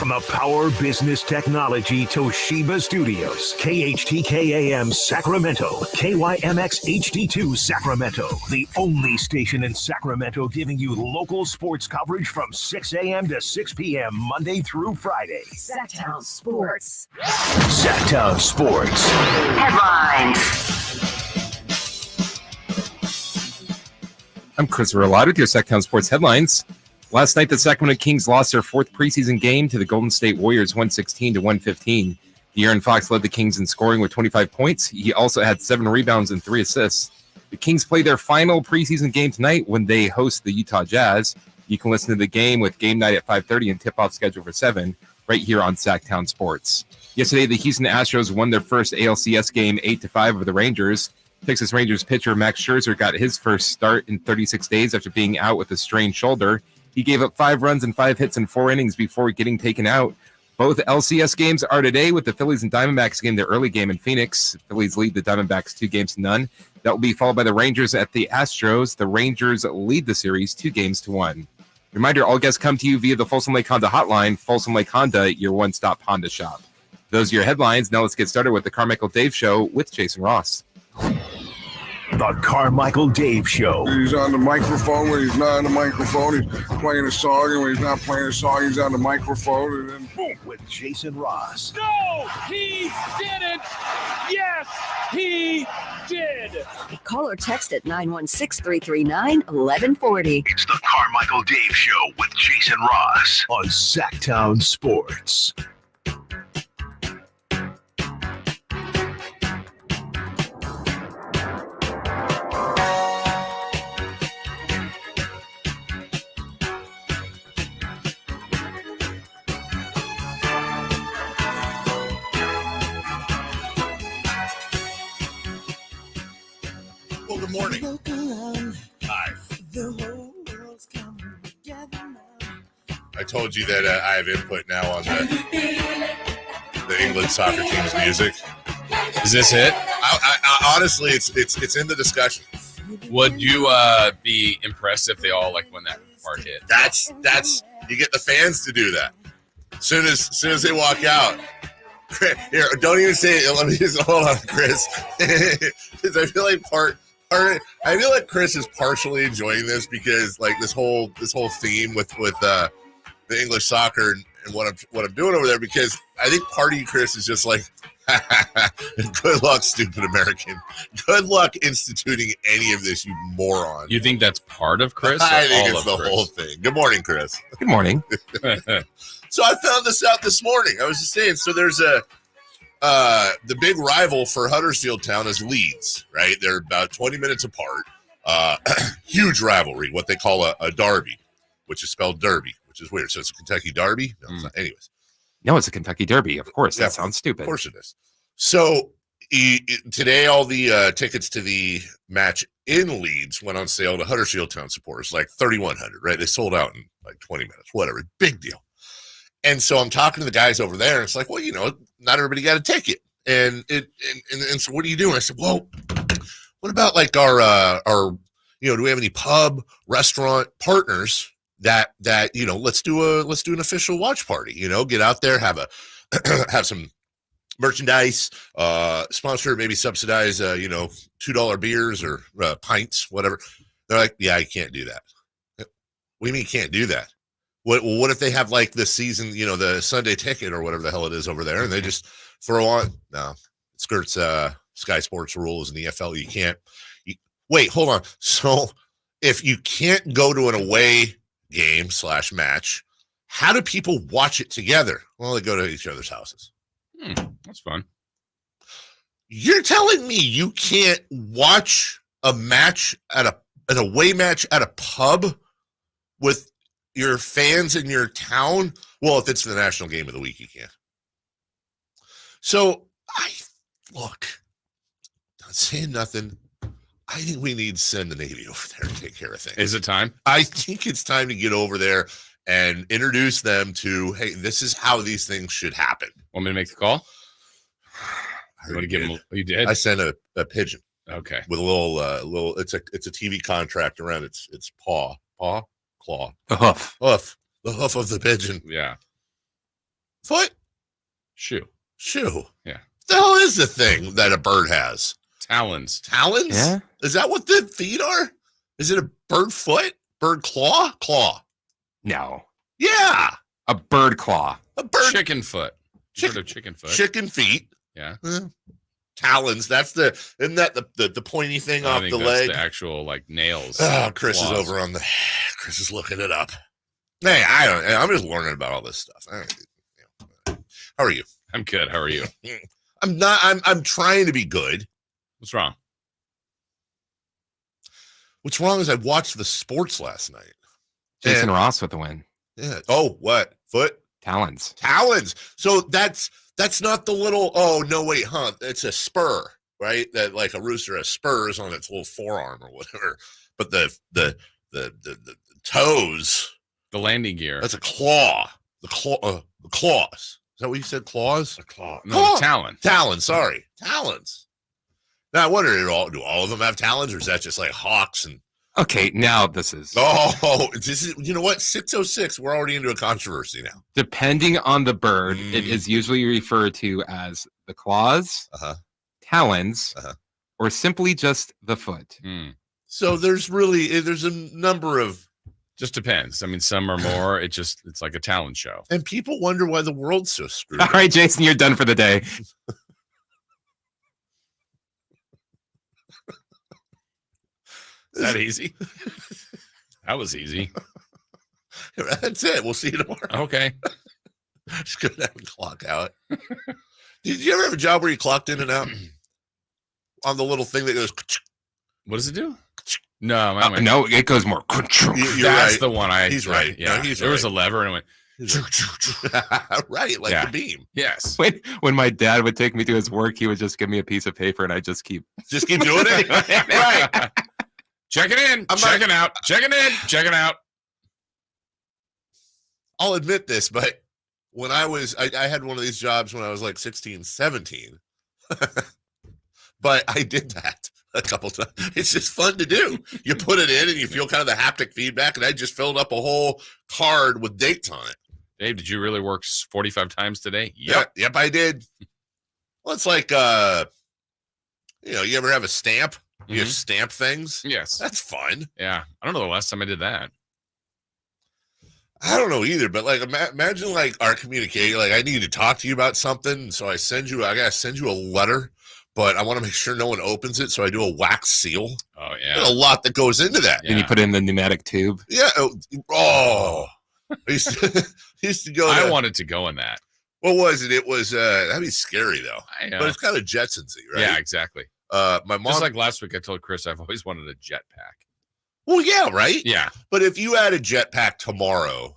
From the Power Business Technology Toshiba Studios, KHTK AM Sacramento, KYMX HD2 Sacramento, the only station in Sacramento giving you local sports coverage from 6 a.m. to 6 p.m. Monday through Friday. Sactown Sports. Sactown Sports. Headlines. I'm Chris Verlato with your Sactown Sports headlines. Last night, the Sacramento Kings lost their fourth preseason game to the Golden State Warriors 116-115. De'Aaron Fox led the Kings in scoring with 25 points. He also had 7 rebounds and 3 assists. The Kings play their final preseason game tonight when they host the Utah Jazz. You can listen to the game with game night at 5:30 and tip-off scheduled for 7 right here on Sactown Sports. Yesterday, the Houston Astros won their first ALCS game 8-5 over the Rangers. Texas Rangers pitcher Max Scherzer got his first start in 36 days after being out with a strained shoulder. He gave up 5 runs and 5 hits in 4 innings before getting taken out. Both LCS games are today with the Phillies and Diamondbacks game, their early game in Phoenix. The Phillies lead the Diamondbacks 2-0. That will be followed by the Rangers at the Astros. The Rangers lead the series 2-1. Reminder, all guests come to you via the Folsom Lake Honda hotline. Folsom Lake Honda, your one-stop Honda shop. Those are your headlines. Now let's get started with the Carmichael Dave Show with Jason Ross. The Carmichael Dave Show. He's on the microphone when he's not on the microphone. He's playing a song, and when he's not playing a song, he's on the microphone. And then boom, with Jason Ross. No, he didn't. Yes, he did. Call or text at 916-339-1140. It's the Carmichael Dave Show with Jason Ross on Sactown Sports. Good morning. Hi. I told you that I have input now on the England soccer team's music. Is this it? I honestly, it's in the discussion. Would you be impressed if they all when that part hit? That's you get the fans to do that. Soon as they walk out. Here, don't even say it. Let me just hold on, Chris. Because I feel like I feel like Chris is partially enjoying this because this whole theme with the English soccer and what I'm doing over there, because I think part of you, Chris, is just like, good luck, stupid American. Good luck instituting any of this, you moron. You think that's part of Chris? I think it's the whole thing. Good morning, Chris. Good morning. So I found this out this morning. I was just saying, so there's the big rival for Huddersfield Town is Leeds, right? They're about 20 minutes apart. Huge rivalry, what they call a derby, which is spelled derby, which is weird. So it's a Kentucky derby? No, it's not. Anyways. No, it's a Kentucky Derby. Of course. That sounds stupid. Of course it is. So today, all the tickets to the match in Leeds went on sale to Huddersfield Town supporters, like 3,100, right? They sold out in 20 minutes, whatever. Big deal. And so I'm talking to the guys over there, and it's like, well, not everybody got a ticket. And so what are you doing? I said, well, what about our do we have any pub, restaurant partners that let's do an official watch party, get out there, have some merchandise, sponsor, maybe subsidize, $2 beers or pints, whatever. They're like, yeah, I can't do that. What do you mean you can't do that? What if they have the season, the Sunday ticket or whatever the hell it is over there, and they just throw on? No, it skirts Sky Sports rules and the EFL. You can't. Wait, hold on. So if you can't go to an away game / match, how do people watch it together? Well, they go to each other's houses. That's fun. You're telling me you can't watch a match an away match at a pub with your fans in your town? Well, if it's the national game of the week, you can't. So, not saying nothing. I think we need to send the Navy over there to take care of things. Is it time? I think it's time to get over there and introduce them to, hey, this is how these things should happen. Want me to make the call? You want to give him? You did? I sent a pigeon. Okay. With a little. It's a TV contract around its claw, The hoof. the hoof of the pigeon. Yeah. Foot? Shoe. Shoe. Yeah. The hell is the thing that a bird has? Talons. Talons? Yeah. Is that what the feet are? Is it a bird foot? Bird claw? Claw. No. Yeah. A bird claw. A bird. Chicken foot. Chicken- Sort of chicken foot. Chicken feet. Yeah. Talons. Isn't that the pointy thing I off think the that's leg? the actual like nails. Oh, Chris claws. is over on the. Chris is looking it up. Hey, I'm just learning about all this stuff. How are you? I'm good. How are you? I'm not. I'm trying to be good. What's wrong? What's wrong is I watched the sports last night. Jason And- Ross with the win. Yeah. Oh, what? Foot? Talons. Talons. So that's not the little. Oh no, wait, huh? It's a spur, right? That like a rooster has spurs on its little forearm or whatever. But the toes. The landing gear. That's a claw. The claws. Is that what you said? Claws? a claw. Claw. No, the talon. Talons. Sorry, talons. Now I wonder, do all of them have talons, or is that just like hawks and? Okay, now this is Oh, this is. You know what? 606. We're already into a controversy now. depending on the bird, it is usually referred to as the claws, talons, or simply just the foot. So there's a number of. Just depends. I mean, some are more. It's like a talon show. And people wonder why the world's so screwed. All right, Jason, you're done for the day. Is that easy? That was easy. That's it. We'll see you tomorrow. Okay. Just go down and clock out. Did you ever have a job where you clocked in and out on the little thing that goes? What does it do? No, mine went- No, it goes more. You're that's right. the one I. He's right. Yeah, No, he's there was a right. lever and it went. Right, like Yeah. the beam. Yes. When my dad would take me to his work, he would just give me a piece of paper, and I just keep. Just keep doing it. Right. Checking in. Checking out. Checking in. Checking out. I'll admit this, but when I had one of these jobs when I was like 16, 17. But I did that a couple times. It's just fun to do. You put it in and you feel kind of the haptic feedback, and I just filled up a whole card with dates on it. Dave, did you really work 45 times today? Yep, I did. Well, it's like you ever have a stamp? You Mhm. stamp things? Yes. That's fun. Yeah. I don't know the last time I did that. I don't know either, but like imagine like our communication. Like I need to talk to you about something, so I gotta send you a letter, but I want to make sure no one opens it, so I do a wax seal. Oh There's yeah. a lot that goes into that. Then you put it in the pneumatic tube. Yeah. Oh. I used to go. I wanted to go in that. What was it? It was that'd be scary though. But it's kind of Jetsonsy, right? Yeah, exactly. My mom. Just like last week, I told Chris I've always wanted a jetpack. Well, yeah, right. Yeah. But if you had a jetpack tomorrow,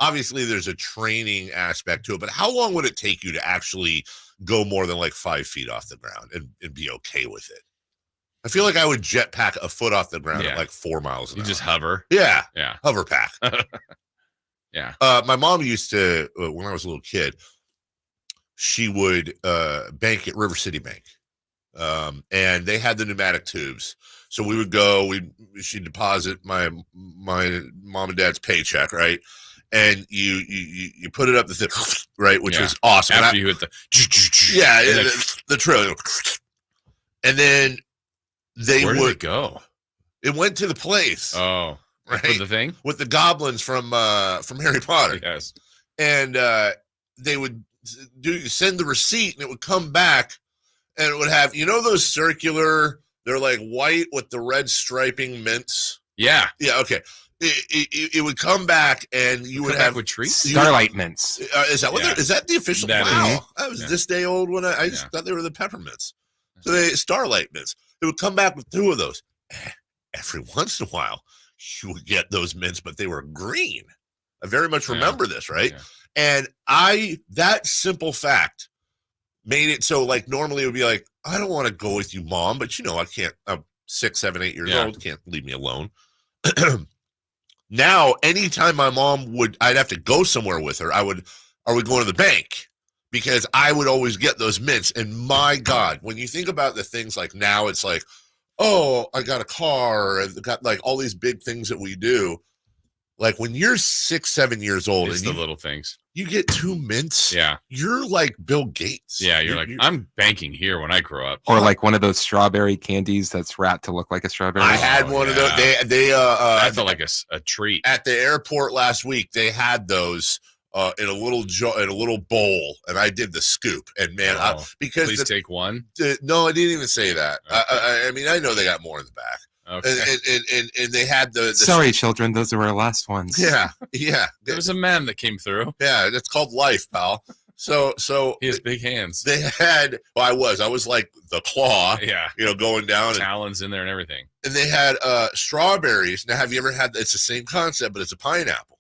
obviously there's a training aspect to it. But how long would it take you to actually go more than like 5 feet off the ground and be okay with it? I feel like I would jetpack a foot off the ground at like 4 miles an You hour. just hover. Yeah. Yeah. Hover pack. Yeah. My mom used to, when I was a little kid, she would bank at River City Bank. And they had the pneumatic tubes. So we would go, she'd deposit my mom and dad's paycheck, right? And you put it up the thing, right? Which was awesome. After you hit the the trail. And then where did it go? It went to the place. Oh, right. For the thing? With the goblins from Harry Potter. Yes. And they would send the receipt, and it would come back, and it would have, those circular, they're like white with the red striping mints. Yeah. Yeah. Okay. It would come back, and you would have with treats. Starlight mints. Is that what? Is that the official? That wow, is. that was this day old when I just thought they were the peppermints. So they Starlight mints. It would come back with 2 of those. Every once in a while, you would get those mints, but they were green. I very much remember this, right? Yeah. And that simple fact made it so, like, normally it would be like, I don't want to go with you, Mom, but I can't. I'm 6, 7, 8 years old. Can't leave me alone. Now, anytime my mom I'd have to go somewhere with her. Are we going to the bank? Because I would always get those mints. And my God, when you think about the things like now, it's like, oh, I got a car. I've got like all these big things that we do. Like when you're 6, 7 years old, It's and the little things. You get 2 mints. Yeah. You're like Bill Gates. Yeah, you're like, I'm banking here when I grow up. Or like one of those strawberry candies that's wrapped to look like a strawberry. I had one of those. That felt like a treat. At the airport last week, they had those in a little bowl, and I did the scoop. And man, because please take one. No, I didn't even say that. Okay. I mean, I know they got more in the back. Okay. And they had the Sorry, children, those are our last ones. Yeah. There was a man that came through. Yeah, that's called life, pal. So he has big hands. They had. Well, I was like the claw. Yeah. Going down. Talons in there and everything. And they had strawberries. Now, have you ever had? It's the same concept, but it's a pineapple.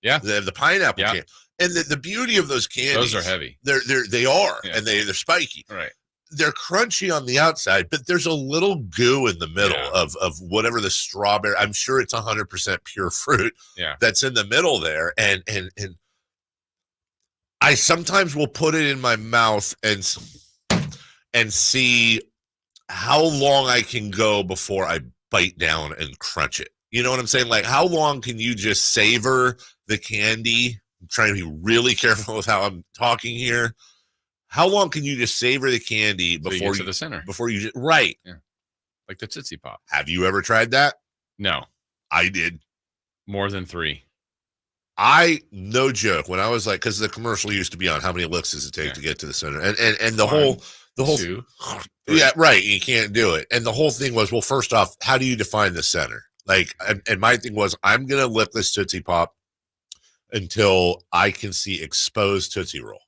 Yeah. They have the pineapple can. And the beauty of those candies. Those are heavy. They are, Yeah. and they're spiky. Right. They're crunchy on the outside, but there's a little goo in the middle of whatever the strawberry. I'm sure it's 100% pure fruit. Yeah. That's in the middle there, and I sometimes will put it in my mouth and see how long I can go before I bite down and crunch it. You know what I'm saying? Like, how long can you just savor the candy? I'm trying to be really careful with how I'm talking here. How long can you just savor the candy before you get to the center? Before you just, right? Yeah, like the Tootsie Pop. Have you ever tried that? No, I did. More than 3. No joke. When I was like, because the commercial used to be on, how many licks does it take to get to the center? And the whole 2, 3. Yeah, right. You can't do it. And the whole thing was, well, first off, how do you define the center? Like, and my thing was, I'm gonna lick this Tootsie Pop until I can see exposed Tootsie Roll.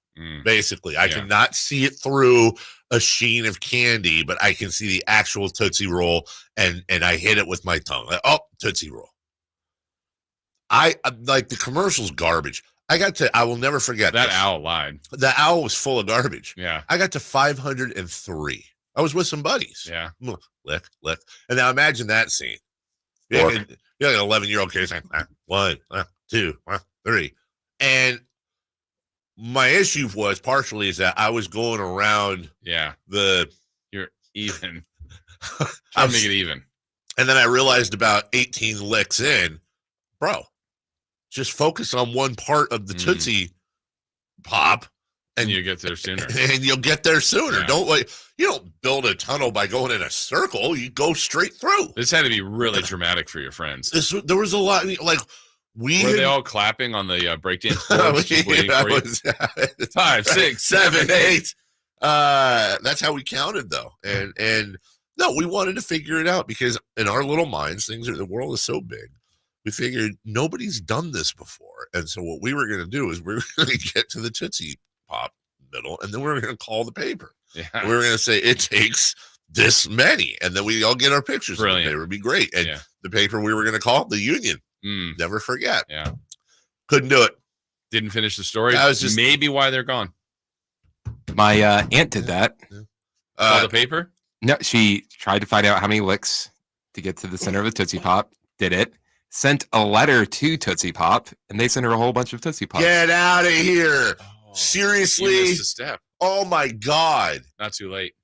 Basically, I cannot see it through a sheen of candy, but I can see the actual Tootsie Roll, and I hit it with my tongue. Like, oh, Tootsie Roll. I like the commercial's garbage. I will never forget that this. owl lied. The owl was full of garbage. Yeah. I got to 503. I was with some buddies. Yeah. Lick. And now imagine that scene. You're like an 11-year-old kid saying, 1, 2, 3. And my issue was partially is that I was going around you're even. Trying to make it even. And then I realized about 18 licks in, bro, just focus on one part of the Tootsie Pop. And you get there sooner. And you'll get there sooner. Yeah. You don't build a tunnel by going in a circle. You go straight through. This had to be really dramatic for your friends. There was a lot, like, were they all clapping on the breakdance board? Just waiting for you? 5, 6, 7, 8. That's how we counted, though. And no, we wanted to figure it out because in our little minds, the world is so big. We figured nobody's done this before. And so what we were going to do is we were going to get to the Tootsie Pop middle, and then we were going to call the paper. Yeah. We were going to say it takes this many, and then we all get our pictures. Brilliant. It would be great. And the paper we were going to call the Union. Never forget. Yeah. Couldn't do it. Didn't finish the story. That was just maybe why they're gone. My aunt did that. Call the paper? No, she tried to find out how many licks to get to the center of a Tootsie Pop. Did it. Sent a letter to Tootsie Pop, and they sent her a whole bunch of Tootsie Pops. Get out of here. Seriously? You missed a step. Oh, my God. Not too late.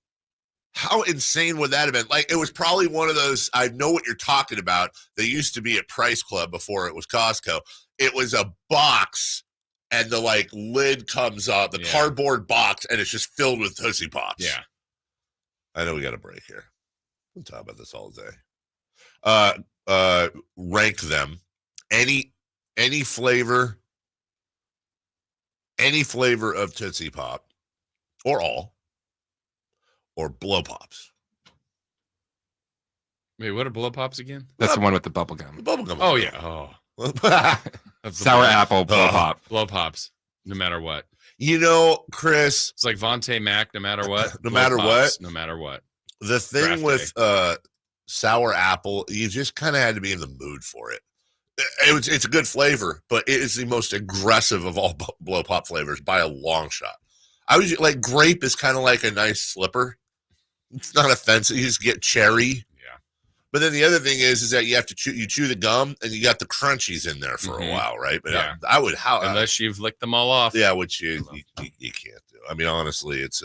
How insane would that have been? Like, it was probably one of those, I know what you're talking about. They used to be at Price Club before it was Costco. It was a box, and the, like, lid comes up, the cardboard box, and it's just filled with Tootsie Pops. Yeah. I know we got a break here. We'll talk about this all day. Rank them. Any flavor of Tootsie Pop, or all, or Blow Pops. Wait, what are Blow Pops again? That's the one with the bubble gum. The bubble gum. Oh, yeah. Oh. Sour apple Blow Pop. Blow Pops, no matter what. You know, Chris. It's like Vontae Mac, no matter what. No matter what. No matter what. The thing with sour apple, you just kind of had to be in the mood for it. It's a good flavor, but it is the most aggressive of all Blow Pop flavors by a long shot. I was like, grape is kind of like a nice slipper. It's not offensive. You just get cherry. Yeah. But then the other thing is that you have to chew the gum, and you got the crunchies in there for a while, right? But I would unless you've licked them all off. Yeah, which you can't do. I mean, honestly, it's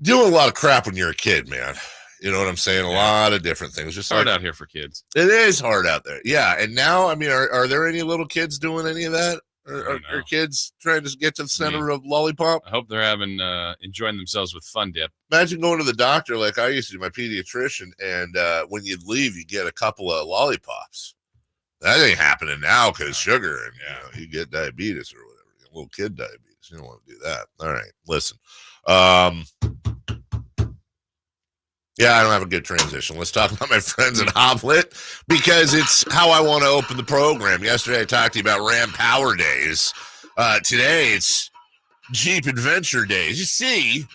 doing a lot of crap when you're a kid, man. You know what I'm saying? A lot of different things. Just hard out here for kids. It is hard out there. Yeah. And now, I mean, are there any little kids doing any of that? Are kids trying to get to the center of lollipop? I hope they're enjoying themselves with Fun Dip. Imagine going to the doctor like I used to do, my pediatrician, and when you'd leave, you get a couple of lollipops. That ain't happening now because sugar, and you get diabetes or whatever. Little kid diabetes. You don't want to do that. All right, listen. Yeah, I don't have a good transition. Let's talk about my friends at Hoblet because it's how I want to open the program. Yesterday, I talked to you about Ram Power Days. Today, it's Jeep Adventure Days. You see,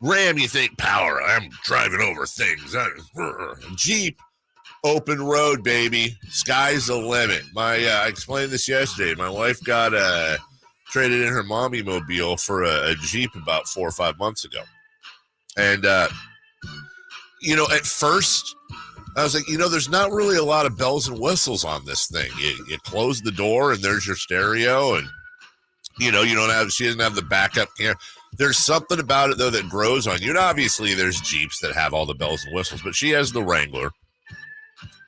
Ram, you think power. I'm driving over things. Jeep, open road, baby. Sky's the limit. I explained this yesterday. My wife got traded in her mommy mobile for a Jeep about 4 or 5 months ago. And, at first, I was like, there's not really a lot of bells and whistles on this thing. You close the door, and there's your stereo, and, she doesn't have the backup camera. There's something about it, though, that grows on you. And obviously, there's Jeeps that have all the bells and whistles, but she has the Wrangler.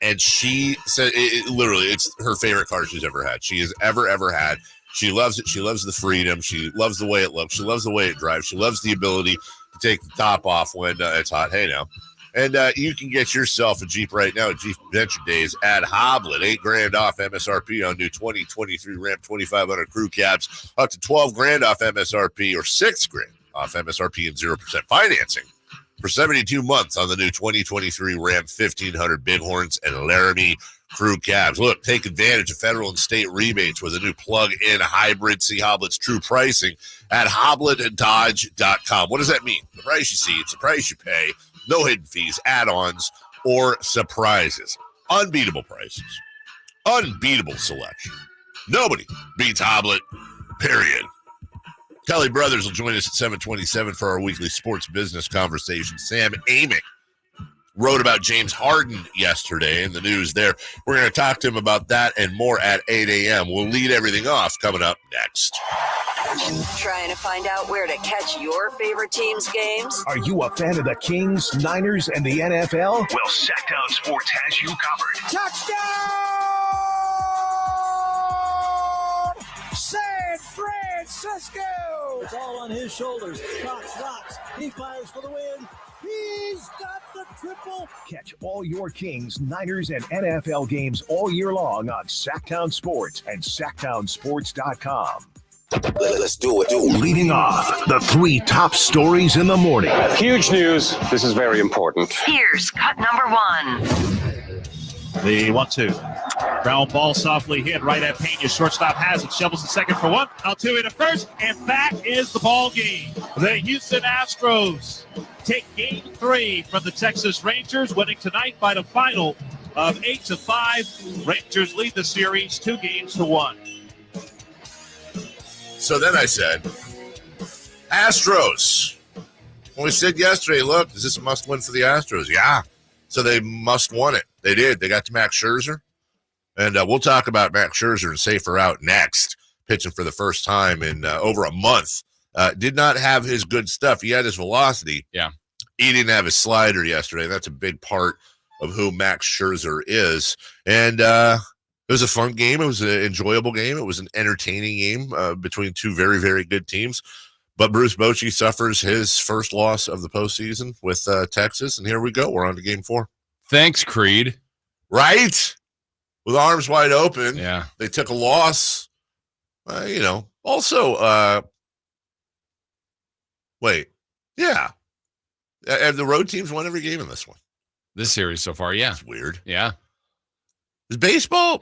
And she said, it's her favorite car she's ever had. She has ever had. She loves it. She loves the freedom. She loves the way it looks. She loves the way it drives. She loves the ability to take the top off when it's hot. Hey, now. And you can get yourself a Jeep right now at Jeep Adventure Days at Hoblet. $8,000 off MSRP on new 2023 Ram 2500 crew cabs. Up to $12,000 off MSRP or $6,000 off MSRP and 0% financing for 72 months on the new 2023 Ram 1500 Bighorns and Laramie crew cabs. Look, take advantage of federal and state rebates with a new plug-in hybrid. See Hoblet's true pricing at hobletdodge.com. What does that mean? The price you see, it's the price you pay. No hidden fees, add-ons, or surprises. Unbeatable prices. Unbeatable selection. Nobody beats Hoblet, period. Kelly Brothers will join us at 7:27 for our weekly sports business conversation. Sam Amick wrote about James Harden yesterday in the news there. We're going to talk to him about that and more at 8 a.m. We'll lead everything off coming up next. Trying to find out where to catch your favorite team's games? Are you a fan of the Kings, Niners, and the NFL? Well, Sactown Sports has you covered. Touchdown! San Francisco! It's all on his shoulders. Cox rocks. He fires for the win. He's got the triple. Catch all your Kings, Niners, and NFL games all year long on Sactown Sports and SactownSports.com. Let's do it. Leading off, the 3 top stories in the morning. Huge news. This is very important. Here's cut number 1. The 1-2. Ground ball softly hit right at Pena. Shortstop has it. Shovels the second for 1. Altuve to first. And that is the ball game. The Houston Astros take game 3 from the Texas Rangers, winning tonight by the final of 8-5. Rangers lead the series 2-1. So then I said, Astros. When we said yesterday, look, is this a must-win for the Astros? Yeah. So they must-won it. They did. They got to Max Scherzer. And we'll talk about Max Scherzer and Safer out next, pitching for the first time in over a month. Did not have his good stuff. He had his velocity. Yeah. He didn't have his slider yesterday. That's a big part of who Max Scherzer is. And it was a fun game. It was an enjoyable game. It was an entertaining game between 2 very, very good teams. But Bruce Bochy suffers his first loss of the postseason with Texas. And here we go. We're on to game 4. Thanks, Creed. Right? With arms wide open. Yeah. They took a loss. Also, wait. Yeah. Have the road teams won every game in this one? This series so far, yeah. It's weird. Yeah. Is baseball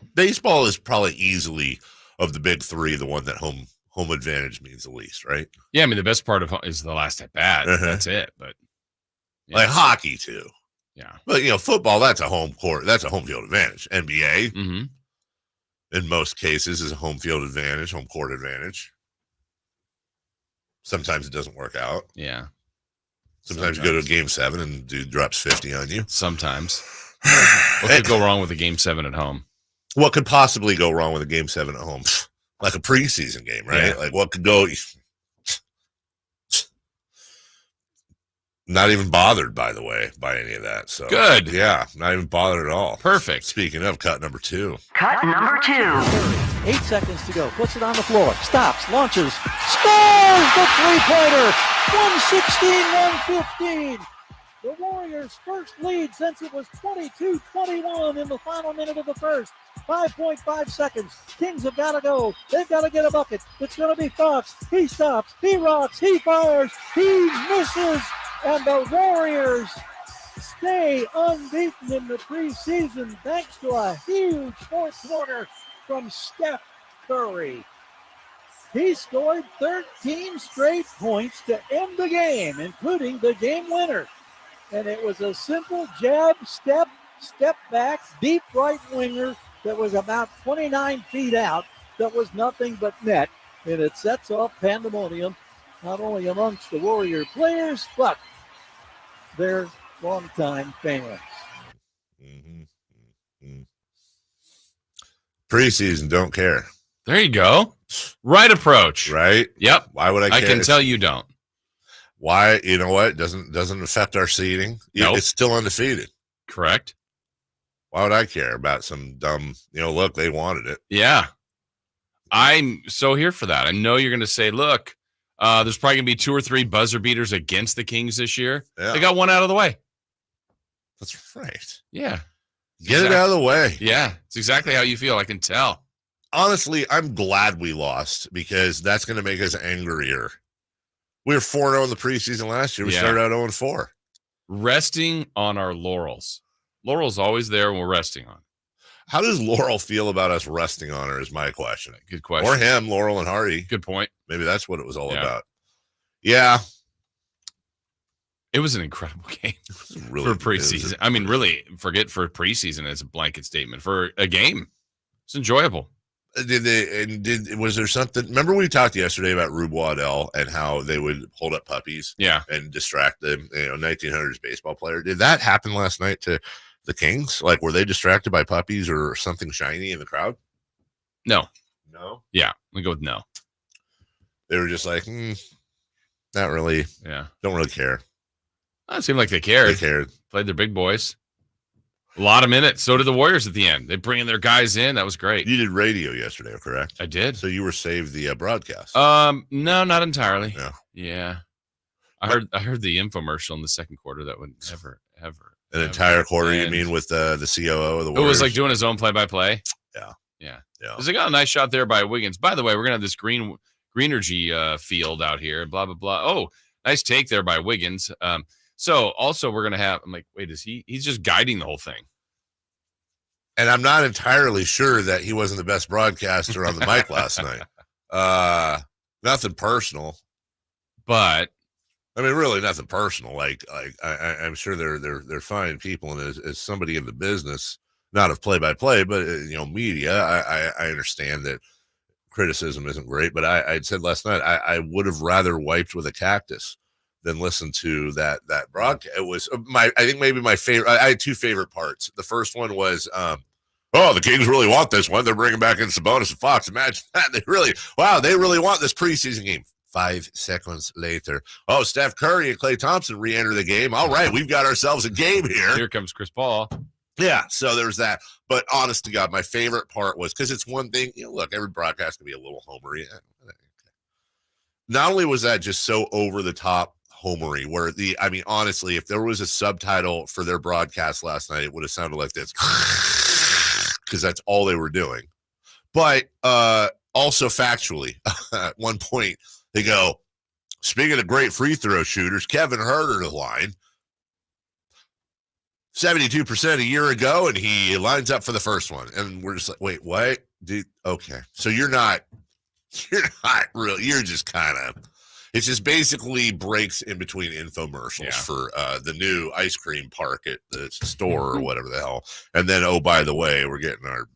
is probably easily of the big 3 the one that home advantage means the least, right? Yeah, I mean the best part of is the last at bat. That's it. But like hockey too. Yeah. But football, that's a home court, that's a home field advantage. NBA, in most cases, is a home field advantage, home court advantage. Sometimes it doesn't work out. Yeah. Sometimes you go to a game 7 and dude drops 50 on you. Sometimes. What could go wrong with a game 7 at home? What could possibly go wrong with a game 7 at home? Like a preseason game, right? Yeah. Like what could go? Not even bothered, by the way, by any of that. So good. Yeah, not even bothered at all. Perfect. Speaking of cut number 2. Cut number 2. 8 seconds to go. Puts it on the floor. Stops. Launches. Scores the three-pointer. 116-115. The Warriors' first lead since it was 22-21 in the final minute of the first. 5.5 seconds. Kings have got to go. They've got to get a bucket. It's going to be Fox. He stops. He rocks. He fires. He misses. And the Warriors stay unbeaten in the preseason thanks to a huge fourth quarter from Steph Curry. He scored 13 straight points to end the game, including the game winner. And it was a simple jab, step back, deep right winger that was about 29 feet out that was nothing but net. And it sets off pandemonium, not only amongst the Warrior players, but their longtime fans. Preseason, don't care. There you go. Right approach. Right? Yep. Why would I care? I can tell you don't. Why? You know what? Doesn't affect our seeding. Nope. It's still undefeated. Correct. Why would I care about some dumb, look, they wanted it. Yeah. I'm so here for that. I know you're going to say, look, there's probably going to be 2 or 3 buzzer beaters against the Kings this year. Yeah. They got one out of the way. That's right. Yeah. Get it out of the way. Yeah. It's exactly how you feel. I can tell. Honestly, I'm glad we lost because that's going to make us angrier. We were 4-0 in the preseason last year. We started out 0-4. Resting on our laurels. Laurel's always there when we're resting on. How does Laurel feel about us resting on her is my question. Good question. Or him, Laurel and Hardy. Good point. Maybe that's what it was all about. Yeah. It was an incredible game really, for preseason. I mean, really, forget for preseason as a blanket statement. For a game, it's enjoyable. Was there something? Remember we talked yesterday about Rube Waddell and how they would hold up puppies, and distract them. 1900s baseball player. Did that happen last night to the Kings? Like, were they distracted by puppies or something shiny in the crowd? No. Yeah, we go with no. They were just like, not really. Yeah, don't really care. It seemed like they cared. They cared. Played their big boys. A lot of minutes. So did the Warriors at the end. They bring their guys in. That was great. You did radio yesterday, correct? I did. So you were saved the broadcast. No, not entirely. No. Yeah. I heard the infomercial in the second quarter that would never, ever. An entire quarter, you mean, with the COO of the Warriors? It was like doing his own play-by-play. Yeah. There's a nice shot there by Wiggins. By the way, we're going to have this Greenergy field out here, blah, blah, blah. Oh, nice take there by Wiggins. So also we're going to have, I'm like, wait, he's just guiding the whole thing. And I'm not entirely sure that he wasn't the best broadcaster on the mic last night. Nothing personal, but I mean, really nothing personal. Like I'm sure they're fine people. And as somebody in the business, not of play-by-play, but media, I understand that criticism isn't great, but I'd said last night, I would have rather wiped with a cactus than listen to that broadcast. It was I think maybe my favorite. I had 2 favorite parts. The first one was, the Kings really want this one. They're bringing back in Sabonis and Fox. Imagine that. They really want this preseason game. 5 seconds later, Steph Curry and Klay Thompson re-enter the game. All right, we've got ourselves a game here. Here comes Chris Paul. Yeah, so there's that. But honest to God, my favorite part was, because it's one thing, look, every broadcast can be a little homery. Not only was that just so over the top homery, where honestly, if there was a subtitle for their broadcast last night, it would have sounded like this, because that's all they were doing. But also factually, at one point, they go, speaking of great free throw shooters, Kevin Huerter to the line. 72% a year ago, and he lines up for the first one. And we're just like, wait, what? Dude, okay. So you're not really, you're just kind of, it's just basically breaks in between infomercials for the new ice cream park at the store or whatever the hell. And then, oh, by the way, we're getting our,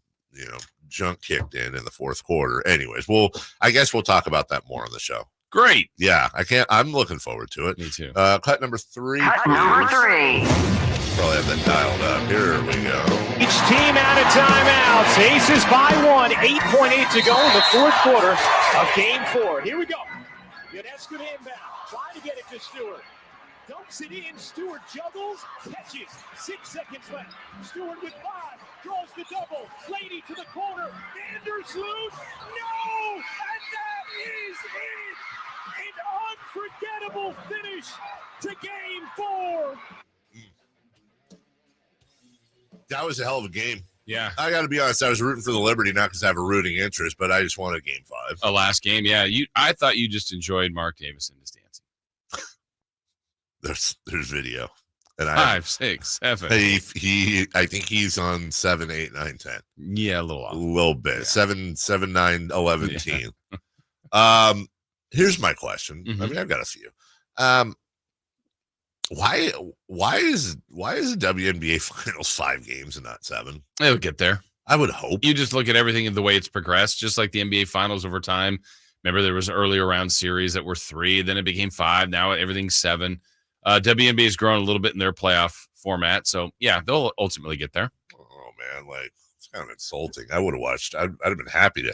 junk kicked in the fourth quarter. Anyways, I guess we'll talk about that more on the show. Great. Yeah, I'm looking forward to it. Me too. Cut number 3. Cut number 3. Probably have that dialed up. Here we go. Each team out of timeouts. Aces by 1. 8.8 to go in the fourth quarter of Game 4. Here we go. Yonescu inbound. Trying to get it to Stewart. Dumps it in. Stewart juggles. Catches. 6 seconds left. Stewart with 5. Draws the double. Lady to the corner. Anders loose. No! And that is it! An unforgettable finish to Game 4. That was a hell of a game. Yeah. I got to be honest. I was rooting for the Liberty, not because I have a rooting interest, but I just wanted Game 5. A last game. Yeah. I thought you just enjoyed Mark Davis and his dancing. There's video. And 5, 6, 7. I think he's on 7, 8, 9, 10. Yeah, a little off. A little bit. Yeah. 7, 9, 11, yeah. 10. Here's my question. Mm-hmm. I mean, I've got a few. Why is the WNBA Finals 5 games and not 7? It'll get there. I would hope. You just look at everything and the way it's progressed, just like the NBA Finals over time. Remember, there was earlier round series that were 3, then it became 5. Now everything's 7. WNBA has grown a little bit in their playoff format, so yeah, they'll ultimately get there. Oh man, like it's kind of insulting. I would have watched. I'd have been happy to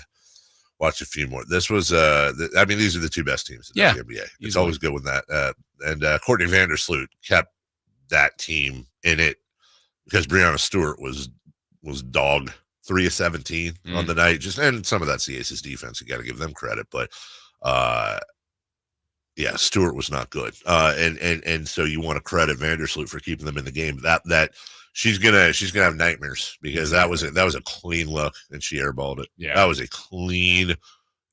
watch a few more. This was, I mean, these are the 2 best teams in the WNBA. It's easily. Always good when that. And Courtney Vandersloot kept that team in it because Breanna Stewart was dog 3 of 17 on the night. And some of that's the Aces defense. You got to give them credit, but yeah, Stewart was not good. And so you want to credit Vandersloot for keeping them in the game. That she's gonna have nightmares because that was a clean look and she airballed it. Yeah, that was a clean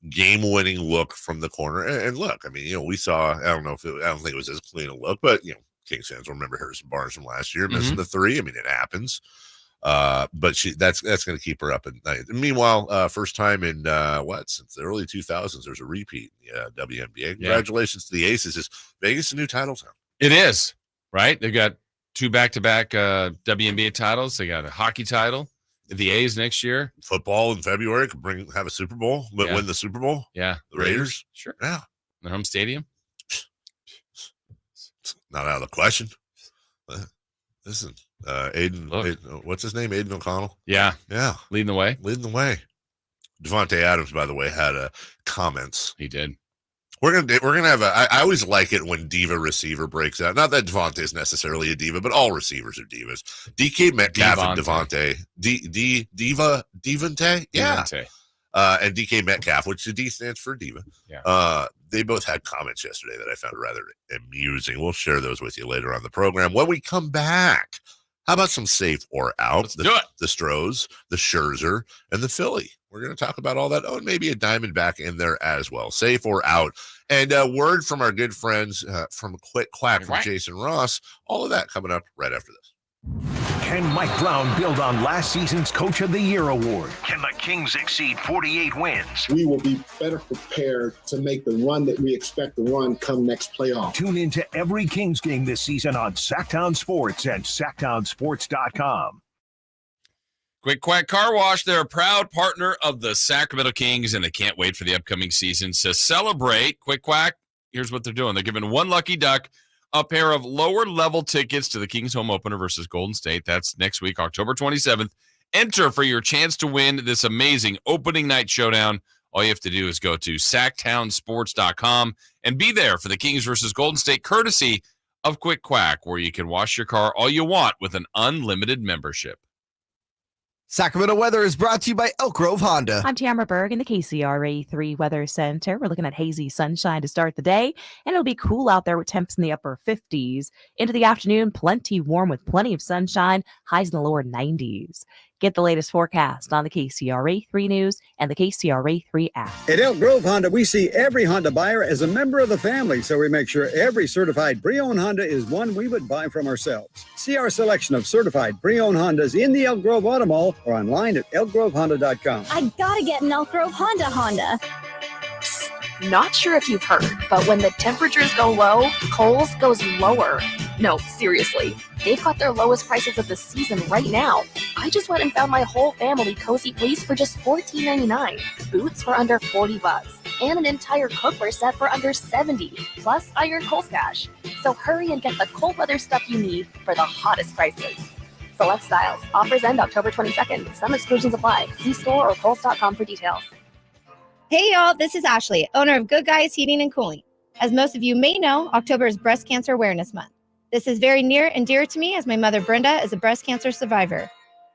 game-winning look from the corner. And look, I mean, we saw. I don't think it was as clean a look, but Kings fans will remember Harrison Barnes from last year missing the 3. I mean, it happens. But that's going to keep her up at night. Meanwhile, first time in since the early 2000s, there's a repeat in the WNBA. Congratulations to the Aces. Is Vegas a new title town? It is, right? They've got 2 back-to-back WNBA titles. They got a hockey title. The A's next year. Football in February could have a Super Bowl, but win the Super Bowl. Yeah, the Raiders. Sure. Yeah, their home stadium. It's not out of the question. Listen, Aiden, what's his name? Aiden O'Connell. Yeah. Leading the way. Devonte Adams, by the way, had comments. He did. We're gonna have I always like it when diva receiver breaks out. Not that Devonte is necessarily a diva, but all receivers are divas. DK Metcalf and Devonte. Devonte. Yeah. And DK Metcalf, which the D stands for diva. Yeah. They both had comments yesterday that I found rather amusing. We'll share those with you later on the program. When we come back, how about some safe or out? Let's do it. The Stros, the Scherzer, and the Philly. We're going to talk about all that. Oh, and maybe a Diamondback in there as well. Safe or out. And a word from our good friends from Quick Quack from Jason Ross. All of that coming up right after this. Can Mike Brown build on last season's Coach of the Year award? Can the Kings exceed 48 wins? We will be better prepared to make the run that we expect to run come next playoff. Tune into every Kings game this season on Sactown Sports and SactownSports.com. Quick Quack Car Wash, they're a proud partner of the Sacramento Kings, and they can't wait for the upcoming season. To celebrate, Quick Quack, here's what they're doing. They're giving one lucky duck a pair of lower-level tickets to the Kings home opener versus Golden State. That's next week, October 27th. Enter for your chance to win this amazing opening night showdown. All you have to do is go to SactownSports.com and be there for the Kings versus Golden State, courtesy of Quick Quack, where you can wash your car all you want with an unlimited membership. Sacramento weather is brought to you by Elk Grove Honda. I'm Tamara Berg in the KCRA 3 Weather Center. We're looking at hazy sunshine to start the day, and it'll be cool out there with temps in the upper 50s. Into the afternoon, plenty warm with plenty of sunshine, highs in the lower 90s. Get the latest forecast on the KCRA 3 News and the KCRA 3 app. At Elk Grove Honda, we see every Honda buyer as a member of the family, so we make sure every certified pre-owned Honda is one we would buy from ourselves. See our selection of certified pre-owned Hondas in the Elk Grove Auto Mall or online at elkgrovehonda.com. I gotta get an Elk Grove Honda. Not sure if you've heard, but when the temperatures go low, Kohl's goes lower. No, seriously. They've got their lowest prices of the season right now. I just went and found my whole family cozy fleece for just $14.99. Boots for under $40. And an entire cookware set for under $70. Plus iron Kohl's cash. So hurry and get the cold weather stuff you need for the hottest prices. Select styles. Offers end October 22nd. Some exclusions apply. See store or Kohl's.com for details. Hey y'all, this is Ashley, owner of Good Guys Heating and Cooling. As most of you may know, October is Breast Cancer Awareness Month. This is very near and dear to me as my mother Brenda is a breast cancer survivor.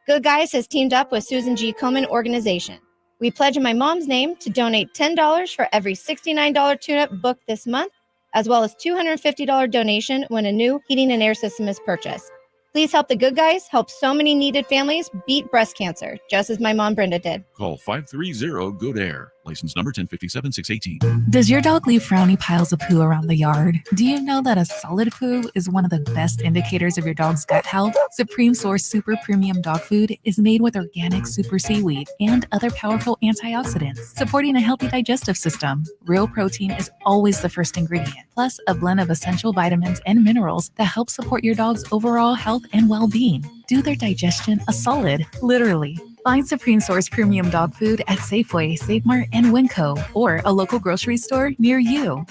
Good Guys has teamed up with Susan G. Komen Organization. We pledge in my mom's name to donate $10 for every $69 tune-up booked this month, as well as $250 donation when a new heating and air system is purchased. Please help the Good Guys help so many needed families beat breast cancer, just as my mom Brenda did. Call 530-GOOD-AIR. License number 1057618. Does your dog leave frowny piles of poo around the yard? Do you know that a solid poo is one of the best indicators of your dog's gut health? Supreme Source Super Premium Dog Food is made with organic super seaweed and other powerful antioxidants, supporting a healthy digestive system. Real protein is always the first ingredient, plus a blend of essential vitamins and minerals that help support your dog's overall health and well-being. Do their digestion a solid, literally. Find Supreme Source Premium Dog Food at Safeway, Save Mart, and Winco, or a local grocery store near you.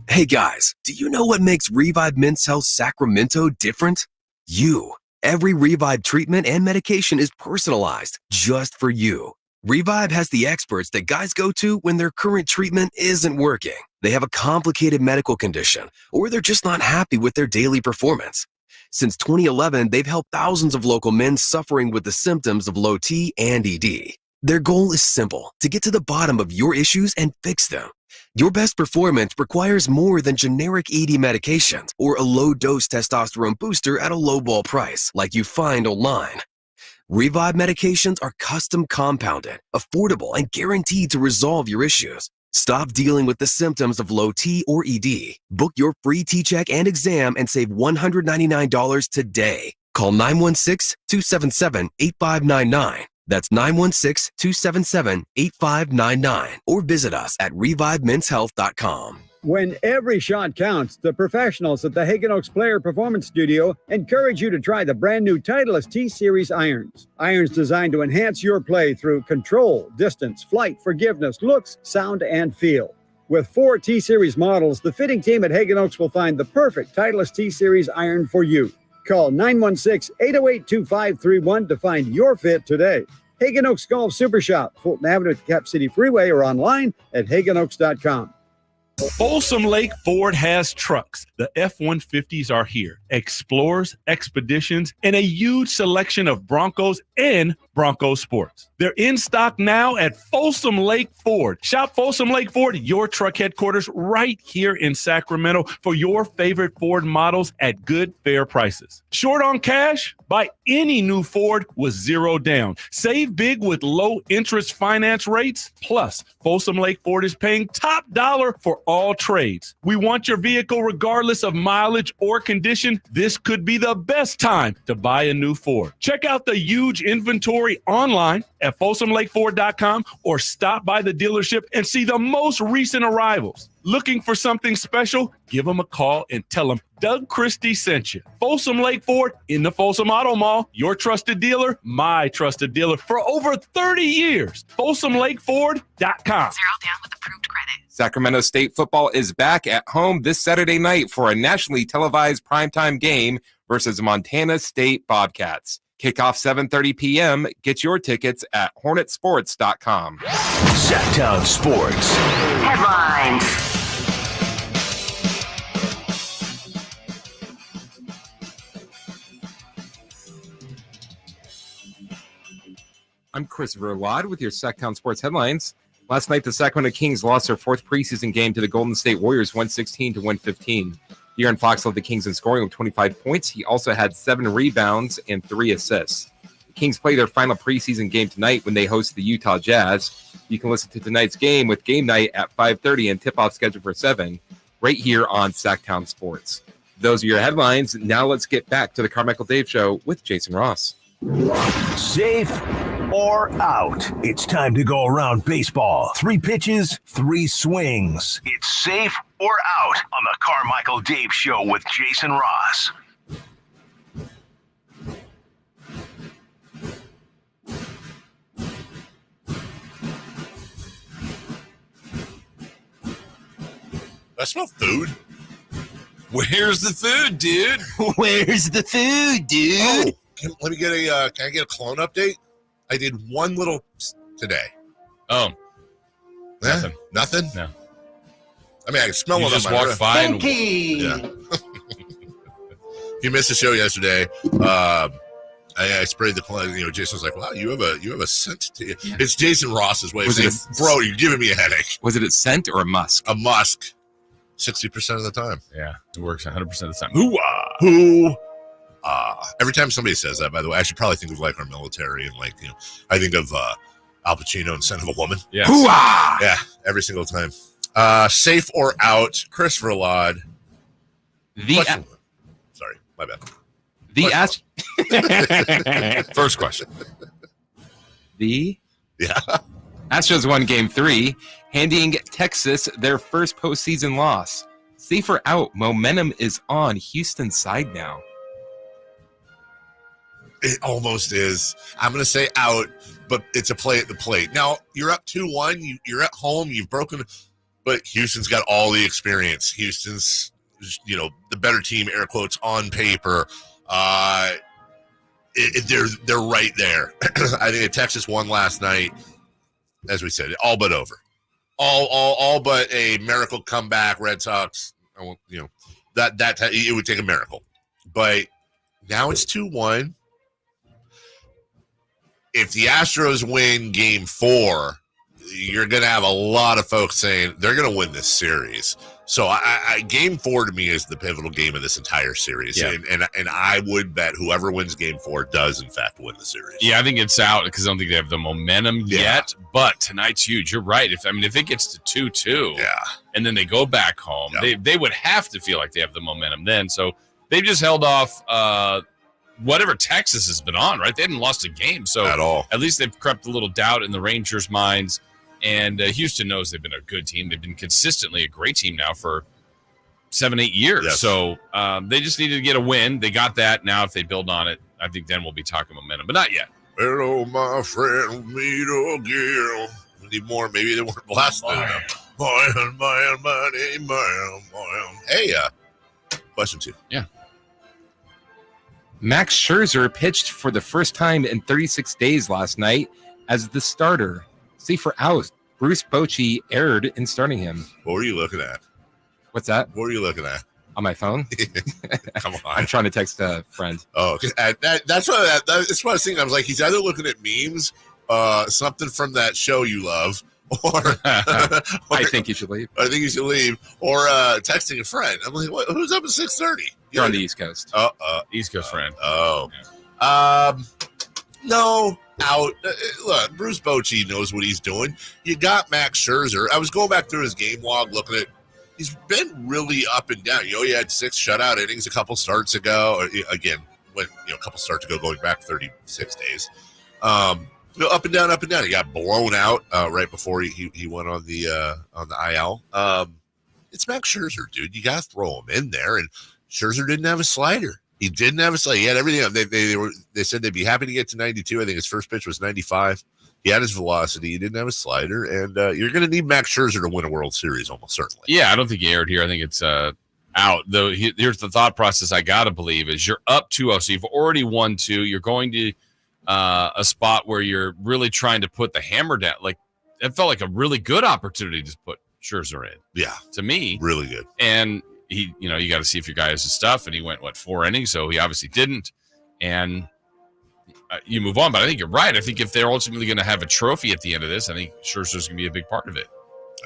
Hey guys, do you know what makes Revive Men's Health Sacramento different? You. Every Revive treatment and medication is personalized just for you. Revive has the experts that guys go to when their current treatment isn't working. They have a complicated medical condition, or they're just not happy with their daily performance. Since 2011, they've helped thousands of local men suffering with the symptoms of low T and ED. Their goal is simple: to get to the bottom of your issues and fix them. Your best performance requires more than generic ED medications or a low-dose testosterone booster at a low-ball price like you find online. Revive medications are custom compounded, affordable, and guaranteed to resolve your issues. Stop dealing with the symptoms of low T or ED. Book your free T-check and exam and save $199 today. Call 916-277-8599. That's 916-277-8599. Or visit us at revivemenshealth.com. When every shot counts, the professionals at the Hagen Oaks Player Performance Studio encourage you to try the brand new Titleist T-Series irons. Irons designed to enhance your play through control, distance, flight, forgiveness, looks, sound, and feel. With 4 T-Series models, the fitting team at Hagen Oaks will find the perfect Titleist T-Series iron for you. Call 916-808-2531 to find your fit today. Hagen Oaks Golf Super Shop, Fulton Avenue at the Cap City Freeway, or online at hagenoaks.com. Folsom Lake Ford has trucks. The F-150s are here. Explorers, Expeditions, and a huge selection of Broncos and Bronco Sports. They're in stock now at Folsom Lake Ford. Shop Folsom Lake Ford, your truck headquarters, right here in Sacramento for your favorite Ford models at good, fair prices. Short on cash? Buy any new Ford with 0 down. Save big with low interest finance rates. Plus, Folsom Lake Ford is paying top dollar for all trades. We want your vehicle regardless of mileage or condition. This could be the best time to buy a new Ford. Check out the huge inventory online at folsomlakeford.com or stop by the dealership and see the most recent arrivals. Looking for something special? Give them a call and tell them Doug Christie sent you. Folsom Lake Ford in the Folsom Auto Mall, your trusted dealer, my trusted dealer for over 30 years. FolsomLakeFord.com. 0 down with approved credit. Sacramento State football is back at home this Saturday night for a nationally televised primetime game versus Montana State Bobcats. Kickoff 7:30 p.m. Get your tickets at hornetsports.com. Sactown Sports. Headlines. I'm Christopher Ladd with your Sactown Sports headlines. Last night, the Sacramento Kings lost their 4th preseason game to the Golden State Warriors, 116-115. De'Aaron Fox led the Kings in scoring with 25 points. He also had 7 rebounds and 3 assists. The Kings play their final preseason game tonight when they host the Utah Jazz. You can listen to tonight's game with game night at 5:30 and tip-off scheduled for 7 right here on Sactown Sports. Those are your headlines. Now let's get back to the Carmichael Dave Show with Jason Ross. Safe or out? It's time to go around baseball. 3 pitches, 3 swings. It's safe or out on the Carmichael Dave Show with Jason Ross. I smell food. Where's the food, dude? Where's the food, dude? Oh, can I get a clone update? I did one little today. Oh. Nothing? No. I mean, I can smell You it. just walked by. And, yeah. If you missed the show yesterday, I sprayed the plant. Jason was like, "Wow, you have a scent to you." Yeah. It's Jason Ross's way of saying, "Bro, you're giving me a headache." Was it a scent or a musk? A musk, 60% of the time. Yeah, it works 100% of the time. Hoo-ah! Every time somebody says that, by the way, I should probably think of like our military and like I think of Al Pacino and Son of a Woman. Yes. Hoo-ah! Yeah, every single time. Safe or out, Christopher Laud. Sorry, my bad. First question. Astros won Game 3, handing Texas their first postseason loss. Safe or out, momentum is on Houston's side now. It almost is. I'm going to say out, but it's a play at the plate. Now, you're up 2-1. You're at home. You've broken, but Houston's got all the experience. Houston's, the better team, air quotes, on paper. They're right there. I think Texas won last night, as we said, all but over. All but a miracle comeback. Red Sox, that it would take a miracle. But now it's 2-1. If the Astros win Game 4, you're going to have a lot of folks saying they're going to win this series. So Game 4 to me is the pivotal game of this entire series. Yeah. And I would bet whoever wins Game 4 does, in fact, win the series. Yeah, I think it's out because I don't think they have the momentum yet. But tonight's huge. You're right. If it gets to 2-2 and then they go back home, they would have to feel like they have the momentum then. So they've just held off whatever Texas has been on, right? They haven't lost a game. So at all. At least they've crept a little doubt in the Rangers' minds. And Houston knows they've been a good team. They've been consistently a great team now for 7-8 years. Yes. So they just needed to get a win. They got that. Now, if they build on it, I think then we'll be talking momentum, but not yet. Hello, my friend, meet again. We need more. Maybe they weren't blasting enough. Hey, question 2. Yeah. Max Scherzer pitched for the first time in 36 days last night as the starter. Safe or out, Bruce Bochy erred in starting him. What were you looking at? What's that? What were you looking at? On my phone? Come on. I'm trying to text a friend. Oh, that's what I was thinking. I was like, he's either looking at memes, something from that show you love, or I think you should leave. I think you should leave, or texting a friend. I'm like, what, who's up at 6:30? You're on the East Coast. East Coast friend. Oh, no, out. Look, Bruce Bochy knows what he's doing. You got Max Scherzer. I was going back through his game log, looking at. He's been really up and down. He had 6 shutout innings a couple starts ago. Again, a couple starts ago, going back 36 days. Up and down, up and down. He got blown out right before he went on the IL. It's Max Scherzer, dude. You got to throw him in there. And Scherzer didn't have a slider. He didn't have a slider. He had everything. They said they'd be happy to get to 92. I think his first pitch was 95. He had his velocity. He didn't have a slider. And you're going to need Max Scherzer to win a World Series, almost certainly. Yeah, I don't think he erred here. I think it's out. Though here's the thought process I got to believe is you're up 2-0. So you've already won 2. You're going to a spot where you're really trying to put the hammer down. Like, it felt like a really good opportunity to put Scherzer in. Yeah. To me. Really good. And he, you got to see if your guy has his stuff. And he went, 4 innings? So he obviously didn't. And you move on. But I think you're right. I think if they're ultimately going to have a trophy at the end of this, I think Scherzer's going to be a big part of it.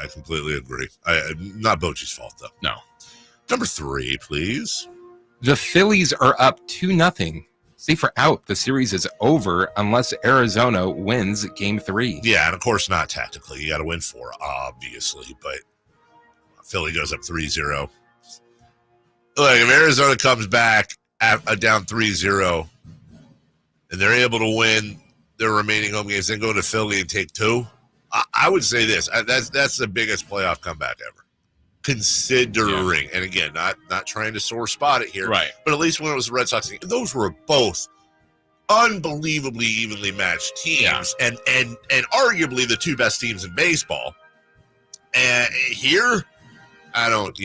I completely agree. Not Bochy's fault, though. No. Number 3, please. The Phillies are up 2-0. Safe or out, the series is over unless Arizona wins Game 3. Yeah, and of course not tactically. You got to win 4, obviously. But Philly goes up 3-0. Look, if Arizona comes back down 3-0 and they're able to win their remaining home games, then go to Philly and take 2, I would say this. That's the biggest playoff comeback ever. Considering, and again, not trying to sore spot it here, right? But at least when it was the Red Sox, those were both unbelievably evenly matched teams, and arguably the 2 best teams in baseball. And here, I don't,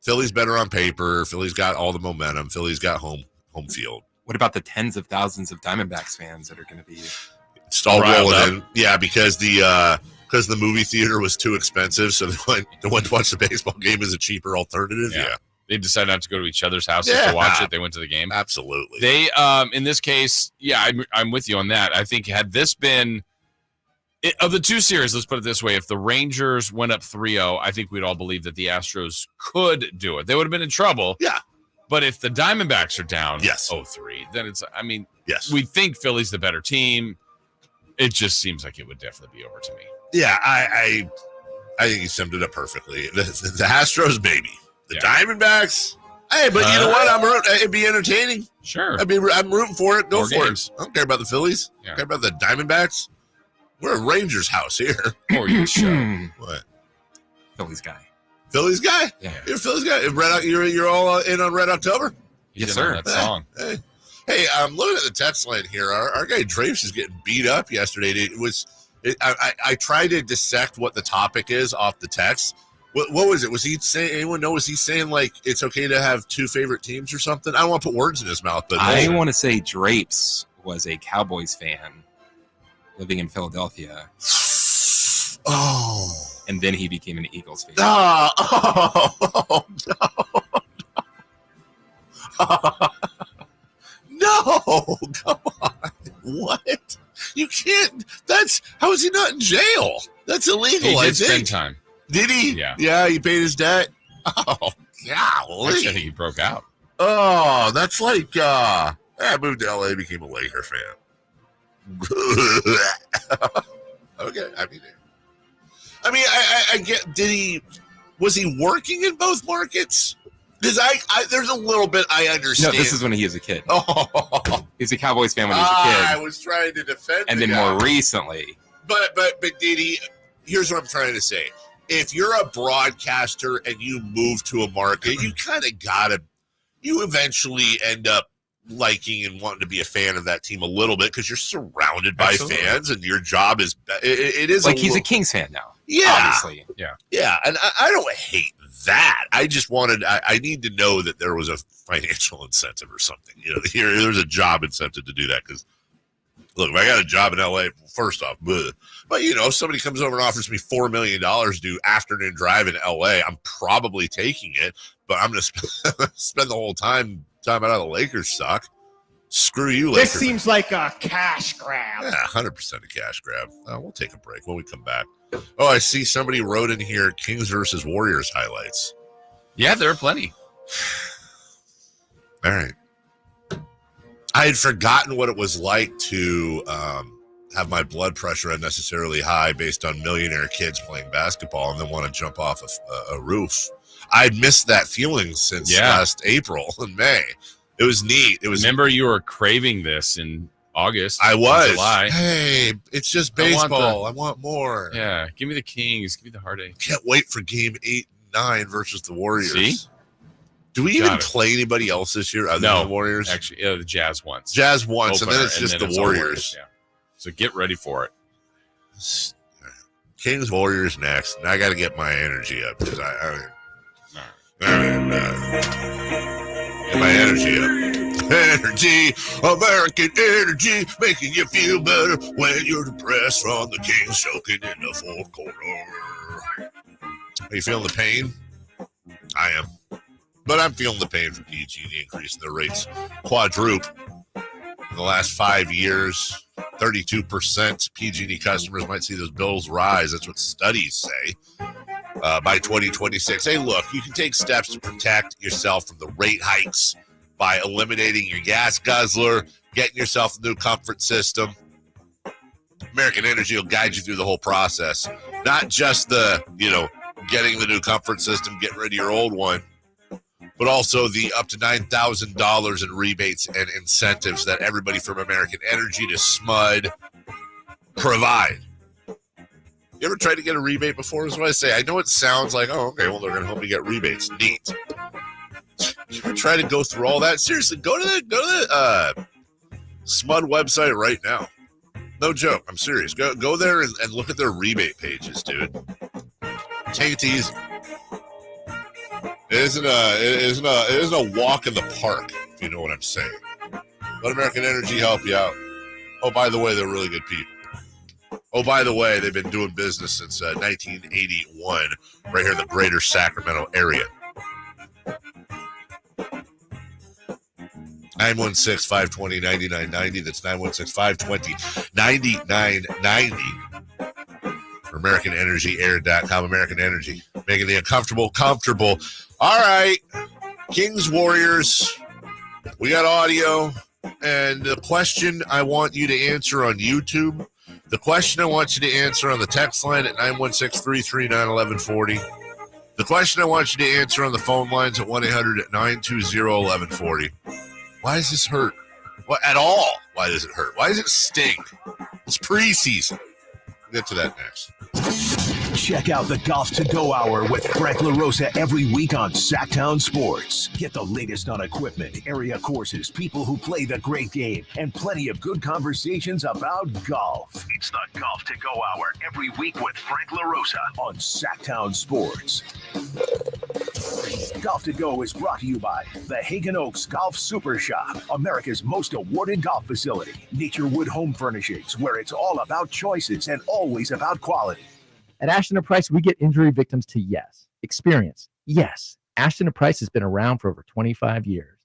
Philly's better on paper. Philly's got all the momentum. Philly's got home field. What about the tens of thousands of Diamondbacks fans that are going to be all rolling in? Yeah, because the because the movie theater was too expensive, so they went to watch the baseball game as a cheaper alternative. Yeah. They decided not to go to each other's houses to watch it. They went to the game. Absolutely. They, in this case, I'm with you on that. I think had this been of the two series, let's put it this way: if the Rangers went up 3-0, I think we'd all believe that the Astros could do it. They would have been in trouble. Yeah. But if the Diamondbacks are down 0-3, then yes, we think Philly's the better team. It just seems like it would definitely be over to me. Yeah, I think you summed it up perfectly. The Astros, baby. The Diamondbacks. Hey, but you know what? It'd be entertaining. Sure. I'm rooting for it. Go More for games. it. I don't care about the Phillies. I care about the Diamondbacks. We're a Rangers house here. Or your show. What? Phillies guy. Phillies guy? Yeah. You're a Phillies guy. You're all in on Red October? Yes, sir. That song. Hey, I'm looking at the text line here. Our guy Drapes is getting beat up yesterday. I tried to dissect what the topic is off the text. What was it? Was he saying? Anyone know? Was he saying like it's okay to have two favorite teams or something? I don't want to put words in his mouth, but I want to say Drapes was a Cowboys fan living in Philadelphia. Oh, and then he became an Eagles fan. Oh, no, come on. What? You can't. How is he not in jail? That's illegal. He did spend time. Did he? Yeah. Yeah, he paid his debt. Oh, golly. Actually, I think he broke out. Oh, that's like, I moved to LA, became a Laker fan. Okay, I get, was he working in both markets? Because there's a little bit I understand. No, this is when he was a kid. Oh. He's a Cowboys fan when he was a kid. I was trying to defend and then more recently. But did he, here's what I'm trying to say. If you're a broadcaster and you move to a market, you kind of you eventually end up liking and wanting to be a fan of that team a little bit because you're surrounded by fans and your job is, it is like he's a Kings fan now. Yeah. Obviously. Yeah. Yeah. And I don't hate that. I just I need to know that there was a financial incentive or something. You know, there's a job incentive to do that because, look, if I got a job in LA, first off, but if somebody comes over and offers me $4 million to do afternoon drive in LA, I'm probably taking it, but I'm going to spend the whole time talking about how the Lakers suck. Screw you, Lakers. This seems like a cash grab. Yeah, 100% a cash grab. We'll take a break when we come back. Oh, I see somebody wrote in here Kings versus Warriors highlights. Yeah, there are plenty. All right. I had forgotten what it was like to have my blood pressure unnecessarily high based on millionaire kids playing basketball and then want to jump off a roof. I'd missed that feeling since last April and May. It was neat. Remember you were craving this in August. I was. July. Hey, it's just baseball. I want more. Yeah, give me the Kings. Give me the heartache. Can't wait for game 8 and 9 versus the Warriors. See? Do we even play anybody else this year other than the Warriors? Actually, the Jazz once. Jazz once, and then it's just the Warriors. Yeah. So get ready for it. Kings Warriors next. And I got to get my energy up because get my energy up. Energy, American energy, making you feel better when you're depressed from the Kings choking in the fourth quarter. Are you feeling the pain? I am. But I'm feeling the pain from PG&E increasing their rates quadruple. In the last 5 years, 32% PG&E customers might see those bills rise. That's what studies say. By 2026. Hey, look, you can take steps to protect yourself from the rate hikes by eliminating your gas guzzler, getting yourself a new comfort system. American Energy will guide you through the whole process. Not just the, getting the new comfort system, getting rid of your old one, but also the up to $9,000 in rebates and incentives that everybody from American Energy to SMUD provide. You ever tried to get a rebate before? That's what I say. I know it sounds like, oh, okay, well, they're going to help me get rebates. Neat. You ever try to go through all that? Seriously, go to the SMUD website right now. No joke. I'm serious. Go there and look at their rebate pages, dude. Take it easy. It isn't a walk in the park, if you know what I'm saying. Let American Energy help you out. Oh, by the way, they're really good people. Oh, by the way, they've been doing business since 1981 right here in the greater Sacramento area. 916-520-9990. That's 916-520-9990. For AmericanEnergyAir.com. American Energy, making the uncomfortable comfortable. All right, Kings Warriors. We got audio, and the question I want you to answer on YouTube. The question I want you to answer on the text line at 916-339-1140. The question I want you to answer on the phone lines at 1-800-920-1140. Why does this hurt? What at all? Why does it hurt? Why does it sting? It's preseason. We'll get to that next. Check out the Golf to Go Hour with Frank LaRosa every week on Sactown Sports. Get the latest on equipment, area courses, people who play the great game, and plenty of good conversations about golf. It's the Golf to Go Hour every week with Frank LaRosa on Sactown Sports. Golf to Go is brought to you by the Hagen Oaks Golf Super Shop, America's most awarded golf facility. Nature Wood Home Furnishings, where it's all about choices and always about quality. At Ashton & Price, we get injury victims to yes. Experience, yes. Ashton & Price has been around for over 25 years.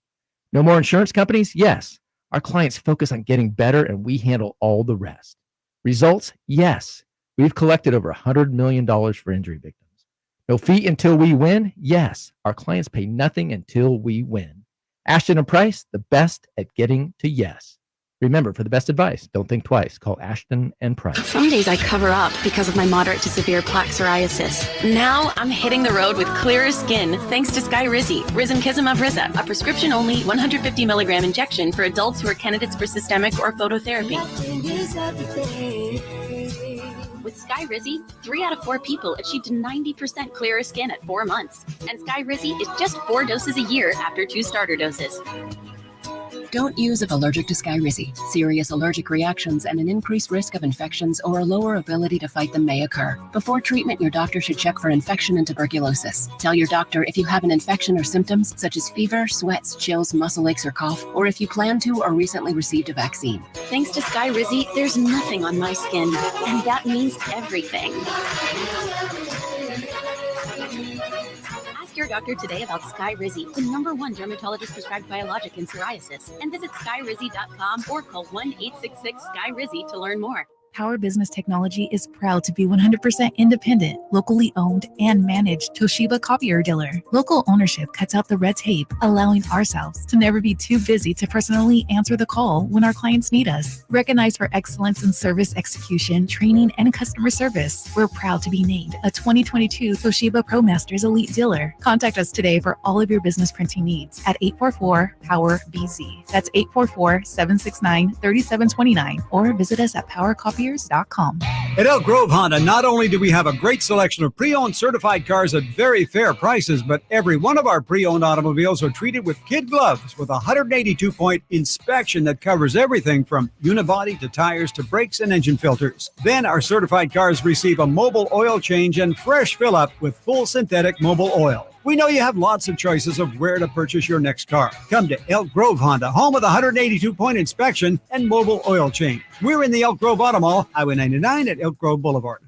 No more insurance companies? Yes. Our clients focus on getting better, and we handle all the rest. Results? Yes. We've collected over $100 million for injury victims. No fee until we win? Yes. Our clients pay nothing until we win. Ashton & Price, the best at getting to yes. Remember, for the best advice, don't think twice. Call Ashton & Price. Some days I cover up because of my moderate to severe plaque psoriasis. Now I'm hitting the road with clearer skin thanks to Skyrizi, Risankizumab Riza, a prescription-only 150 milligram injection for adults who are candidates for systemic or phototherapy. With Skyrizi, 3 out of 4 people achieved 90% clearer skin at 4 months. And Skyrizi is just 4 doses a year after 2 starter doses. Don't use if allergic to Skyrizi. Serious allergic reactions and an increased risk of infections or a lower ability to fight them may occur. Before treatment, your doctor should check for infection and tuberculosis. Tell your doctor if you have an infection or symptoms such as fever, sweats, chills, muscle aches, or cough, or if you plan to or recently received a vaccine. Thanks to Skyrizi, there's nothing on my skin, and that means everything. Ask your doctor today about Skyrizi, the #1 dermatologist prescribed biologic in psoriasis, and visit skyrizi.com or call 1-866-SKY-RIZZI to learn more. Power Business Technology is proud to be 100% independent, locally owned, and managed Toshiba copier dealer. Local ownership cuts out the red tape, allowing ourselves to never be too busy to personally answer the call when our clients need us. Recognized for excellence in service execution, training, and customer service, we're proud to be named a 2022 Toshiba ProMasters Elite Dealer. Contact us today for all of your business printing needs at 844-POWER-BZ. That's 844-769-3729, or visit us at PowerCopier.com. At Elk Grove Honda, not only do we have a great selection of pre-owned certified cars at very fair prices, but every one of our pre-owned automobiles are treated with kid gloves with a 182-point inspection that covers everything from unibody to tires to brakes and engine filters. Then our certified cars receive a mobile oil change and fresh fill-up with full synthetic mobile oil. We know you have lots of choices of where to purchase your next car. Come to Elk Grove Honda, home of the 182-point inspection and mobile oil change. We're in the Elk Grove Auto Mall, Highway 99 at Elk Grove Boulevard.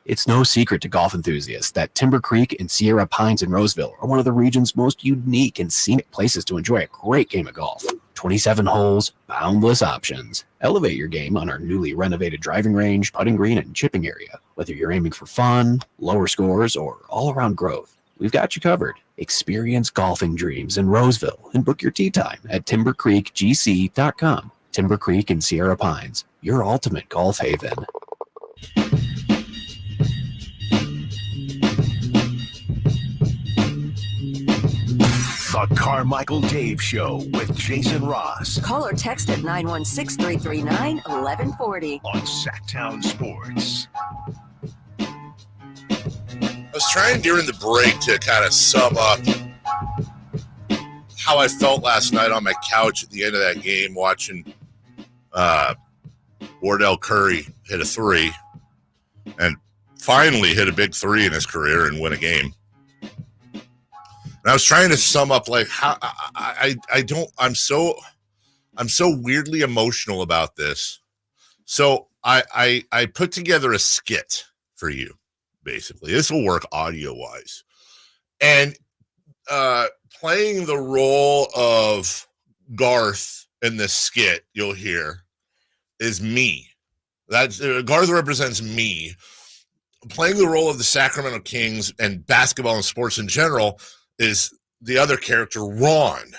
It's no secret to golf enthusiasts that Timber Creek and Sierra Pines in Roseville are one of the region's most unique and scenic places to enjoy a great game of golf. 27 holes, boundless options. Elevate your game on our newly renovated driving range, putting green, and chipping area. Whether you're aiming for fun, lower scores, or all-around growth, we've got you covered. Experience golfing dreams in Roseville and book your tee time at timbercreekgc.com. Timber Creek and Sierra Pines, your ultimate golf haven. The Carmichael Dave Show with Jason Ross. Call or text at 916-339-1140. On Sactown Sports. I was trying during the break to kind of sum up how I felt last night on my couch at the end of that game watching Wardell Curry hit a 3 and finally hit a big 3 in his career and win a game. And I was trying to sum up like how I'm so weirdly emotional about this. So I put together a skit for you. Basically, this will work audio wise, and playing the role of Garth in this skit you'll hear is me. That's Garth represents me. Playing the role of the Sacramento Kings and basketball and sports in general is the other character, Ron.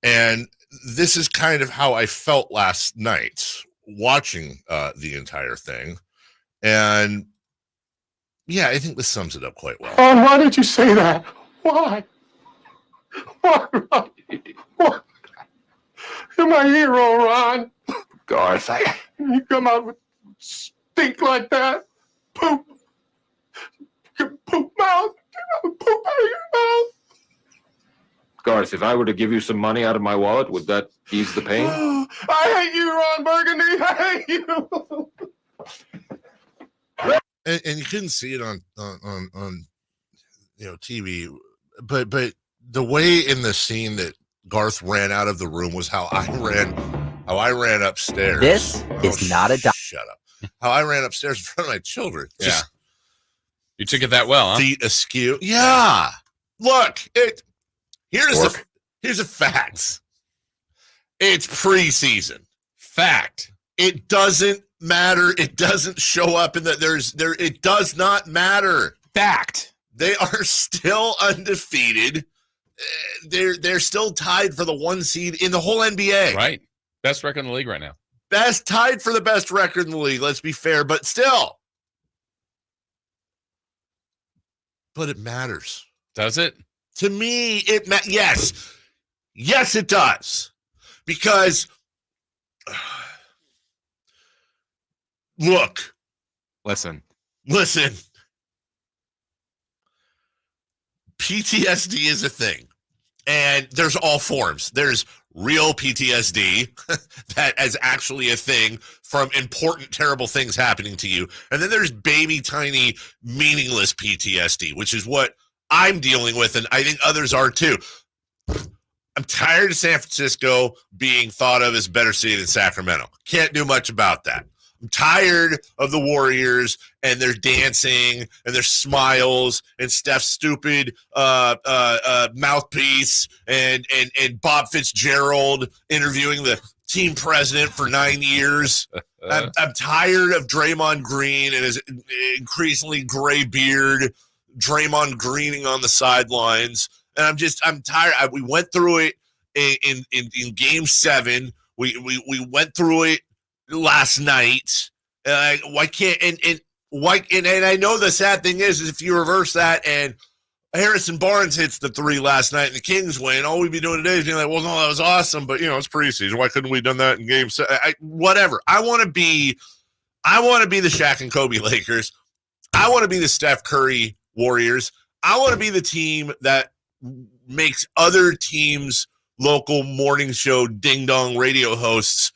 And this is kind of how I felt last night watching the entire thing. And yeah, I think this sums it up quite well. Ron, why did you say that? Why? Why, Ron? Why? You're my hero, Ron. Garth, You come out with stink like that. Poop. Your poop mouth. Poop out of your mouth. Garth, if I were to give you some money out of my wallet, would that ease the pain? I hate you, Ron Burgundy. I hate you. And you couldn't see it on TV, but the way in the scene that Garth ran out of the room was how I ran upstairs. This is not a shut up. How I ran upstairs in front of my children. Yeah. You took it that well, huh? Feet askew. Yeah. Look, here's the facts. It's preseason. Fact. It doesn't matter. It doesn't show up in it does not matter. Fact. They are still undefeated. They're still tied for the 1 seed in the whole NBA. Right. Best record in the league right now. Tied for the best record in the league. Let's be fair, but still. But it matters. Does it? To me, yes. Yes, it does. Because look. Listen. PTSD is a thing. And there's all forms. There's real PTSD that is actually a thing from important, terrible things happening to you. And then there's baby, tiny, meaningless PTSD, which is what I'm dealing with, and I think others are too. I'm tired of San Francisco being thought of as a better city than Sacramento. Can't do much about that. I'm tired of the Warriors and their dancing and their smiles and Steph's stupid mouthpiece and Bob Fitzgerald interviewing the team president for 9 years. I'm tired of Draymond Green and his increasingly gray beard, Draymond Greening on the sidelines. And I'm tired. We went through it in Game 7. We went through it last night. Why can't and I know the sad thing is if you reverse that and Harrison Barnes hits the 3 last night and the Kings win, all we'd be doing today is being like, well, no, that was awesome, but it's preseason. Why couldn't we have done that in Game 7? Whatever. I want to be the Shaq and Kobe Lakers. I want to be the Steph Curry Warriors. I want to be the team that makes other teams' local morning show ding-dong radio hosts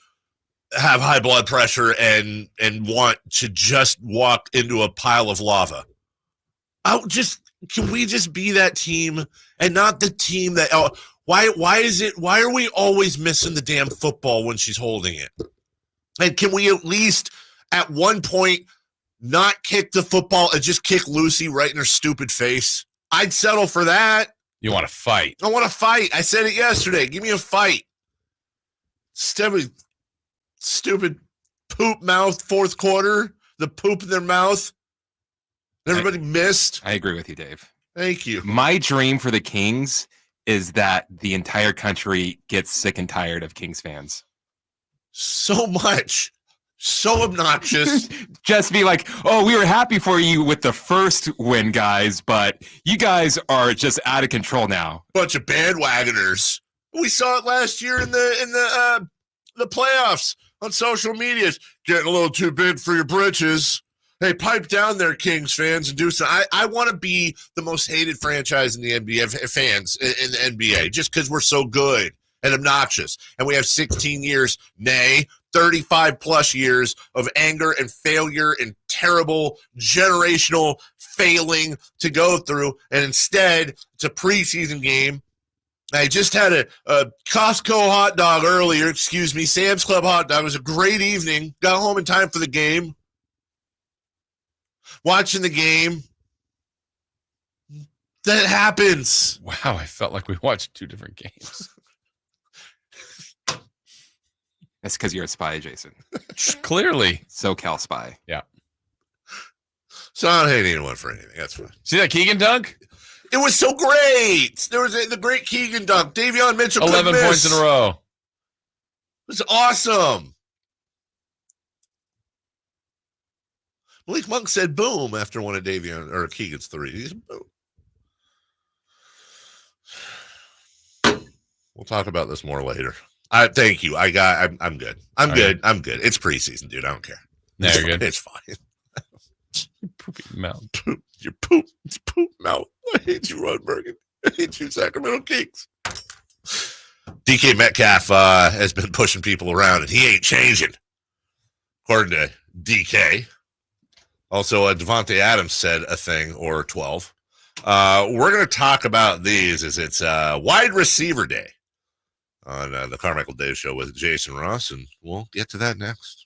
have high blood pressure and want to just walk into a pile of lava. Can we just be that team and not the team that why are we always missing the damn football when she's holding it? And can we at least at one point not kick the football and just kick Lucy right in her stupid face? I'd settle for that. You want to fight? I want to fight. I said it yesterday. Give me a fight. Stupid poop mouth fourth quarter. The poop in their mouth. Everybody missed. I agree with you, Dave. Thank you. My dream for the Kings is that the entire country gets sick and tired of Kings fans. So much. So obnoxious. Just be like, oh, we were happy for you with the first win, guys, but you guys are just out of control now. Bunch of bandwagoners. We saw it last year in the playoffs on social media. Getting a little too big for your britches. Hey, pipe down there, Kings fans, and do so. I want to be the most hated franchise in the NBA, fans in the NBA, just because we're so good and obnoxious. And we have 16 years, 35 plus years of anger and failure and terrible generational failing to go through. And instead, it's a preseason game. I just had a Costco hot dog earlier. Excuse me, Sam's Club hot dog. It was a great evening. Got home in time for the game. Watching the game. That happens. Wow, I felt like we watched two different games. That's because you're a spy, Jason. Clearly. SoCal spy. Yeah. So I don't hate anyone for anything. That's fine. See that Keegan dunk? It was so great. There was the great Keegan dunk. Davion Mitchell 11 points in a row. It was awesome. Malik Monk said boom after one of Davion or Keegan's three. He said, boom. We'll talk about this more later. Thank you. I'm good. I'm good. I'm good. It's preseason, dude. I don't care. No, you're good. It's fine. Poopy mouth. Your poop. It's poop mouth. I hate you, Ron Bergen. I hate you, Sacramento Kings. DK Metcalf has been pushing people around, and he ain't changing, according to DK. Also, Devonte Adams said a thing or 12. We're going to talk about these as it's wide receiver day on the Carmichael Dave Show with Jason Ross, and we'll get to that next.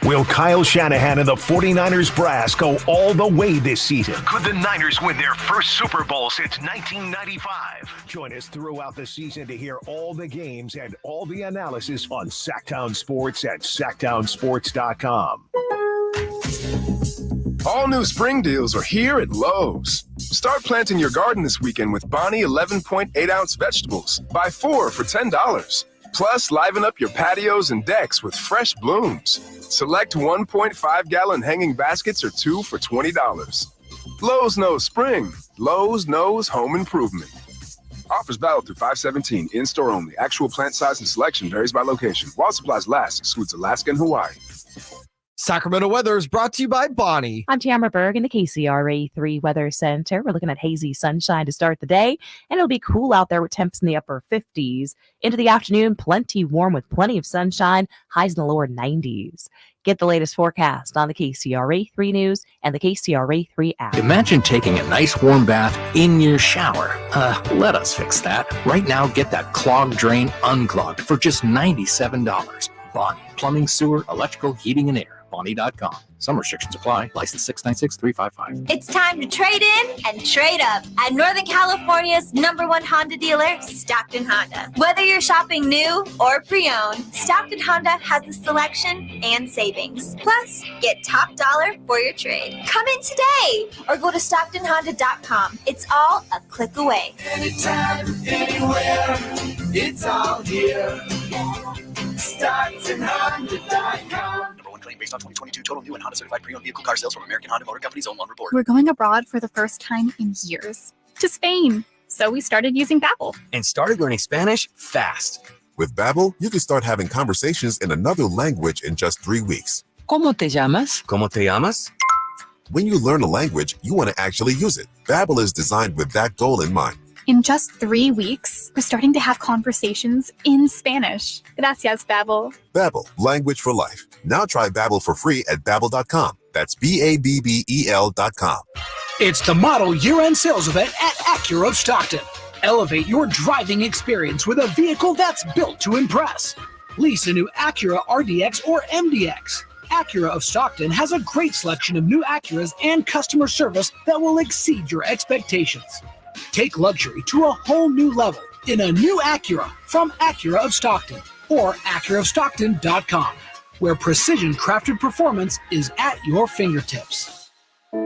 Will Kyle Shanahan and the 49ers brass go all the way this season? Could the Niners win their first Super Bowl since 1995? Join us throughout the season to hear all the games and all the analysis on Sactown Sports at SactownSports.com. All new spring deals are here at Lowe's. Start planting your garden this weekend with Bonnie 11.8-ounce vegetables. Buy 4 for $10. Plus, liven up your patios and decks with fresh blooms. Select 1.5-gallon hanging baskets or 2 for $20. Lowe's knows spring. Lowe's knows home improvement. Offers valid through 5/17. In-store only. Actual plant size and selection varies by location. While supplies last, excludes Alaska and Hawaii. Sacramento weather is brought to you by Bonnie. I'm Tamara Berg in the KCRA 3 Weather Center. We're looking at hazy sunshine to start the day, and it'll be cool out there with temps in the upper 50s. Into the afternoon, plenty warm with plenty of sunshine, highs in the lower 90s. Get the latest forecast on the KCRA 3 News and the KCRA 3 app. Imagine taking a nice warm bath in your shower. Let us fix that. Right now, get that clogged drain unclogged for just $97. Bonnie, plumbing, sewer, electrical, heating, and air. Bonnie.com. Some restrictions apply. License 696-355. It's time to trade in and trade up at Northern California's #1 Honda dealer, Stockton Honda. Whether you're shopping new or pre-owned, Stockton Honda has the selection and savings. Plus, get top dollar for your trade. Come in today or go to StocktonHonda.com. It's all a click away. Anytime, anywhere, it's all here. StocktonHonda.com. Based on 2022 total new and Honda certified pre-owned vehicle car sales from American Honda Motor Company's own report. We're going abroad for the first time in years to Spain. So we started using Babbel. And started learning Spanish fast. With Babbel, you can start having conversations in another language in just 3 weeks. ¿Cómo te llamas? ¿Cómo te llamas? When you learn a language, you want to actually use it. Babbel is designed with that goal in mind. In just 3 weeks, we're starting to have conversations in Spanish. Gracias, Babbel. Babbel, language for life. Now try Babbel for free at Babbel.com. That's Babbel.com. It's the model year-end sales event at Acura of Stockton. Elevate your driving experience with a vehicle that's built to impress. Lease a new Acura RDX or MDX. Acura of Stockton has a great selection of new Acuras and customer service that will exceed your expectations. Take luxury to a whole new level in a new Acura from Acura of Stockton or AcuraofStockton.com, where precision-crafted performance is at your fingertips.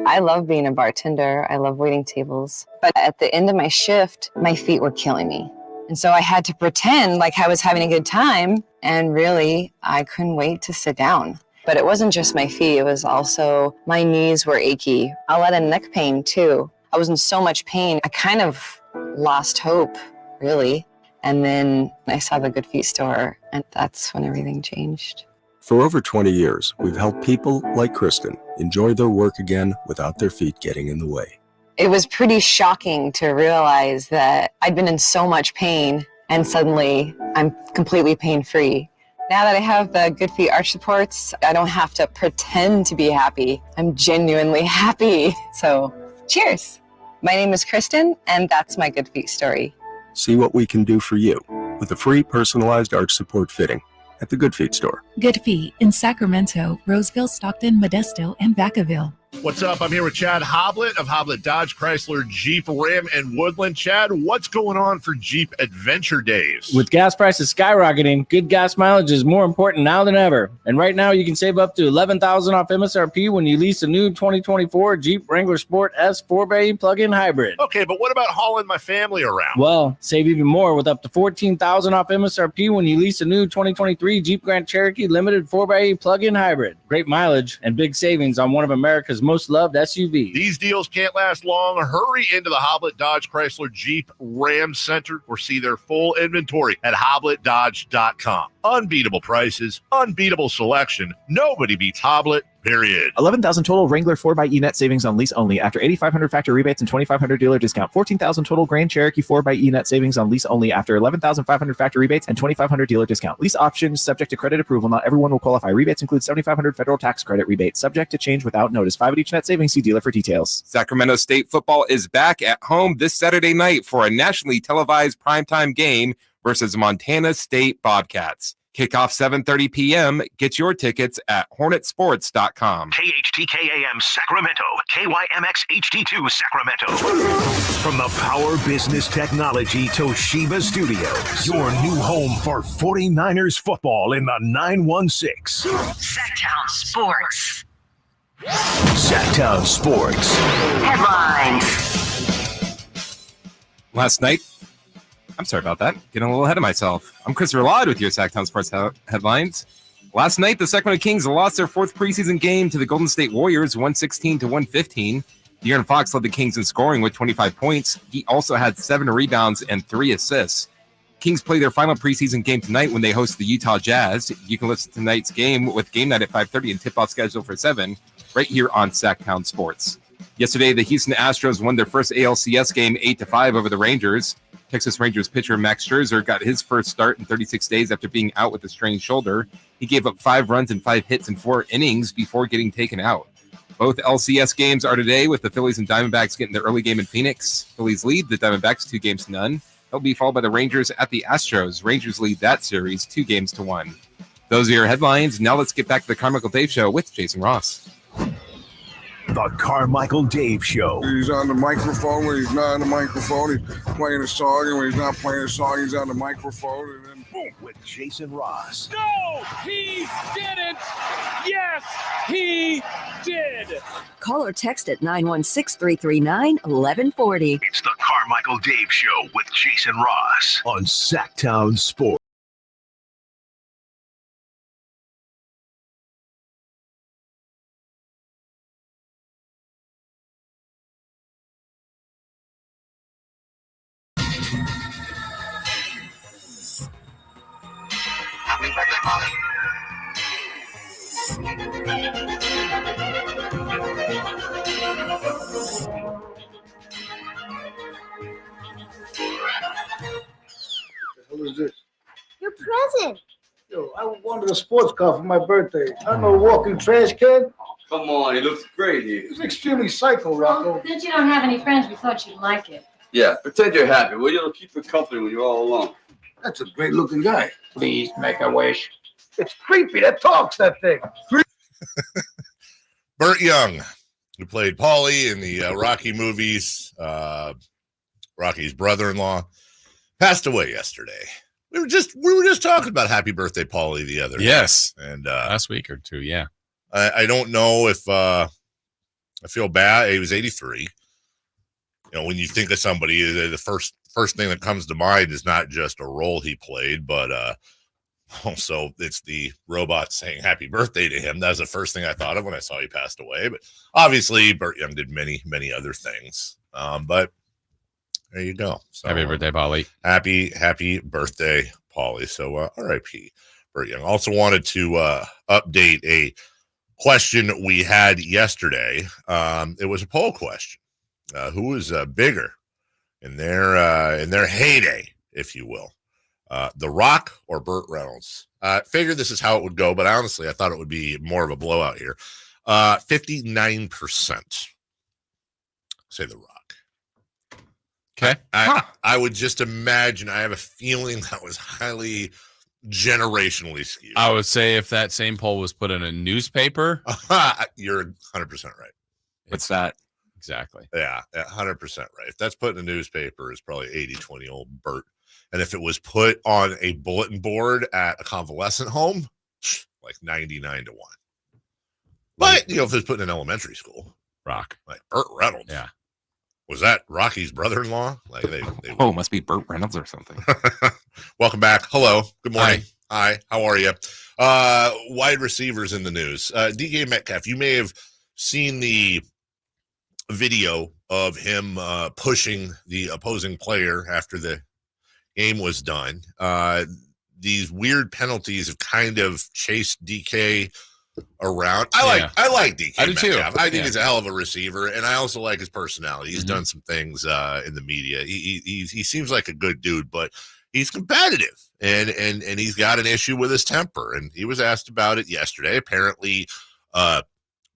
I love being a bartender. I love waiting tables. But at the end of my shift, my feet were killing me. And so I had to pretend like I was having a good time. And really, I couldn't wait to sit down. But it wasn't just my feet. It was also my knees were achy. I had a neck pain, too. I was in so much pain, I kind of lost hope, really. And then I saw the Good Feet store, and that's when everything changed. For over 20 years, we've helped people like Kristen enjoy their work again without their feet getting in the way. It was pretty shocking to realize that I'd been in so much pain, and suddenly I'm completely pain-free. Now that I have the Good Feet arch supports, I don't have to pretend to be happy. I'm genuinely happy. So cheers. My name is Kristen, and that's my Good Feet story. See what we can do for you with a free personalized arch support fitting at the Good Feet store. Good Feet in Sacramento, Roseville, Stockton, Modesto, and Vacaville. What's up? I'm here with Chad Hoblet of Hoblet Dodge, Chrysler, Jeep, Ram, and Woodland. Chad, what's going on for Jeep Adventure Days? With gas prices skyrocketing, good gas mileage is more important now than ever. And right now, you can save up to $11,000 off MSRP when you lease a new 2024 Jeep Wrangler Sport S 4-bay plug-in hybrid. Okay, but what about hauling my family around? Well, save even more with up to $14,000 off MSRP when you lease a new 2023 Jeep Grand Cherokee Limited 4x8 plug-in hybrid. Great mileage and big savings on one of America's most loved SUVs. These deals can't last long. Hurry into the Hoblet Dodge Chrysler Jeep Ram Center or see their full inventory at hobletdodge.com. Unbeatable prices, unbeatable selection. Nobody beats Hoblet, period. 11,000 total Wrangler 4xE net savings on lease only after 8,500 factory rebates and 2,500 dealer discount. 14,000 total Grand Cherokee 4xE net savings on lease only after 11,500 factory rebates and 2,500 dealer discount. Lease options subject to credit approval. Not everyone will qualify. Rebates include 7,500 federal tax credit rebate. Subject to change without notice. 5 at each net savings. See dealer for details. Sacramento State football is back at home this Saturday night for a nationally televised primetime game versus Montana State Bobcats. Kickoff 7:30 p.m. Get your tickets at hornetsports.com. KHTKAM Sacramento, KYMX HD2 Sacramento. From the Power Business Technology Toshiba Studios, your new home for 49ers football in the 916. Sactown Sports. Sactown Sports. Headlines. Last night, I'm sorry about that. Getting a little ahead of myself. I'm Christopher Laud with your Sactown Sports headlines. Last night, the Sacramento Kings lost their fourth preseason game to the Golden State Warriors, 116-115. De'Aaron Fox led the Kings in scoring with 25 points. He also had 7 rebounds and 3 assists. Kings play their final preseason game tonight when they host the Utah Jazz. You can listen to tonight's game with game night at 5:30 and tip-off scheduled for 7 right here on Sactown Sports. Yesterday, the Houston Astros won their first ALCS game 8-5 over the Rangers. Texas Rangers pitcher Max Scherzer got his first start in 36 days after being out with a strained shoulder. He gave up 5 runs and 5 hits in 4 innings before getting taken out. Both LCS games are today, with the Phillies and Diamondbacks getting the early game in Phoenix. Phillies lead the Diamondbacks 2-0. They'll be followed by the Rangers at the Astros. Rangers lead that series 2-1. Those are your headlines. Now let's get back to the Carmichael Dave Show with Jason Ross. The Carmichael Dave Show. He's on the microphone when he's not on the microphone. He's playing a song, and when he's not playing a song, he's on the microphone. And then boom, with Jason Ross. No, he didn't. Yes, he did. Call or text at 916-339-1140. It's the Carmichael Dave Show with Jason Ross on Sactown Sports. Who is this? Your present. Yo, I wanted a sports car for my birthday. I'm a walking trash can. Come on, he looks great here. It's extremely psycho, Rocco. Well, since you don't have any friends, we thought you'd like it. Yeah, pretend you're happy. Well, you'll keep you company when you're all alone. That's a great looking guy. Please make a wish. It's creepy. That talks, that thing. Burt Young, who played Paulie in the Rocky movies, Rocky's brother-in-law, passed away yesterday. We were just talking about Happy Birthday, Paulie, the other day. And last week or two, yeah. I don't know if I feel bad. He was 83. You know, when you think of somebody, the first thing that comes to mind is not just a role he played, but also it's the robot saying happy birthday to him. That was the first thing I thought of when I saw he passed away. But obviously, Burt Young did many, many other things. But there you go. So, happy birthday, Paulie. Happy birthday, Paulie. So R.I.P. Burt Young. Also wanted to update a question we had yesterday. It was a poll question. Who is bigger in their heyday, if you will? The Rock or Burt Reynolds? Figured this is how it would go, but honestly, I thought it would be more of a blowout here. 59% say The Rock. Okay. I would just imagine. I have a feeling that was highly generationally skewed. I would say if that same poll was put in a newspaper, you're 100% right. What's that? Exactly. Yeah, 100% right. If that's put in a newspaper, it's probably 80-20 old Bert. And if it was put on a bulletin board at a convalescent home, like 99-1. But, if it was put in an elementary school, Rock. Like Burt Reynolds. Yeah. Was that Rocky's brother-in-law? Like they must be Burt Reynolds or something. Welcome back. Hello. Good morning. Hi. How are you? Wide receivers in the news. DK Metcalf, you may have seen the video of him pushing the opposing player after the game was done. These weird penalties have kind of chased DK around. I like DK. I do too. I think he's a hell of a receiver, and I also like his personality. He's done some things in the media. He seems like a good dude, but he's competitive, and he's got an issue with his temper. And he was asked about it yesterday. Apparently,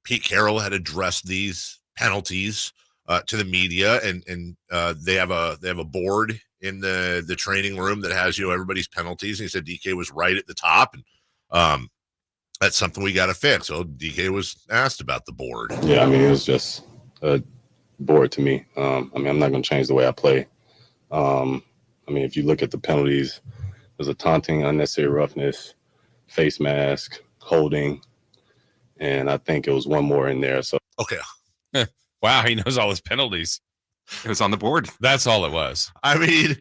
Pete Carroll had addressed these penalties to the media, and they have a board in the training room that has everybody's penalties. And he said DK was right at the top, and that's something we got to fix. So DK was asked about the board. Yeah, I mean, it was just a board to me. I mean, I'm not going to change the way I play. I mean, if you look at the penalties, there's a taunting, unnecessary roughness, face mask, holding, and I think it was one more in there. So okay. Wow, he knows all his penalties. It was on the board. That's all it was. I mean,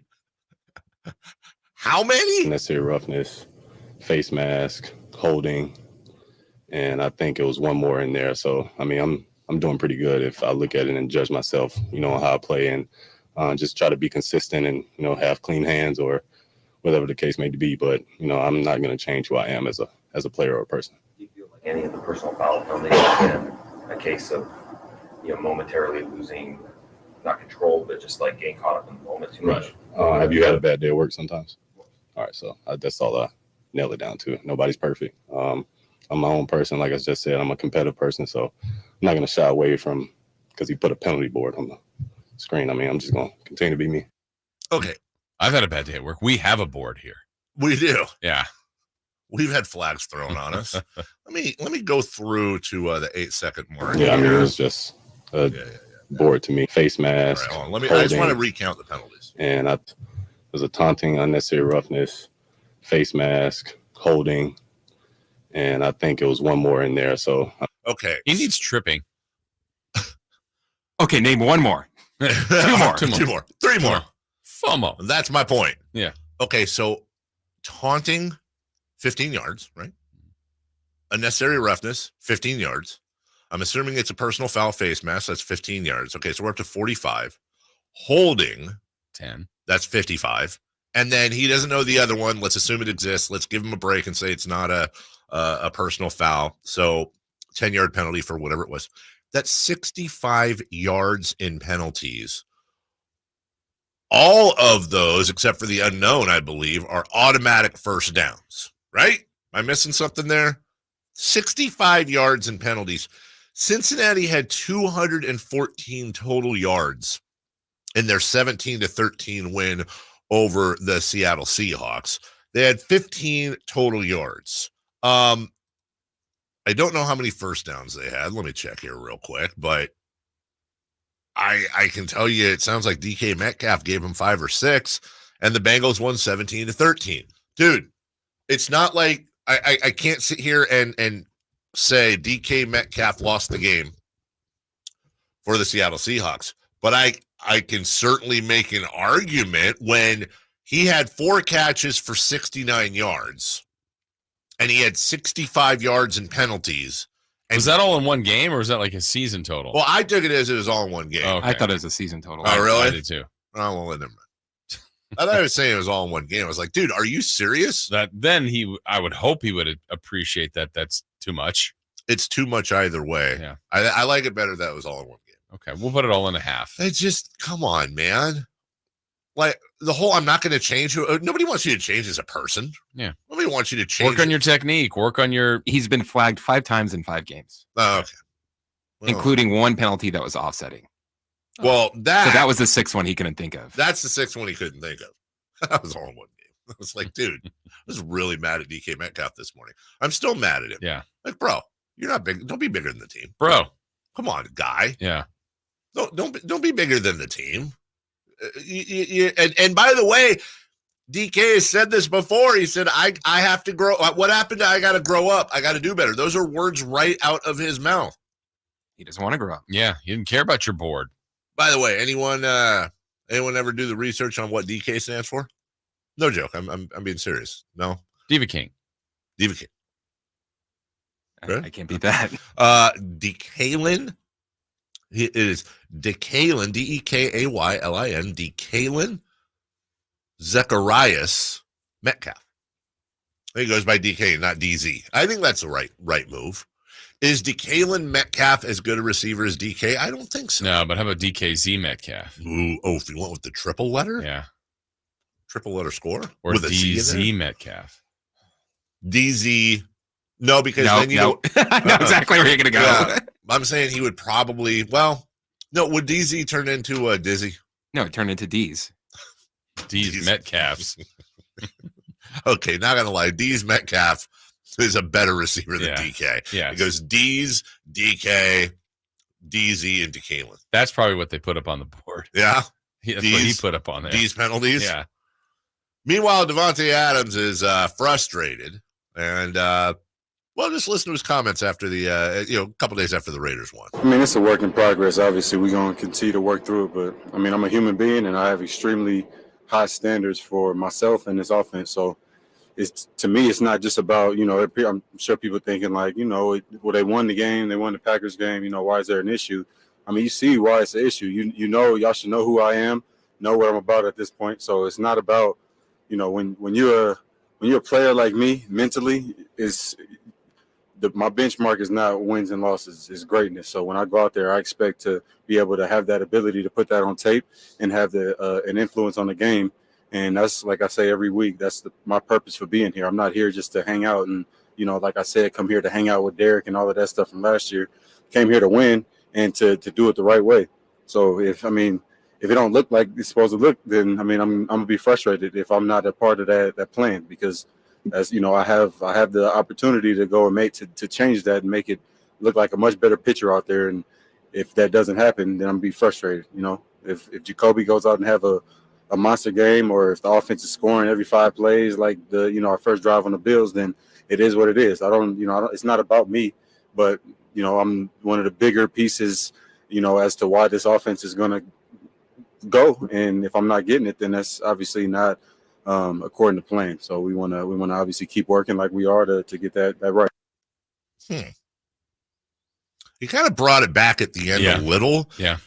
how many? Unnecessary roughness, face mask, holding, and I think it was one more in there. So, I mean, I'm doing pretty good if I look at it and judge myself, on how I play, and just try to be consistent and, have clean hands or whatever the case may be. But, I'm not going to change who I am as a player or a person. Do you feel like any of the personal foul penalties have been a case of, momentarily losing, not control, but just like getting caught up in the moment too much? Have you had a bad day at work sometimes? All right, so that's all I nail it down to. Nobody's perfect. I'm my own person. Like I just said, I'm a competitive person, so I'm not going to shy away from because he put a penalty board on the screen. I mean, I'm just going to continue to be me. Okay. I've had a bad day at work. We have a board here. We do. Yeah. We've had flags thrown on us. Let me go through to the 8-second mark. Yeah, I mean, it was just a board to me. Face mask. All right, I just want to recount the penalties. And there's a taunting, unnecessary roughness, face mask, holding, and I think it was one more in there. So okay, he needs tripping. Okay, name one more. Two more. Three more. FOMO. That's my point. Yeah. Okay, so taunting, 15 yards, right? Unnecessary roughness, 15 yards. I'm assuming it's a personal foul face mask. That's 15 yards. Okay, so we're up to 45. Holding, 10. That's 55. And then he doesn't know the other one. Let's assume it exists. Let's give him a break and say it's not a personal foul. So 10-yard penalty for whatever it was. That's 65 yards in penalties. All of those, except for the unknown, I believe, are automatic first downs, right? Am I missing something there? 65 yards in penalties. Cincinnati had 214 total yards in their 17-13 win over the Seattle Seahawks. They had 15 total yards. I don't know how many first downs they had. Let me check here real quick, but I can tell you it sounds like DK Metcalf gave him 5 or 6, and the Bengals won 17-13. Dude, it's not like I can't sit here and say DK Metcalf lost the game for the Seattle Seahawks, but I can certainly make an argument when he had 4 catches for 69 yards and he had 65 yards in penalties. And was that all in one game, or was that like a season total? Well, I took it as it was all in one game. Oh, okay. I thought it was a season total. Oh, really? I did too. Oh, well, never mind. I thought I was saying it was all in one game. I was like, dude, are you serious? I would hope he would appreciate that. That's too much. It's too much either way. Yeah. I like it better that it was all in one game. Okay, we'll put it all in a half. It's just, come on, man. Like, the whole I'm not going to change. Nobody wants you to change as a person. Yeah. Nobody wants you to change. Work on your technique. Work on your... He's been flagged 5 times in 5 games. Oh, okay. Well, including one penalty that was offsetting. Well, that was the sixth one he couldn't think of. That's the sixth one he couldn't think of. That was all in one game. I was like, dude, I was really mad at DK Metcalf this morning. I'm still mad at him. Yeah. Like, bro, you're not big. Don't be bigger than the team. Bro. Come on, guy. Yeah. Don't be bigger than the team. And by the way, DK has said this before. He said, I have to grow. What happened? I got to grow up. I got to do better. Those are words right out of his mouth. He doesn't want to grow up. Yeah. He didn't care about your board. By the way, anyone ever do the research on what DK stands for? No joke. I'm being serious. No. Diva King. Diva King. I can't beat that. Dekalin. It is Dekalin, Dekaylin, Dekalin Zacharias Metcalf. He goes by DK, not DZ. I think that's the right move. Is Dekalin Metcalf as good a receiver as DK? I don't think so. No, but how about DKZ Metcalf? Ooh, if you went with the triple letter? Yeah. Triple letter score? Or with DZ Metcalf. DZ. No, because then you I know exactly where you're going to go. Yeah, I'm saying he would probably, would DZ turn into Dizzy? No, it turned into D's. D's Metcalfs. Okay, not going to lie. D's Metcalf is a better receiver than DK. Yeah. It goes D's, DK, DZ, and Dekalin. That's probably what they put up on the board. Yeah? That's what he put up on there. D's penalties? Yeah. Meanwhile, Devonte Adams is frustrated. And, just listen to his comments after the, a couple days after the Raiders won. I mean, it's a work in progress. Obviously, we're going to continue to work through it. But, I mean, I'm a human being, and I have extremely high standards for myself and this offense. So, to me, it's not just about, I'm sure people thinking like, they won the game, they won the Packers game, why is there an issue? I mean, you see why it's an issue. Y'all should know who I am, know what I'm about at this point. So it's not about, when you're a player like me, mentally, my benchmark is not wins and losses, it's greatness. So when I go out there, I expect to be able to have that ability to put that on tape and have an influence on the game. And that's, like I say every week, that's my purpose for being here. I'm not here just to hang out and, like I said, come here to hang out with Derek and all of that stuff from last year. Came here to win and to do it the right way. So if it don't look like it's supposed to look, then I'm gonna be frustrated if I'm not a part of that plan, because as I have the opportunity to go and to change that and make it look like a much better picture out there. And if that doesn't happen, then I'm gonna be frustrated. If Jacoby goes out and have a monster game, or if the offense is scoring every 5 plays like our first drive on the Bills, then it is what it is. It's not about me, but I'm one of the bigger pieces, as to why this offense is going to go. And if I'm not getting it, then that's obviously not according to plan. So we want to obviously keep working like we are to get that right. He kind of brought it back at the end a little. Yeah.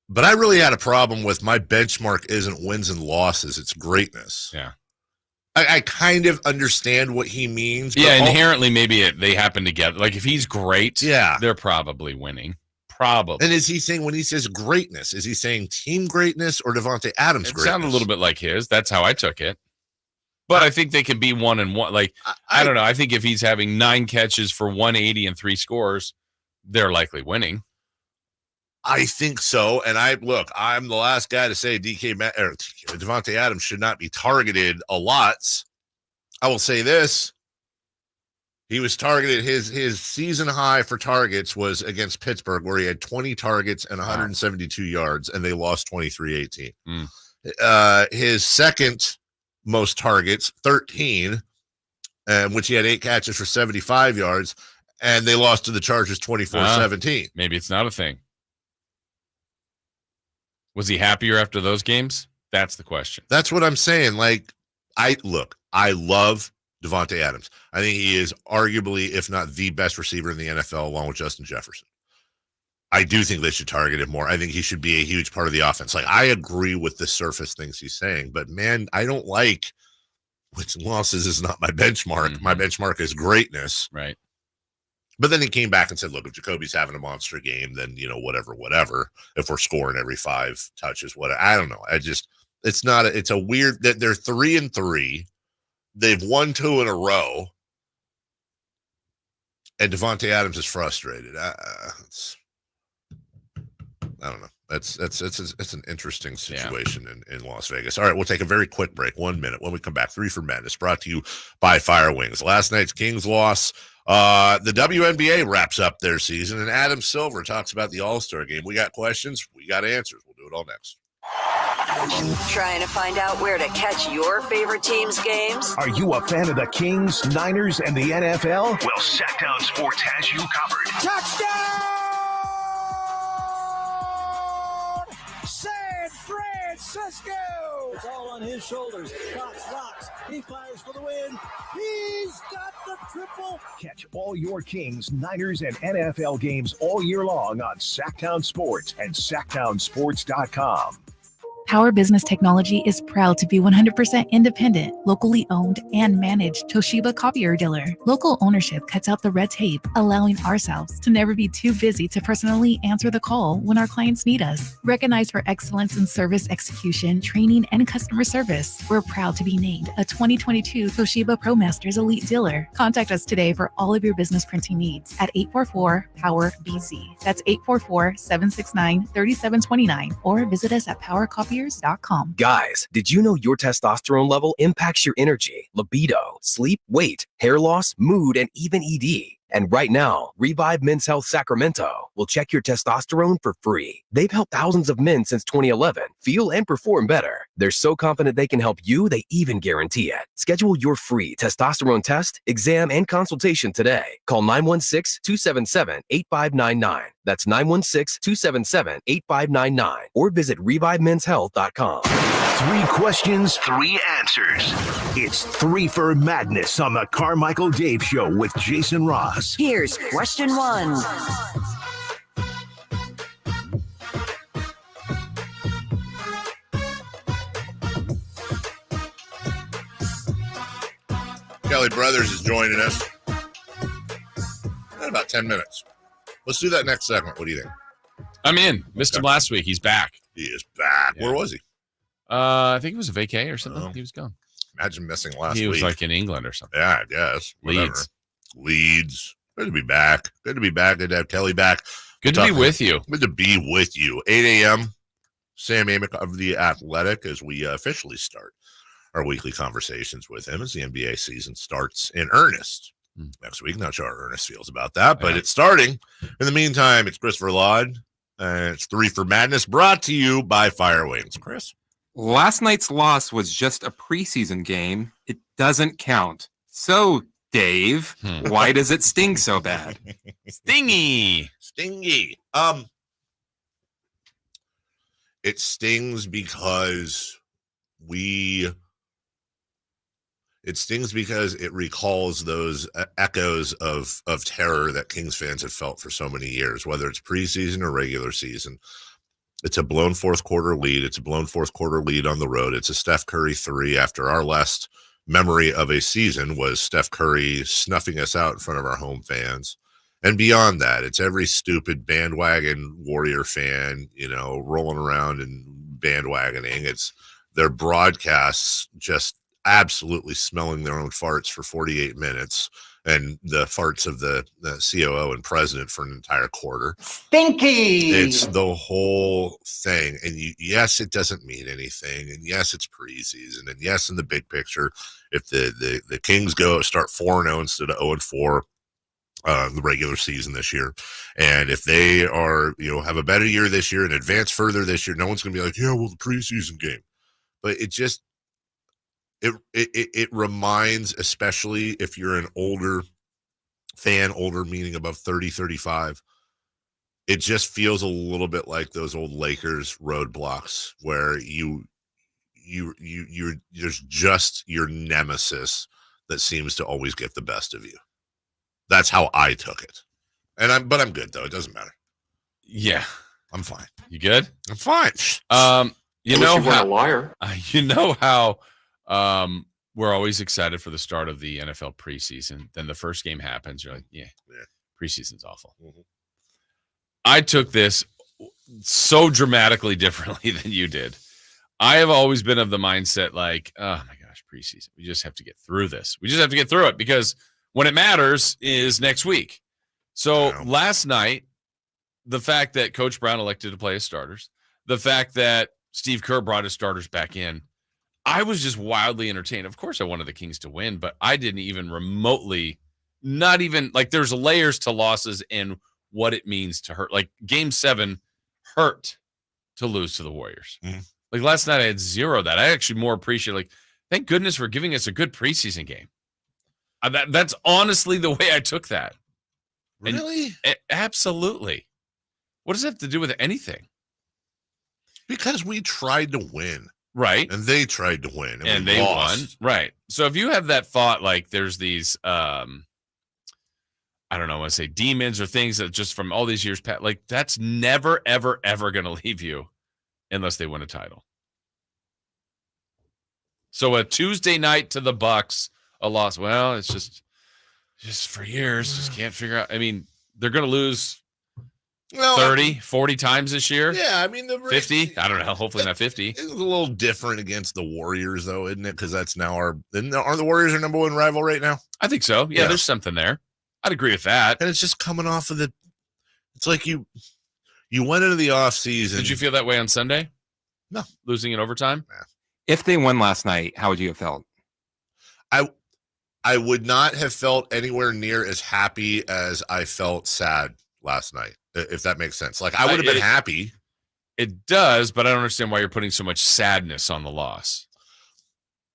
But I really had a problem with my benchmark isn't wins and losses, it's greatness. Yeah. I kind of understand what he means. But inherently, maybe they happen together. Like if he's great, they're probably winning. Probably. And is he saying, when he says greatness, is he saying team greatness or Devonte Adams greatness? It sounded a little bit like his. That's how I took it. But I think they can be 1-1. Like, I don't know. I think if he's having 9 catches for 180 and 3 scores, they're likely winning. I think so. And I'm the last guy to say Devonte Adams should not be targeted a lot. I will say this. He was targeted. His season high for targets was against Pittsburgh, where he had 20 targets and 172 yards, and they lost 23-18. His second most targets, 13, which he had 8 catches for 75 yards, and they lost to the Chargers 24-17. Maybe it's not a thing. Was he happier after those games? That's the question. That's what I'm saying. Like, I love Devonte Adams. I think he is arguably, if not the best receiver in the NFL, along with Justin Jefferson. I do think they should target him more. I think he should be a huge part of the offense. Like, I agree with the surface things he's saying, but man, I don't like wins and losses is not my benchmark. Mm-hmm. My benchmark is greatness. Right. But then he came back and said, look, if Jacoby's having a monster game, then, whatever. If we're scoring every 5 touches, I don't know. It's a weird that they're 3-3. They've won 2 in a row. And Devonte Adams is frustrated. I don't know. It's an interesting situation in Las Vegas. All right, we'll take a very quick break, 1 minute. When we come back, 3 for Madness, brought to you by Fire Wings. Last night's Kings loss. The WNBA wraps up their season, and Adam Silver talks about the All-Star game. We got questions. We got answers. We'll do it all next. Trying to find out where to catch your favorite team's games? Are you a fan of the Kings, Niners, and the NFL? Well, Sactown Sports has you covered. Touchdown! San Francisco! It's all on his shoulders. Cox rocks. He fires for the win. He's got the triple. Catch all your Kings, Niners, and NFL games all year long on Sactown Sports and SactownSports.com. Power Business Technology is proud to be 100% independent, locally owned, and managed Toshiba copier dealer. Local ownership cuts out the red tape, allowing ourselves to never be too busy to personally answer the call when our clients need us. Recognized for excellence in service execution, training, and customer service, we're proud to be named a 2022 Toshiba ProMasters Elite Dealer. Contact us today for all of your business printing needs at 844-POWER-BZ. That's 844-769-3729, or visit us at PowerCopier.com. Guys, did you know your testosterone level impacts your energy, libido, sleep, weight, hair loss, mood, and even ED? And right now, Revive Men's Health Sacramento will check your testosterone for free. They've helped thousands of men since 2011 feel and perform better. They're so confident they can help you, they even guarantee it. Schedule your free testosterone test, exam, and consultation today. Call 916-277-8599. That's 916-277-8599. Or visit ReviveMen'sHealth.com. 3 questions, 3 answers. It's 3 for Madness on the Carmichael Dave Show with Jason Ross. Here's question 1. Kelly Brothers is joining us in about 10 minutes. Let's do that next segment. What do you think? I'm in. Missed him last week. He's back. He is back. Yeah. Where was he? I think it was a vacay or something. He was gone. Imagine missing last week. He was like in England or something. Yeah, I guess. Leeds. Good to be back. Good to have Kelly back. Good to be with you. Good to be with you. 8 a.m. Sam Amick of The Athletic as we officially start our weekly conversations with him as the NBA season starts in earnest next week. Not sure how Ernest feels about that, but it's starting. In the meantime, it's Christopher Laud. It's 3 for Madness brought to you by Fire Wings. Chris? Last night's loss was just a preseason game. It doesn't count. So, Dave, why does it sting so bad? Stingy. It stings because it recalls those echoes of terror that Kings fans have felt for so many years, whether it's preseason or regular season. It's a blown fourth quarter lead. It's a blown fourth quarter lead on the road. It's a Steph Curry 3 after our last memory of a season was Steph Curry snuffing us out in front of our home fans. And beyond that, it's every stupid bandwagon Warrior fan, rolling around and bandwagoning. It's their broadcasts just absolutely smelling their own farts for 48 minutes and the farts of the COO and president for an entire quarter. Stinky! It's the whole thing. And yes, it doesn't mean anything. And yes, it's preseason. And yes, in the big picture, if the Kings start 4-0 instead of 0-4, the regular season this year, and if they are, have a better year this year and advance further this year, no one's going to be like, yeah, well, the preseason game. But it just, it reminds, especially if you're an older fan, older meaning above 30, 35, it just feels a little bit like those old Lakers roadblocks where there's just your nemesis that seems to always get the best of you. That's how I took it. But I'm good though. It doesn't matter. Yeah. I'm fine. You good? I'm fine. You know how we're always excited for the start of the NFL preseason. Then the first game happens. You're like, yeah. Preseason's awful. Mm-hmm. I took this so dramatically differently than you did. I have always been of the mindset like, oh my gosh, preseason. We just have to get through this. We just have to get through it because when it matters is next week. So last night, the fact that Coach Brown elected to play his starters, the fact that Steve Kerr brought his starters back in, I was just wildly entertained. Of course, I wanted the Kings to win, but I didn't even remotely, not even like there's layers to losses and what it means to hurt. Like Game 7 hurt to lose to the Warriors. Mm-hmm. Like last night, I had zero of that. I actually more appreciate, like, thank goodness for giving us a good preseason game. That's honestly the way I took that. Really? Absolutely. What does it have to do with anything? Because we tried to win. Right. And they tried to win. And they won. Right. So if you have that thought, like there's these, I don't know, I want to say demons or things that just from all these years past, like that's never, ever, ever going to leave you unless they win a title. So a Tuesday night to the Bucks, a loss. Well, it's just for years, just can't figure out. I mean, they're going to lose 30, 40 times this year. Yeah, I mean, 50. I don't know. Hopefully not 50. It's a little different against the Warriors, though, isn't it? Because that's now aren't the Warriors our number one rival right now? I think so. Yeah, there's something there. I'd agree with that. And it's just coming off of it's like you went into the offseason. Did you feel that way on Sunday? No. Losing in overtime? Nah. If they won last night, how would you have felt? I would not have felt anywhere near as happy as I felt sad last night, if that makes sense. Like, I would have been happy. It does, but I don't understand why you're putting so much sadness on the loss.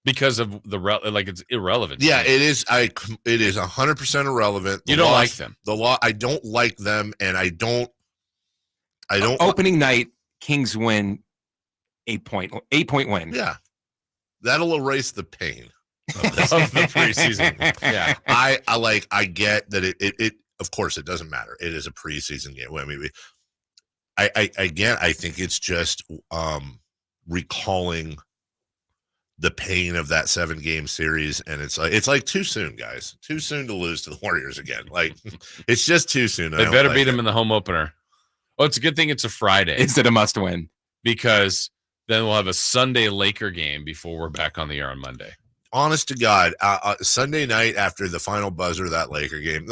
Because of it's irrelevant. Yeah, it is. It is 100% irrelevent. You don't like them. I don't like them, and I don't. Opening night, Kings win 8-point win. Yeah, that'll erase the pain of the preseason. Yeah, I get that it. Of course, it doesn't matter. It is a preseason game. I mean, I think it's just recalling the pain of that 7-game series, and it's like too soon, guys. Too soon to lose to the Warriors again. Like, it's just too soon. They better beat them in the home opener. Oh, it's a good thing it's a Friday. Is it a must win? Because then we'll have a Sunday Laker game before we're back on the air on Monday. Honest to God, Sunday night after the final buzzer of that Laker game,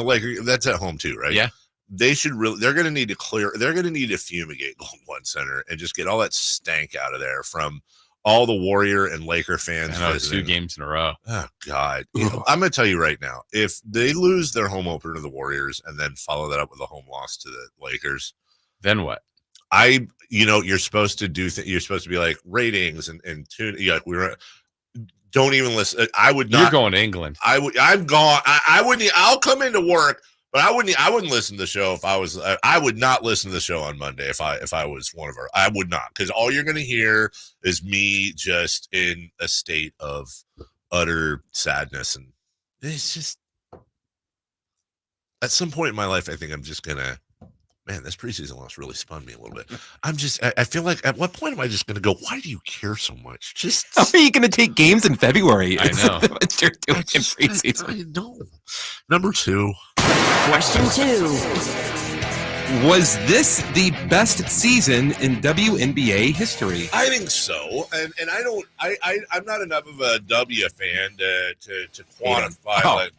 that's at home too, right? Yeah. They should they're going to need to fumigate Golden One Center and just get all that stank out of there from all the Warrior and Laker fans. I know, 2 games in a row. Oh, God. I'm going to tell you right now, if they lose their home opener to the Warriors and then follow that up with a home loss to the Lakers, then what? You're supposed to you're supposed to be like ratings and tune. Don't even listen. I would not. You're going to England. I'm gone. I wouldn't. I'll come into work, but I wouldn't listen to the show if I was. I would not listen to the show on Monday if I was one of our. I would not, because all you're going to hear is me just in a state of utter sadness, and it's just at some point in my life, I think I'm just gonna. Man, this preseason loss really spun me a little bit. I feel like, at what point am I just going to go, why do you care so much? Just how are you going to take games in February? I know. What you're doing in preseason. I know. Number 2. Question 2. Was this the best season in WNBA history? I think so, and I'm not enough of a W fan to quantify.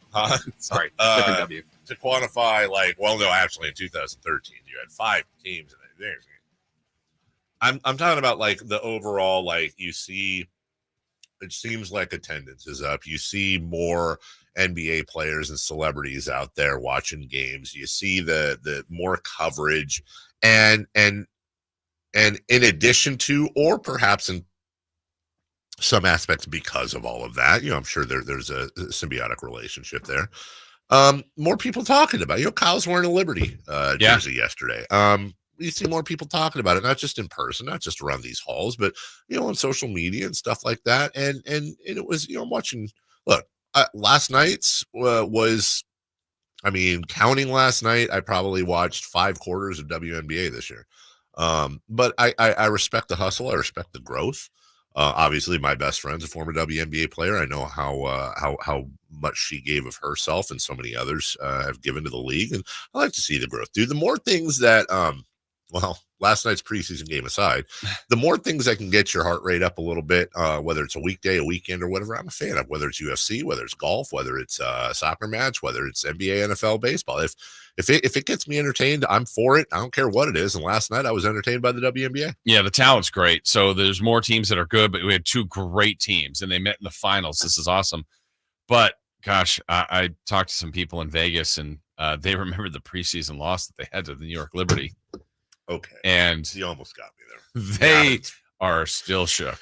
Sorry, different W. To quantify, actually in 2013 you had 5 teams in it. I'm talking about the overall, you see, it seems like attendance is up. You see more NBA players and celebrities out there watching games. You see the more coverage, and in addition to, or perhaps in some aspects because of all of that, I'm sure there's a symbiotic relationship there. More people talking about it. Kyle's wearing a Liberty jersey yesterday. You see more people talking about it, not just in person, not just around these halls, but on social media and stuff like that. And it was, I'm watching. Look, last night's was, counting last night, I probably watched 5 quarters of WNBA this year. But I respect the hustle. I respect the growth. Obviously, my best friend's a former WNBA player. I know how much she gave of herself, and so many others have given to the league. And I like to see the growth, dude. The more things that, last night's preseason game aside, the more things that can get your heart rate up a little bit, whether it's a weekday, a weekend, or whatever, I'm a fan of. Whether it's UFC, whether it's golf, whether it's a soccer match, whether it's NBA, NFL, baseball. If it gets me entertained, I'm for it. I don't care what it is. And last night I was entertained by the WNBA. Yeah, the talent's great. So there's more teams that are good, but we had 2 great teams, and they met in the finals. This is awesome. But gosh, I talked to some people in Vegas, and they remembered the preseason loss that they had to the New York Liberty. Okay. And you almost got me there. They are still shook.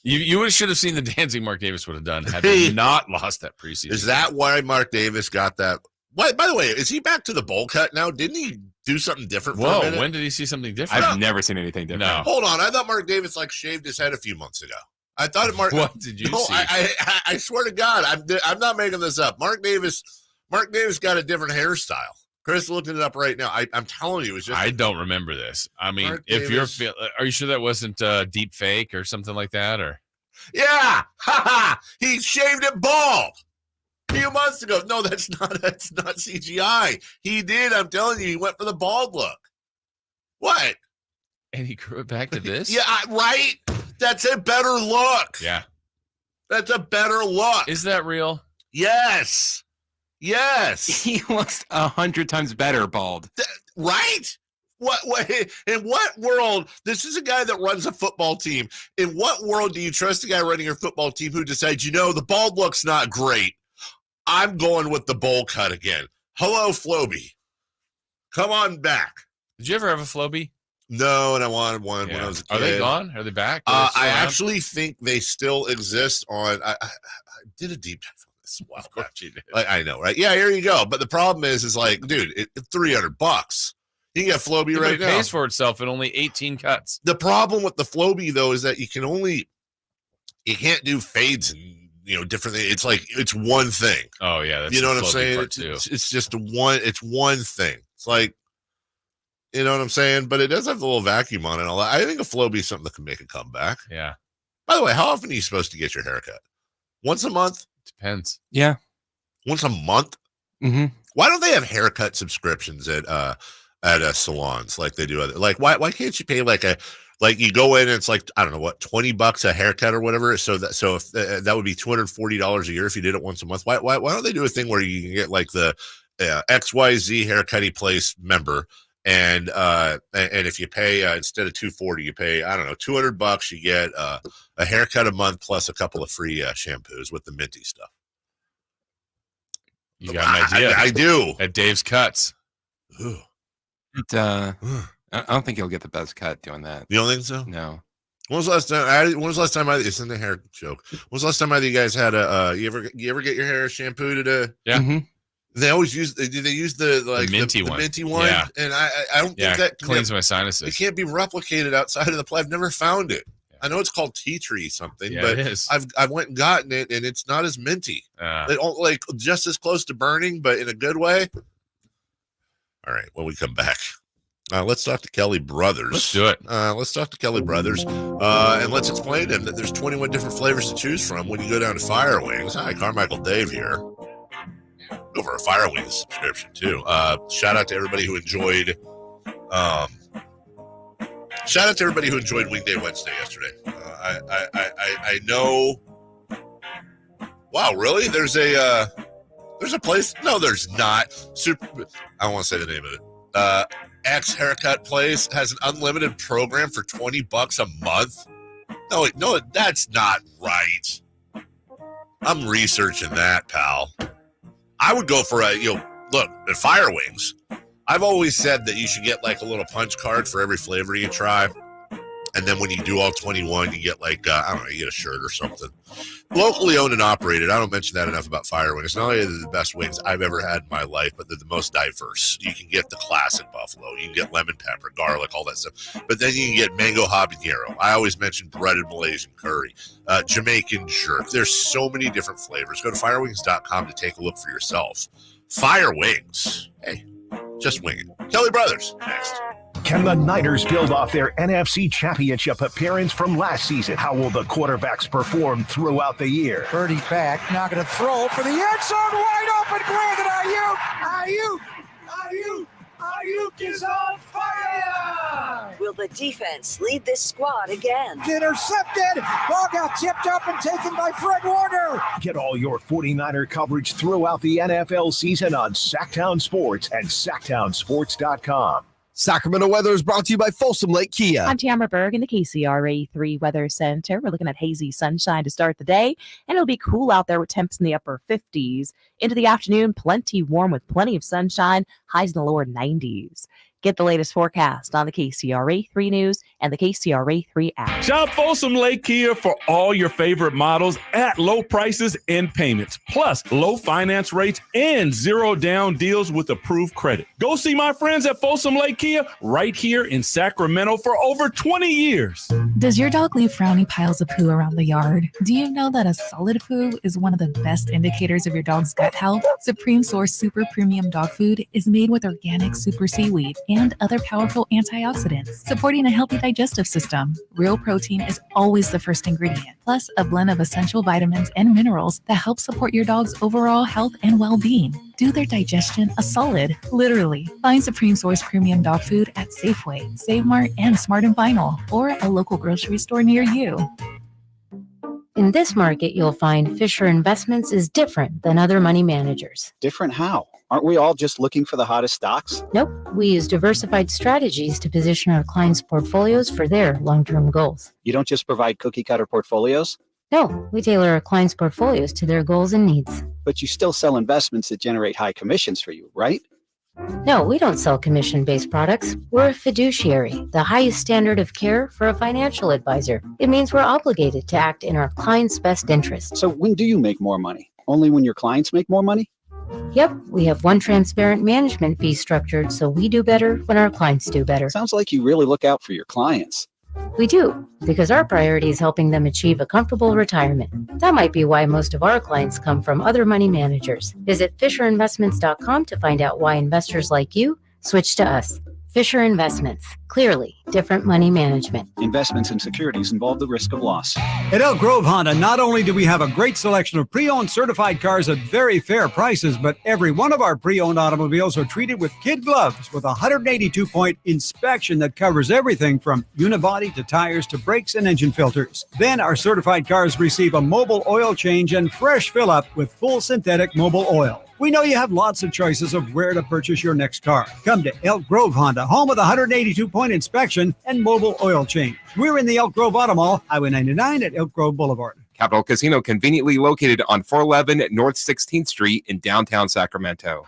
You should have seen the dancing Mark Davis would have done had they not lost that preseason. Is that why Mark Davis got that? Why, by the way, is he back to the bowl cut now? Didn't he do something different for a minute? When did he see something different? I've never seen anything different. No. Hold on. I thought Mark Davis shaved his head a few months ago. I thought it Mark. What did you see? I swear to God, I'm not making this up. Mark Davis got a different hairstyle. Chris looking it up right now. I'm telling you, it's just. I don't remember this. I mean, Mark if Davis. are you sure that wasn't deep fake or something like that? Or Yeah, he shaved it bald a few months ago. No, that's not CGI. He did. I'm telling you, he went for the bald look. What? And he grew it back to this? Yeah, right. That's a better look. Yeah, that's a better look. Is that real? Yes. He looks 100 times better bald. Right? What in what world? This is a guy that runs a football team. In what world do you trust a guy running your football team who decides, the bald look's not great? I'm going with the bowl cut again. Hello, Floby. Come on back. Did you ever have a Floby? No, and I wanted one when I was a kid. Are they gone? Are they back? I actually think they still exist on. I did a deep dive on this. Wow, of course you did. I know, right? Yeah, here you go. But the problem is like, dude, it's $300. You can get Floby right now. It pays for itself in only 18 cuts. The problem with the Floby though is that you can't do fades and different things. It's like it's one thing. Oh yeah, that's you know what I'm saying. It's just it's one thing. It's like. You know what I'm saying? But it does have the little vacuum on it. All that. I think a Floby is something that can make a comeback. Yeah. By the way, how often are you supposed to get your haircut? Once a month? Depends. Yeah. Once a month? Mm-hmm. Why don't they have haircut subscriptions at salons like they do other? Like why can't you pay like you go in and it's like I don't know what $20 a haircut or whatever? So if that would be $240 a year if you did it once a month. Why don't they do a thing where you can get like the XYZ haircutty place member? And if you pay instead of $240, you pay $200. You get a haircut a month plus a couple of free shampoos with the minty stuff. You got an idea? I do. At Dave's Cuts. I don't think you'll get the best cut doing that. You don't think so? No. When was the last time? It's in the hair joke. When was the last time either you guys had you ever get your hair shampooed at a? Yeah. Mm-hmm. They always use the minty one, yeah. And I don't think that cleans my sinuses. It can't be replicated outside of the play. I've never found it. Yeah. I know it's called tea tree something, but it is. I've went and gotten it, and it's not as minty. They don't like just as close to burning, but in a good way. All right, when we come back, let's talk to Kelly Brothers. Let's do it. Let's talk to Kelly Brothers, and let's explain to them that there's 21 different flavors to choose from when you go down to Fire Wings. Hi, Carmichael Dave here. Go for a Fire Wings subscription too. Shout out to everybody who enjoyed. Shout out to everybody who enjoyed Wing Day Wednesday yesterday. I know. Wow, really? There's a place. No, there's not. I don't want to say the name of it. X Haircut Place has an unlimited program for $20 a month. No, that's not right. I'm researching that, pal. I would go for look, at Fire Wings, I've always said that you should get like a little punch card for every flavor you try. And then when you do all 21, you get like, you get a shirt or something. Locally owned and operated. I don't mention that enough about Fire Wings. Not only are they the best wings I've ever had in my life, but they're the most diverse. You can get the classic buffalo. You can get lemon pepper, garlic, all that stuff. But then you can get mango habanero. I always mention breaded Malaysian curry, Jamaican jerk. There's so many different flavors. Go to firewings.com to take a look for yourself. Fire Wings. Hey, just wing it. Kelly Brothers, next. Can the Niners build off their NFC Championship appearance from last season? How will the quarterbacks perform throughout the year? Birdie back, now going to throw for the end zone, wide open, Brandon Ayuk is on fire! Will the defense lead this squad again? Intercepted. Ball got tipped up and taken by Fred Warner. Get all your 49er coverage throughout the NFL season on Sactown Sports and SactownSports.com. Sacramento weather is brought to you by Folsom Lake Kia. I'm Tamara Berg in the KCRA 3 Weather Center. We're looking at hazy sunshine to start the day, and it'll be cool out there with temps in the upper 50s. Into the afternoon, plenty warm with plenty of sunshine, highs in the lower 90s. Get the latest forecast on the KCRA 3 News and the KCRA 3 app. Shop Folsom Lake Kia for all your favorite models at low prices and payments, plus low finance rates and zero down deals with approved credit. Go see my friends at Folsom Lake Kia right here in Sacramento for over 20 years. Does your dog leave frowny piles of poo around the yard? Do you know that a solid poo is one of the best indicators of your dog's gut health? Supreme Source Super Premium Dog Food is made with organic super seaweed and other powerful antioxidants, supporting a healthy digestive system. Real protein is always the first ingredient, plus a blend of essential vitamins and minerals that help support your dog's overall health and well-being. Do their digestion a solid, literally. Find Supreme Source Premium Dog Food at Safeway, Save Mart, and Smart & Final, or a local grocery store near you. In this market, you'll find Fisher Investments is different than other money managers. Different how? Aren't we all just looking for the hottest stocks? Nope. We use diversified strategies to position our clients' portfolios for their long-term goals. You don't just provide cookie-cutter portfolios? No, we tailor our clients' portfolios to their goals and needs. But you still sell investments that generate high commissions for you, right? No, we don't sell commission-based products. We're a fiduciary, the highest standard of care for a financial advisor. It means we're obligated to act in our clients' best interest. So when do you make more money? Only when your clients make more money? Yep, we have one transparent management fee structured, so we do better when our clients do better. Sounds like you really look out for your clients. We do, because our priority is helping them achieve a comfortable retirement. That might be why most of our clients come from other money managers. Visit FisherInvestments.com to find out why investors like you switch to us. Fisher Investments. Clearly, different money management. Investments in securities involve the risk of loss. At Elk Grove Honda, not only do we have a great selection of pre-owned certified cars at very fair prices, but every one of our pre-owned automobiles are treated with kid gloves with a 182-point inspection that covers everything from unibody to tires to brakes and engine filters. Then our certified cars receive a mobile oil change and fresh fill-up with full synthetic mobile oil. We know you have lots of choices of where to purchase your next car. Come to Elk Grove Honda, home of the 182-point inspection and mobile oil change. We're in the Elk Grove Auto Mall, Highway 99 at Elk Grove Boulevard. Capital Casino, conveniently located on 411 North 16th Street in downtown Sacramento.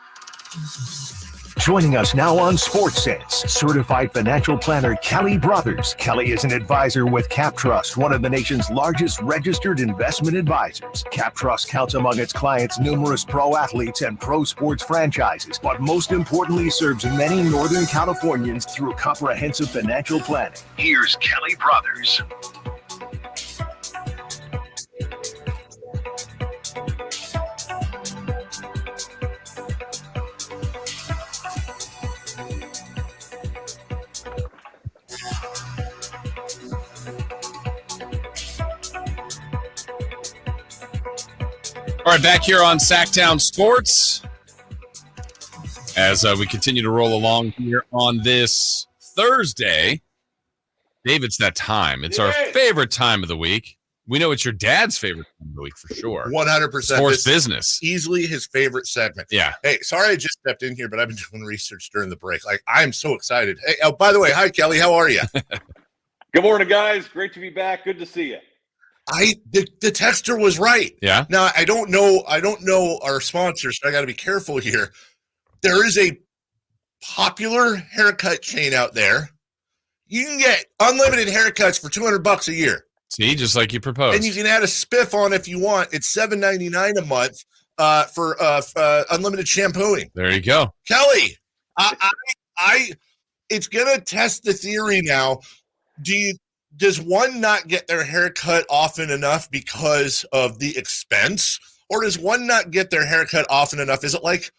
Joining us now on Sports Sense, certified financial planner Kelly Brothers. Kelly is an advisor with Cap Trust, one of the nation's largest registered investment advisors. Cap Trust counts among its clients numerous pro athletes and pro sports franchises, but most importantly serves many Northern Californians through comprehensive financial planning. Here's Kelly Brothers. All right, back here on Sactown Sports as we continue to roll along here on this Thursday. Dave, it's that time. It's our favorite time of the week. We know it's your dad's favorite time of the week for sure. 100%. Sports business. Easily his favorite segment. Yeah. Hey, sorry I just stepped in here, but I've been doing research during the break. Like, I'm so excited. Hey, oh, by the way, hi, Kelly. How are you? Good morning, guys. Great to be back. Good to see you. The texter was right. Yeah. Now I don't know our sponsors, so I got to be careful here. There is a popular haircut chain out there. You can get unlimited haircuts for $200 a year. See, just like you proposed. And you can add a spiff on if you want. It's $7.99 a month for unlimited shampooing. There you go. Kelly, it's gonna test the theory now. Does one not get their hair cut often enough because of the expense? Or does one not get their hair cut often enough? Is it like,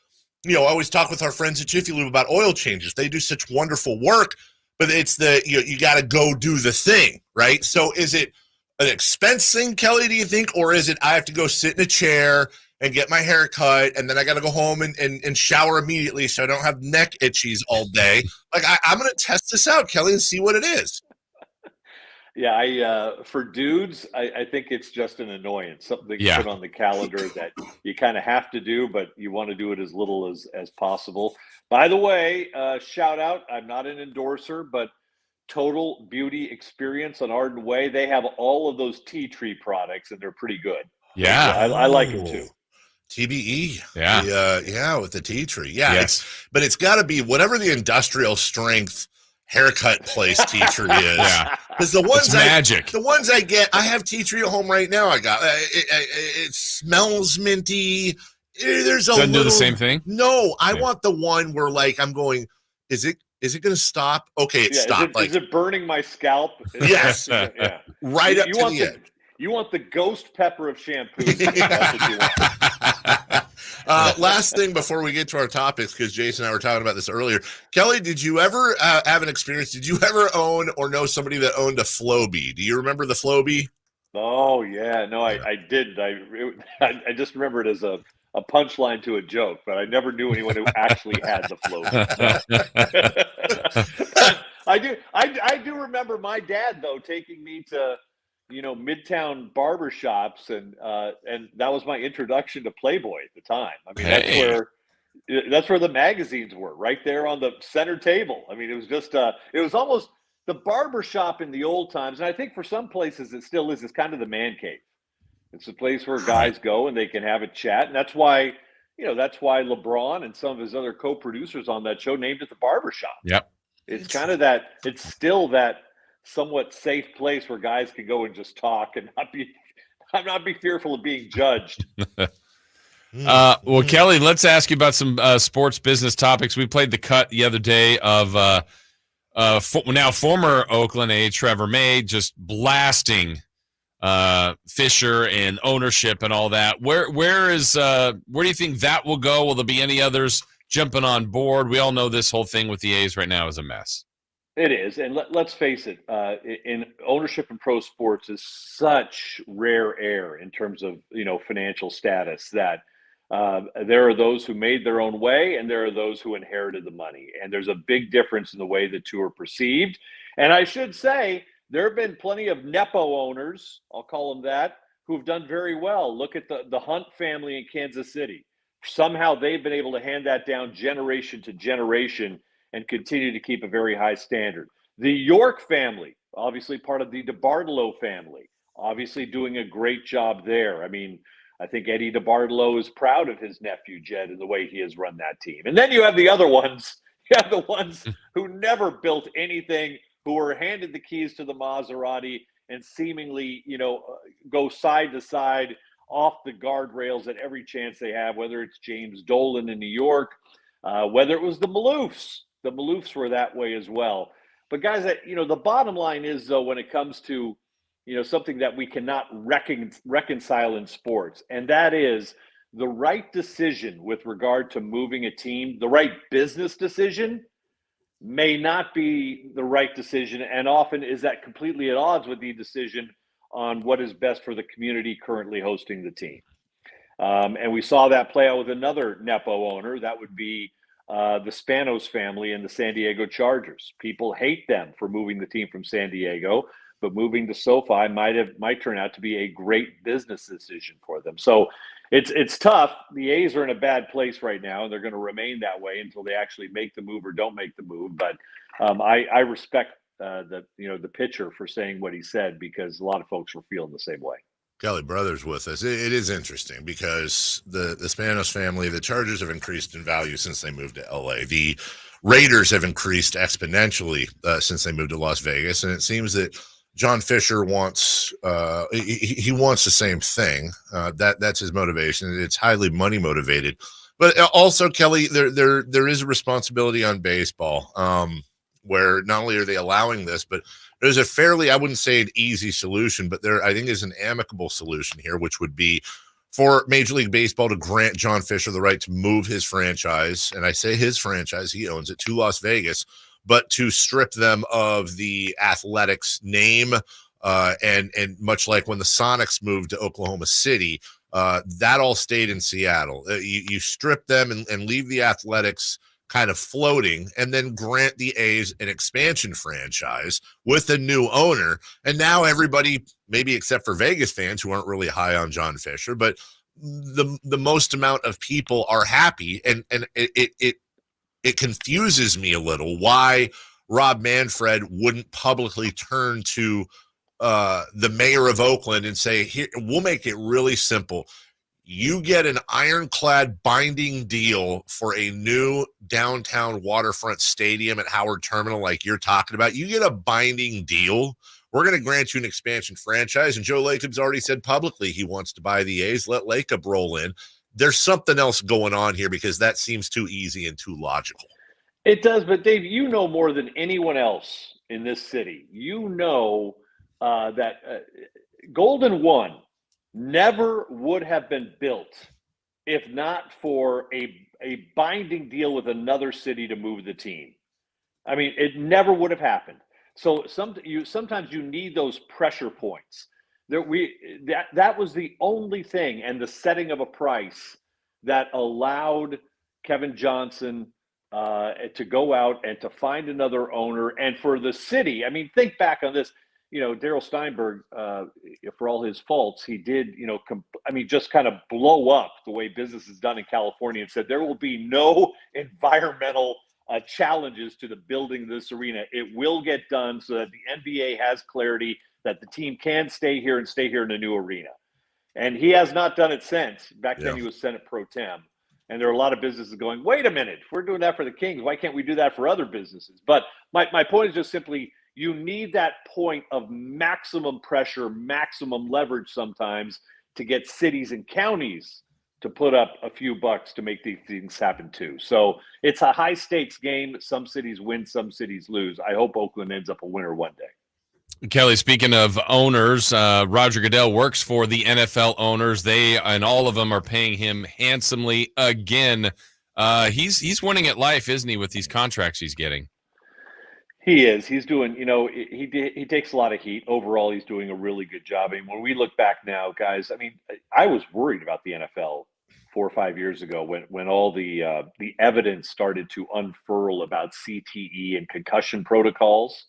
I always talk with our friends at Jiffy Lube about oil changes. They do such wonderful work, but it's you got to go do the thing, right? So is it an expense thing, Kelly, do you think? Or is it I have to go sit in a chair and get my hair cut, and then I got to go home and shower immediately so I don't have neck itchies all day. Like, I'm going to test this out, Kelly, and see what it is. Yeah, for dudes, I think it's just an annoyance, something you put on the calendar that you kind of have to do, but you want to do it as little as possible. By the way, shout out, I'm not an endorser, but Total Beauty Experience on Arden Way, they have all of those tea tree products, and they're pretty good. Yeah. I like them too. TBE. Yeah. With the tea tree. Yeah. But it's got to be whatever the industrial strength haircut place tea tree is. Yeah. Because the ones the ones I get, I have tea tree at home right now. I got it smells minty. There's a Doesn't little, do the same thing? No, I want the one where like I'm going, is it going to stop? Okay, it stopped. Is it burning my scalp? Yes. Yeah. Right up to the end. You want the ghost pepper of shampoo. That's what you want. Last thing before we get to our topics, because Jason and I were talking about this earlier. Kelly, did you ever have an experience? Did you ever own or know somebody that owned a Flowbee? Do you remember the Flowbee? Oh, yeah. No, I did. I just remember it as a punchline to a joke, but I never knew anyone who actually had the Flowbee. I do remember my dad, though, taking me to Midtown barbershops, and that was my introduction to Playboy at the time. I mean, that's where the magazines were, right there on the center table. I mean, it was just it was almost the barbershop in the old times, and I think for some places it still is. It's kind of the man cave. It's a place where guys go and they can have a chat, and that's why LeBron and some of his other co-producers on that show named it the barbershop. Yep. It's kind of that. It's still that somewhat safe place where guys can go and just talk and not be fearful of being judged. Well, Kelly, let's ask you about some sports business topics. We played the cut the other day of now former Oakland A Trevor May just blasting Fisher and ownership and all that. Where do you think that will go? Will there be any others jumping on board? We all know this whole thing with the A's right now is a mess. It is, and let's face it. In ownership in pro sports is such rare air in terms of financial status that there are those who made their own way, and there are those who inherited the money, and there's a big difference in the way the two are perceived. And I should say there have been plenty of nepo owners, I'll call them that, who've done very well. Look at the Hunt family in Kansas City. Somehow they've been able to hand that down generation to generation and continue to keep a very high standard. The York family, obviously part of the DeBartolo family, obviously doing a great job there. I mean, I think Eddie DeBartolo is proud of his nephew, Jed, and the way he has run that team. And then you have the other ones. You have the ones who never built anything, who were handed the keys to the Maserati and seemingly, go side to side off the guardrails at every chance they have, whether it's James Dolan in New York, whether it was the Maloofs. The Maloofs were that way as well. But guys, the bottom line is, though, when it comes to, something that we cannot reconcile in sports, and that is the right decision with regard to moving a team, the right business decision may not be the right decision, and often is that completely at odds with the decision on what is best for the community currently hosting the team. And we saw that play out with another nepo owner. That would be the Spanos family and the San Diego Chargers. People hate them for moving the team from San Diego, but moving to SoFi might turn out to be a great business decision for them. So it's tough. The A's are in a bad place right now, and they're going to remain that way until they actually make the move or don't make the move. But I respect the pitcher for saying what he said, because a lot of folks were feeling the same way. Kelly Brothers with us. It is interesting because the Spanos family, the Chargers have increased in value since they moved to LA. The Raiders have increased exponentially since they moved to Las Vegas, and it seems that John Fisher wants he wants the same thing. That's his motivation. It's highly money motivated, but also, Kelly, there is a responsibility on baseball, where not only are they allowing this, but there's a fairly, I wouldn't say an easy solution, but there I think is an amicable solution here, which would be for Major League Baseball to grant John Fisher the right to move his franchise, and I say his franchise, he owns it, to Las Vegas, but to strip them of the Athletics name, and much like when the Sonics moved to Oklahoma City, That all stayed in Seattle. You strip them and leave the Athletics kind of floating, and then grant the A's an expansion franchise with a new owner. And now everybody, maybe except for Vegas fans who aren't really high on John Fisher, but the most amount of people are happy. And it confuses me a little why Rob Manfred wouldn't publicly turn to the mayor of Oakland and say, here, we'll make it really simple. You get an ironclad binding deal for a new downtown waterfront stadium at Howard Terminal like you're talking about. You get a binding deal. We're going to grant you an expansion franchise. And Joe Lacob's already said publicly he wants to buy the A's. Let Lacob roll in. There's something else going on here because that seems too easy and too logical. It does, but Dave, you know more than anyone else in this city. You know that Golden One never would have been built if not for a binding deal with another city to move the team. I mean, it never would have happened. So sometimes you need those pressure points. That was the only thing, and the setting of a price that allowed Kevin Johnson to go out and to find another owner. And for the city, I mean, think back on this. You know, Daryl Steinberg, for all his faults, he did, just kind of blow up the way business is done in California and said there will be no environmental challenges to the building of this arena. It will get done so that the NBA has clarity that the team can stay here in a new arena. And he has not done it since. Back then he was Senate Pro Tem. And there are a lot of businesses going, wait a minute, if we're doing that for the Kings, why can't we do that for other businesses? But my point is just simply, you need that point of maximum pressure, maximum leverage sometimes to get cities and counties to put up a few bucks to make these things happen too. So it's a high stakes game. Some cities win, some cities lose. I hope Oakland ends up a winner one day. Kelly, speaking of owners, Roger Goodell works for the NFL owners. They and all of them are paying him handsomely again. He's winning at life, isn't he, with these contracts he's getting? He is. He's doing, he takes a lot of heat. Overall, he's doing a really good job. I mean, when we look back now, guys, I mean, I was worried about the NFL 4 or 5 years ago when all the evidence started to unfurl about CTE and concussion protocols.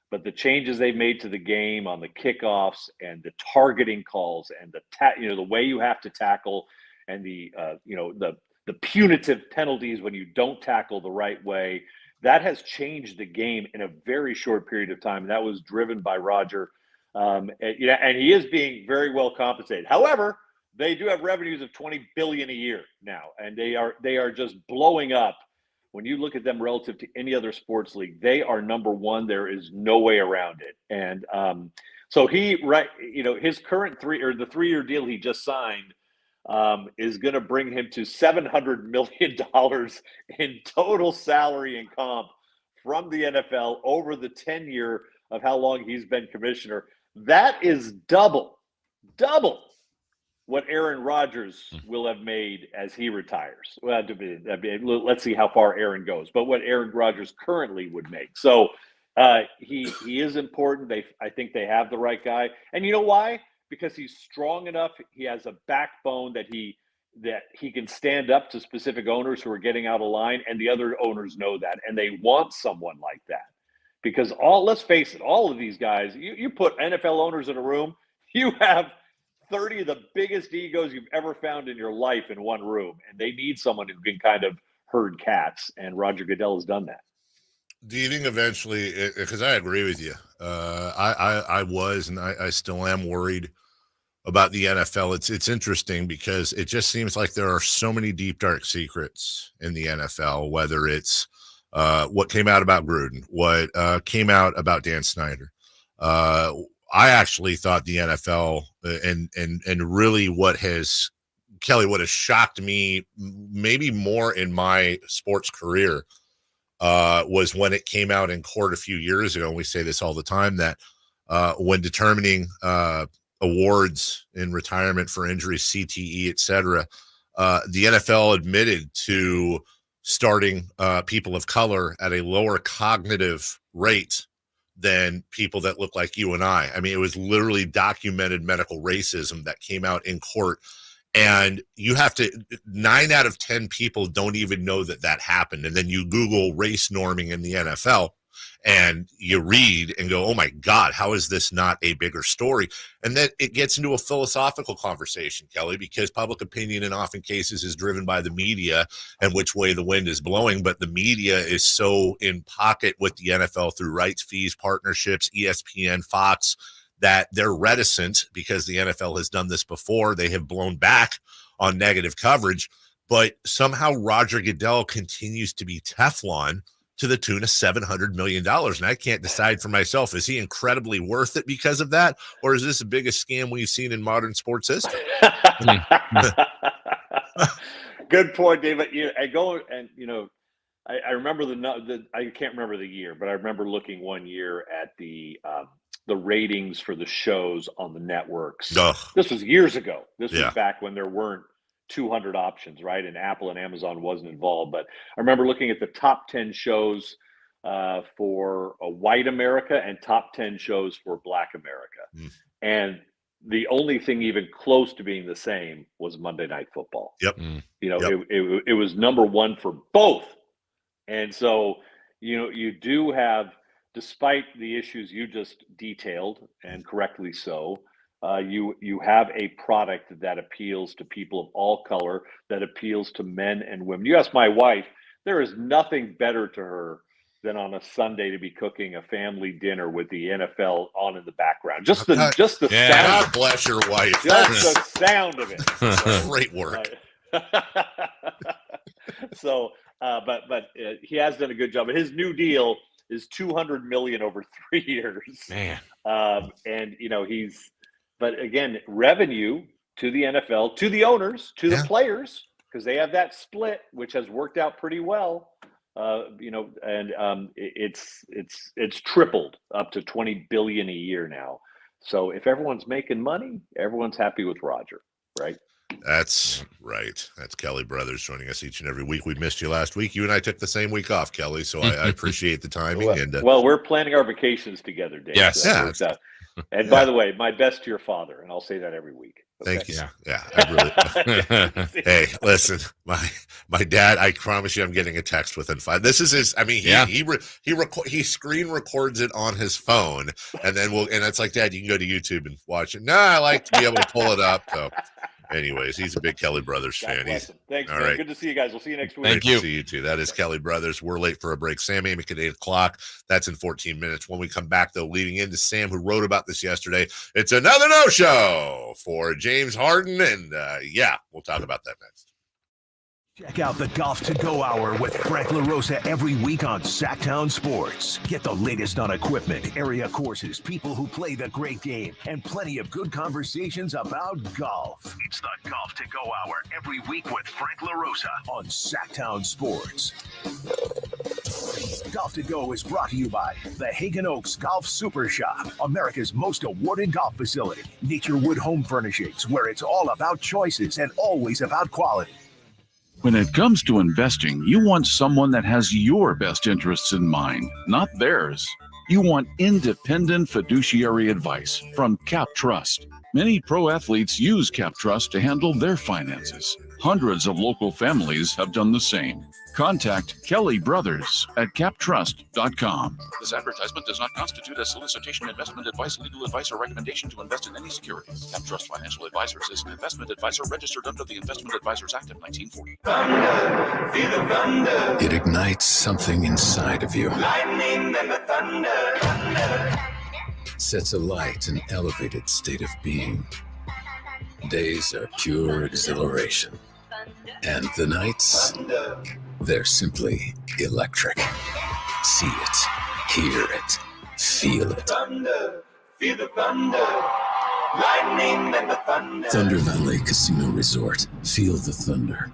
But the changes they've made to the game on the kickoffs and the targeting calls and the way you have to tackle and the punitive penalties when you don't tackle the right way, that has changed the game in a very short period of time. And that was driven by Roger. And he is being very well compensated. However, they do have revenues of $20 billion a year now, and they are just blowing up. When you look at them relative to any other sports league, they are number one. There is no way around it. And so his current 3-year deal he just signed is going to bring him to $700 million in total salary and comp from the NFL over the tenure of how long he's been commissioner. That is double what Aaron Rodgers will have made as he retires. Well, let's see how far Aaron goes, but what Aaron Rodgers currently would make. So he is important. I think they have the right guy. And you know why? Because he's strong enough. He has a backbone that he can stand up to specific owners who are getting out of line, and the other owners know that, and they want someone like that. Because let's face it, all of these guys, you put NFL owners in a room, you have 30 of the biggest egos you've ever found in your life in one room, and they need someone who can kind of herd cats, and Roger Goodell has done that. Do you think eventually, because I agree with you, I was and I still am worried about the NFL. It's interesting because it just seems like there are so many deep, dark secrets in the NFL, whether it's what came out about Gruden, what came out about Dan Snyder. I actually thought the NFL and really what has shocked me maybe more in my sports career was when it came out in court a few years ago. And we say this all the time, that when determining awards in retirement for injuries, CTE, et cetera, the NFL admitted to starting people of color at a lower cognitive rate than people that look like you and I. I mean, it was literally documented medical racism that came out in court. And you have to, 9 out of 10 people don't even know that happened. And then you Google race norming in the NFL and you read and go, oh my God, how is this not a bigger story? And then it gets into a philosophical conversation, Kelly, because public opinion in often cases is driven by the media and which way the wind is blowing. But the media is so in pocket with the NFL through rights fees, partnerships, ESPN, Fox, that they're reticent because the NFL has done this before. They have blown back on negative coverage, but somehow Roger Goodell continues to be Teflon to the tune of $700 million. And I can't decide for myself, is he incredibly worth it because of that? Or is this the biggest scam we've seen in modern sports history? Good point, David. I remember I can't remember the year, but I remember looking one year at the ratings for the shows on the networks. Ugh. This was years ago. This Yeah. was back when there weren't 200 options, right? And Apple and Amazon wasn't involved. But I remember looking at the top 10 shows for a white America and top 10 shows for Black America. And the only thing even close to being the same was Monday Night Football. Yep. It was number one for both. And so, you do have, despite the issues you just detailed, and correctly so, you have a product that appeals to people of all color, that appeals to men and women. You ask my wife, there is nothing better to her than on a Sunday to be cooking a family dinner with the NFL on in the background. Just the sound. God bless your wife. Just the sound of it. Great work. So, but he has done a good job. His new deal is $200 million over 3 years. Man. But again, revenue to the NFL, to the owners, to the players, because they have that split, which has worked out pretty well. It's tripled up to $20 billion a year now. So if everyone's making money, everyone's happy with Roger, right? That's right. That's Kelly Brothers joining us each and every week. We missed you last week. You and I took the same week off, Kelly, so I appreciate the timing. Well, we're planning our vacations together, Dave. Yes. So that works out. And by the way, my best to your father, and I'll say that every week. Okay? Thank you. Yeah, I really. Hey, listen, my dad. I promise you, I'm getting a text within 5. This is his. I mean, he screen records it on his phone, and then and it's like, Dad, you can go to YouTube and watch it. No, I like to be able to pull it up. So, anyways, he's a big Kelly Brothers fan. Thanks, all man. right. Good to see you guys. We'll see you next week. Thank you. See you too. That is Kelly Brothers. We're late for a break. Sam Amick at 8 o'clock. That's in 14 minutes. When we come back, though, leading into Sam, who wrote about this yesterday, it's another no-show for James Harden. And we'll talk about that next. Check out the Golf to Go Hour with Frank LaRosa every week on Sactown Sports. Get the latest on equipment, area courses, people who play the great game, and plenty of good conversations about golf. It's the Golf to Go Hour every week with Frank LaRosa on Sactown Sports. Golf to Go is brought to you by the Hagen Oaks Golf Super Shop, America's most awarded golf facility. Nature Wood Home Furnishings, where it's all about choices and always about quality. When it comes to investing, you want someone that has your best interests in mind, not theirs. You want independent fiduciary advice from Cap Trust. Many pro athletes use Cap Trust to handle their finances. Hundreds of local families have done the same. Contact Kelly Brothers at captrust.com. This advertisement does not constitute a solicitation, investment advice, legal advice, or recommendation to invest in any securities. Cap Trust Financial Advisors is an investment advisor registered under the Investment Advisors Act of 1940. Thunder, feel the thunder. It ignites something inside of you. Lightning and the thunder. Sets alight an elevated state of being. Days are pure exhilaration. And the nights, they're simply electric. See it, hear it, feel it. Thunder, feel the thunder. Lightning and the thunder. Thunder Valley Casino Resort. Feel the thunder.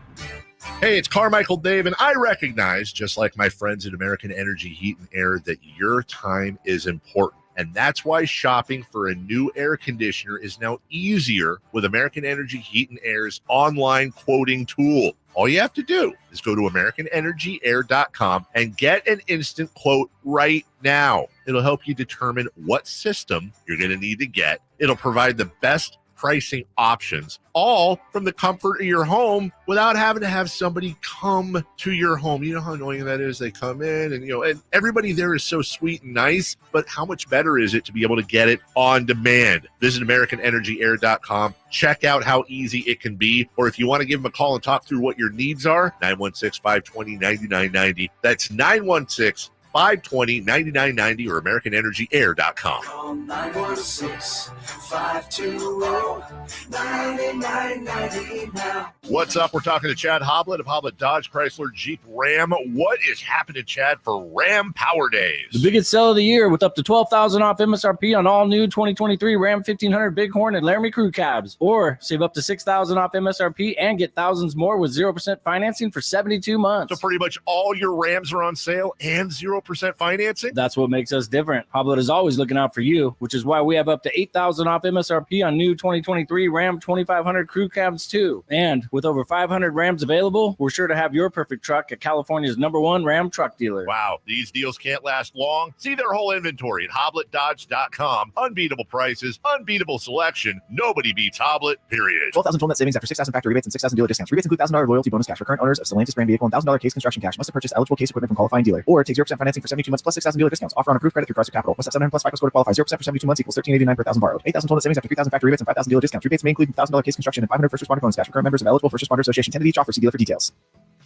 Hey, it's Carmichael Dave, and I recognize, just like my friends at American Energy Heat and Air, that your time is important. And that's why shopping for a new air conditioner is now easier with American Energy Heat and Air's online quoting tool. All you have to do is go to AmericanEnergyAir.com and get an instant quote right now. It'll help you determine what system you're going to need to get. It'll provide the best pricing options, all from the comfort of your home without having to have somebody come to your home. You know how annoying that is? They come in and, and everybody there is so sweet and nice, but how much better is it to be able to get it on demand? Visit AmericanEnergyAir.com. Check out how easy it can be. Or if you want to give them a call and talk through what your needs are, 916-520-9990. That's 916-520-9990 or AmericanEnergyAir.com. Call 916-520-9990 now. What's up? We're talking to Chad Hoblet of Hoblet Dodge Chrysler Jeep Ram. What is happening, Chad, for Ram Power Days? The biggest sale of the year with up to $12,000 off MSRP on all new 2023 Ram 1500 Bighorn and Laramie Crew Cabs. Or save up to $6,000 off MSRP and get thousands more with 0% financing for 72 months. So pretty much all your Rams are on sale and 0% financing? That's what makes us different. Hoblet is always looking out for you, which is why we have up to $8,000 off MSRP on new 2023 Ram 2500 Crew Cabs too. And with over 500 Rams available, we're sure to have your perfect truck at California's #1 Ram truck dealer. Wow, these deals can't last long. See their whole inventory at HobletDodge.com. Unbeatable prices, unbeatable selection. Nobody beats Hoblet, period. 12,000 total net savings after 6,000 factory rebates and 6,000 dealer discounts. Rebates include $1,000 loyalty bonus cash for current owners of Stellantis brand vehicle and $1,000 case construction cash. Must have purchased eligible case equipment from qualifying dealer. Or take 0% financing for 72 months plus 6,000 dealer discounts. Offer on approved credit through Chrysler Capital. Must have 700 plus FICO score to qualify. 0% for 72 months equals $1,389 per thousand borrowed. 8,000 total net savings after 3,000 factory rebates and 5,000 dealer discounts. Rebates may include $1,000 case construction and 500 first responder bonus cash for current members of eligible first responder association. 10 of each offer. See dealer for details.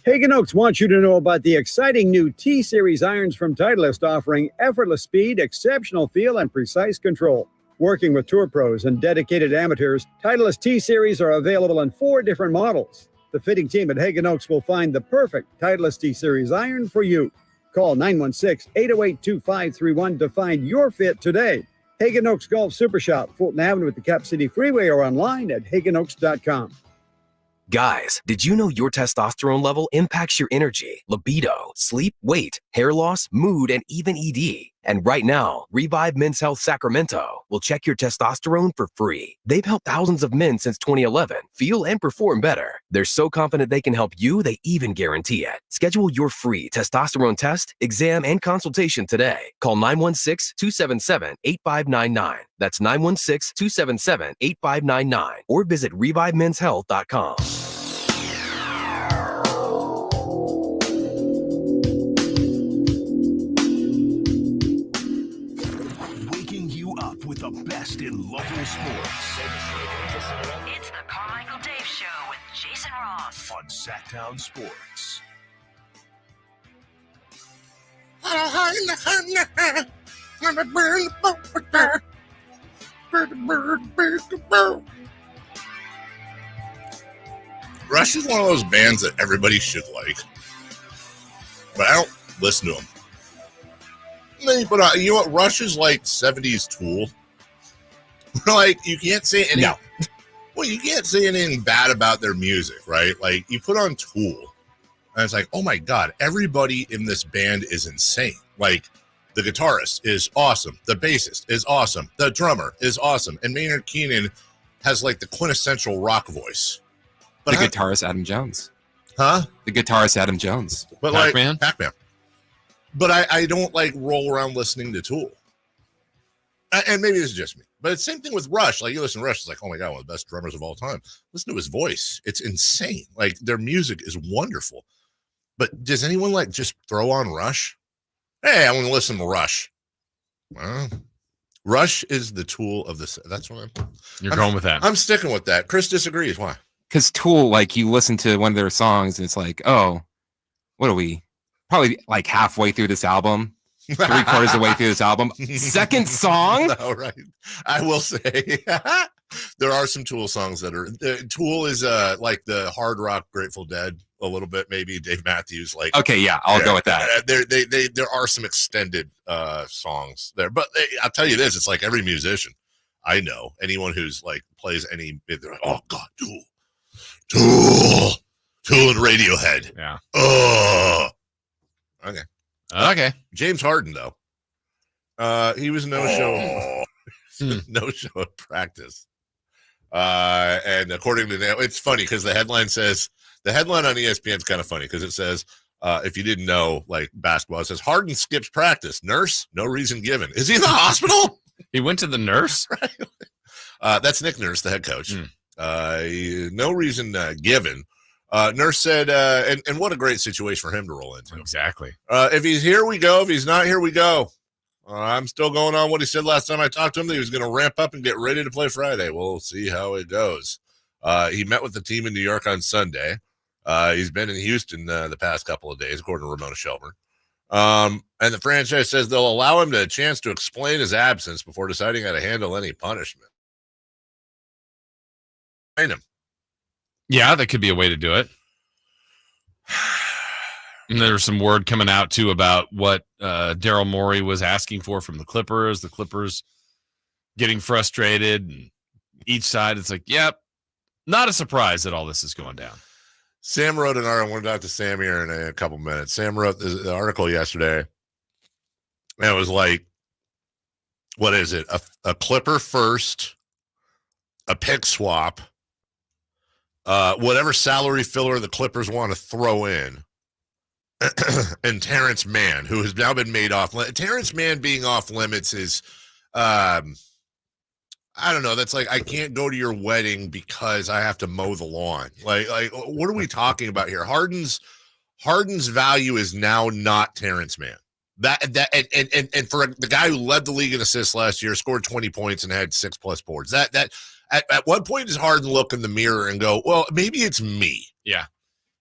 Hagen Oaks wants you to know about the exciting new T-Series irons from Titleist, offering effortless speed, exceptional feel, and precise control. Working with tour pros and dedicated amateurs, Titleist T-Series are available in 4 different models. The fitting team at Hagen Oaks will find the perfect Titleist T-Series iron for you. Call 916-808-2531 to find your fit today. Hagen Oaks Golf Super Shop, Fulton Avenue at the Cap City Freeway, or online at hagenoaks.com. Guys, did you know your testosterone level impacts your energy, libido, sleep, weight, hair loss, mood, and even ED? And right now, Revive Men's Health Sacramento will check your testosterone for free. They've helped thousands of men since 2011 feel and perform better. They're so confident they can help you, they even guarantee it. Schedule your free testosterone test, exam, and consultation today. Call 916-277-8599. That's 916-277-8599. Or visit ReviveMen'sHealth.com. With the best in local sports. It's the Carmichael Dave Show with Jason Ross on Sactown Sports. Rush is one of those bands that everybody should like, but I don't listen to them. But you know what? Rush is like 70s Tool. Like, you can't say anything. No. Well, you can't say anything bad about their music, right? Like, you put on Tool, and it's like, oh my God, everybody in this band is insane. Like, the guitarist is awesome. The bassist is awesome. The drummer is awesome. And Maynard Keenan has like the quintessential rock voice. But the guitarist Adam Jones. Huh? The guitarist Adam Jones. But Pac-Man? Like, Pac-Man. But I don't like roll around listening to Tool. And maybe this is just me. But it's the same thing with Rush. Like, you listen to Rush, it's like, oh my God, one of the best drummers of all time. Listen to his voice. It's insane. Like, their music is wonderful. But does anyone like just throw on Rush? Hey, I want to listen to Rush. Well, Rush is the Tool of this. That's what You're going with that. I'm sticking with that. Chris disagrees. Why? Because Tool, like, you listen to one of their songs and it's like, oh, what are we? Probably like halfway through this album. 3/4 of the way through this album. Second song? All right. I will say there are some Tool songs that are Tool is like the hard rock Grateful Dead a little bit, maybe Dave Matthews. Like, okay, yeah, I'll go with that. There are some extended songs there, but I'll tell you this: it's like every musician I know, anyone who's like plays any, they're like, oh God, Tool, and Radiohead. Yeah. Oh. Okay. James Harden, though, he was no show at practice. And according to now, it's funny because the headline on ESPN is kind of funny because it says, if you didn't know, like basketball, it says Harden skips practice. Nurse, no reason given. Is he in the hospital? He went to the nurse? Right. That's Nick Nurse, the head coach. No reason given. Nurse said, and what a great situation for him to roll into. Exactly. If he's here, we go. If he's not here, we go. I'm still going on what he said last time I talked to him, that he was going to ramp up and get ready to play Friday. We'll see how it goes. He met with the team in New York on Sunday. He's been in Houston the past couple of days, according to Ramona Shelburne. And the franchise says they'll allow him a chance to explain his absence before deciding how to handle any punishment. Him. Yeah, that could be a way to do it. And there's some word coming out, too, about what Daryl Morey was asking for from the Clippers. The Clippers getting frustrated. And each side, it's like, yep, not a surprise that all this is going down. Sam wrote an article. I want to talk to Sam here in a couple minutes. Sam wrote the article yesterday. And it was like, what is it? A Clipper first, a pick swap, whatever salary filler the Clippers want to throw in, and Terrence Mann, who has now been made off. Terrence Mann being off limits is, I don't know. That's like, I can't go to your wedding because I have to mow the lawn. Like, what are we talking about here? Harden's value is now not Terrence Mann. And for the guy who led the league in assists last year, scored 20 points and had 6+ boards. At what point does Harden look in the mirror and go, well, maybe it's me? Yeah.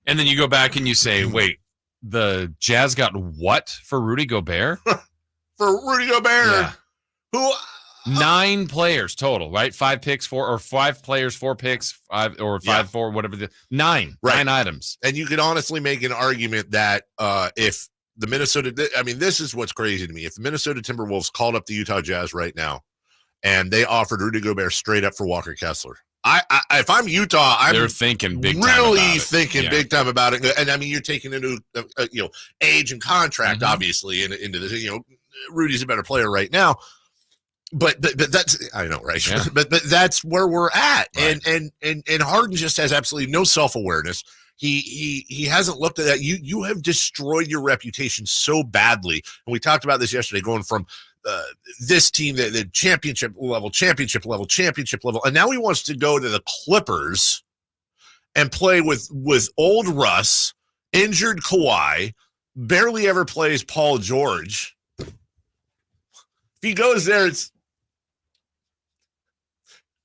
And then you go back and you say, wait, the Jazz got what for Rudy Gobert? For Rudy Gobert, yeah. Who 9 players total, right? 5 picks, 5 players, 4 picks, 5 or 5, 4, whatever. 9 items. And you could honestly make an argument that if the Minnesota, I mean, this is what's crazy to me. If the Minnesota Timberwolves called up the Utah Jazz right now and they offered Rudy Gobert straight up for Walker Kessler, if I'm Utah, they're thinking big time really about it. thinking big time about it. And I mean, you're taking into age and contract, obviously, into this. Rudy's a better player right now, but that's, I know, right? Yeah. but that's where we're at, right. And Harden just has absolutely no self-awareness. He hasn't looked at that. You have destroyed your reputation so badly, and we talked about this yesterday, going from this team, the championship level, and now he wants to go to the Clippers and play with old Russ, injured Kawhi, barely ever plays Paul George. If he goes there, it's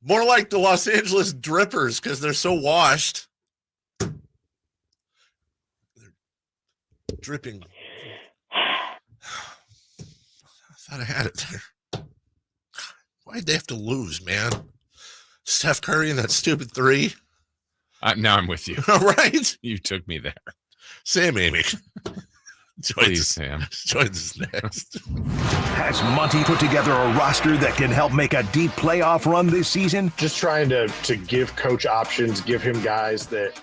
more like the Los Angeles Drippers because they're so washed. They're dripping. I had it there. Why'd they have to lose, man? Steph Curry and that stupid 3. Now I'm with you. All right. You took me there. Sam Amick. Please, Sam. Joins us next. Has Monty put together a roster that can help make a deep playoff run this season? Just trying to give coach options, give him guys that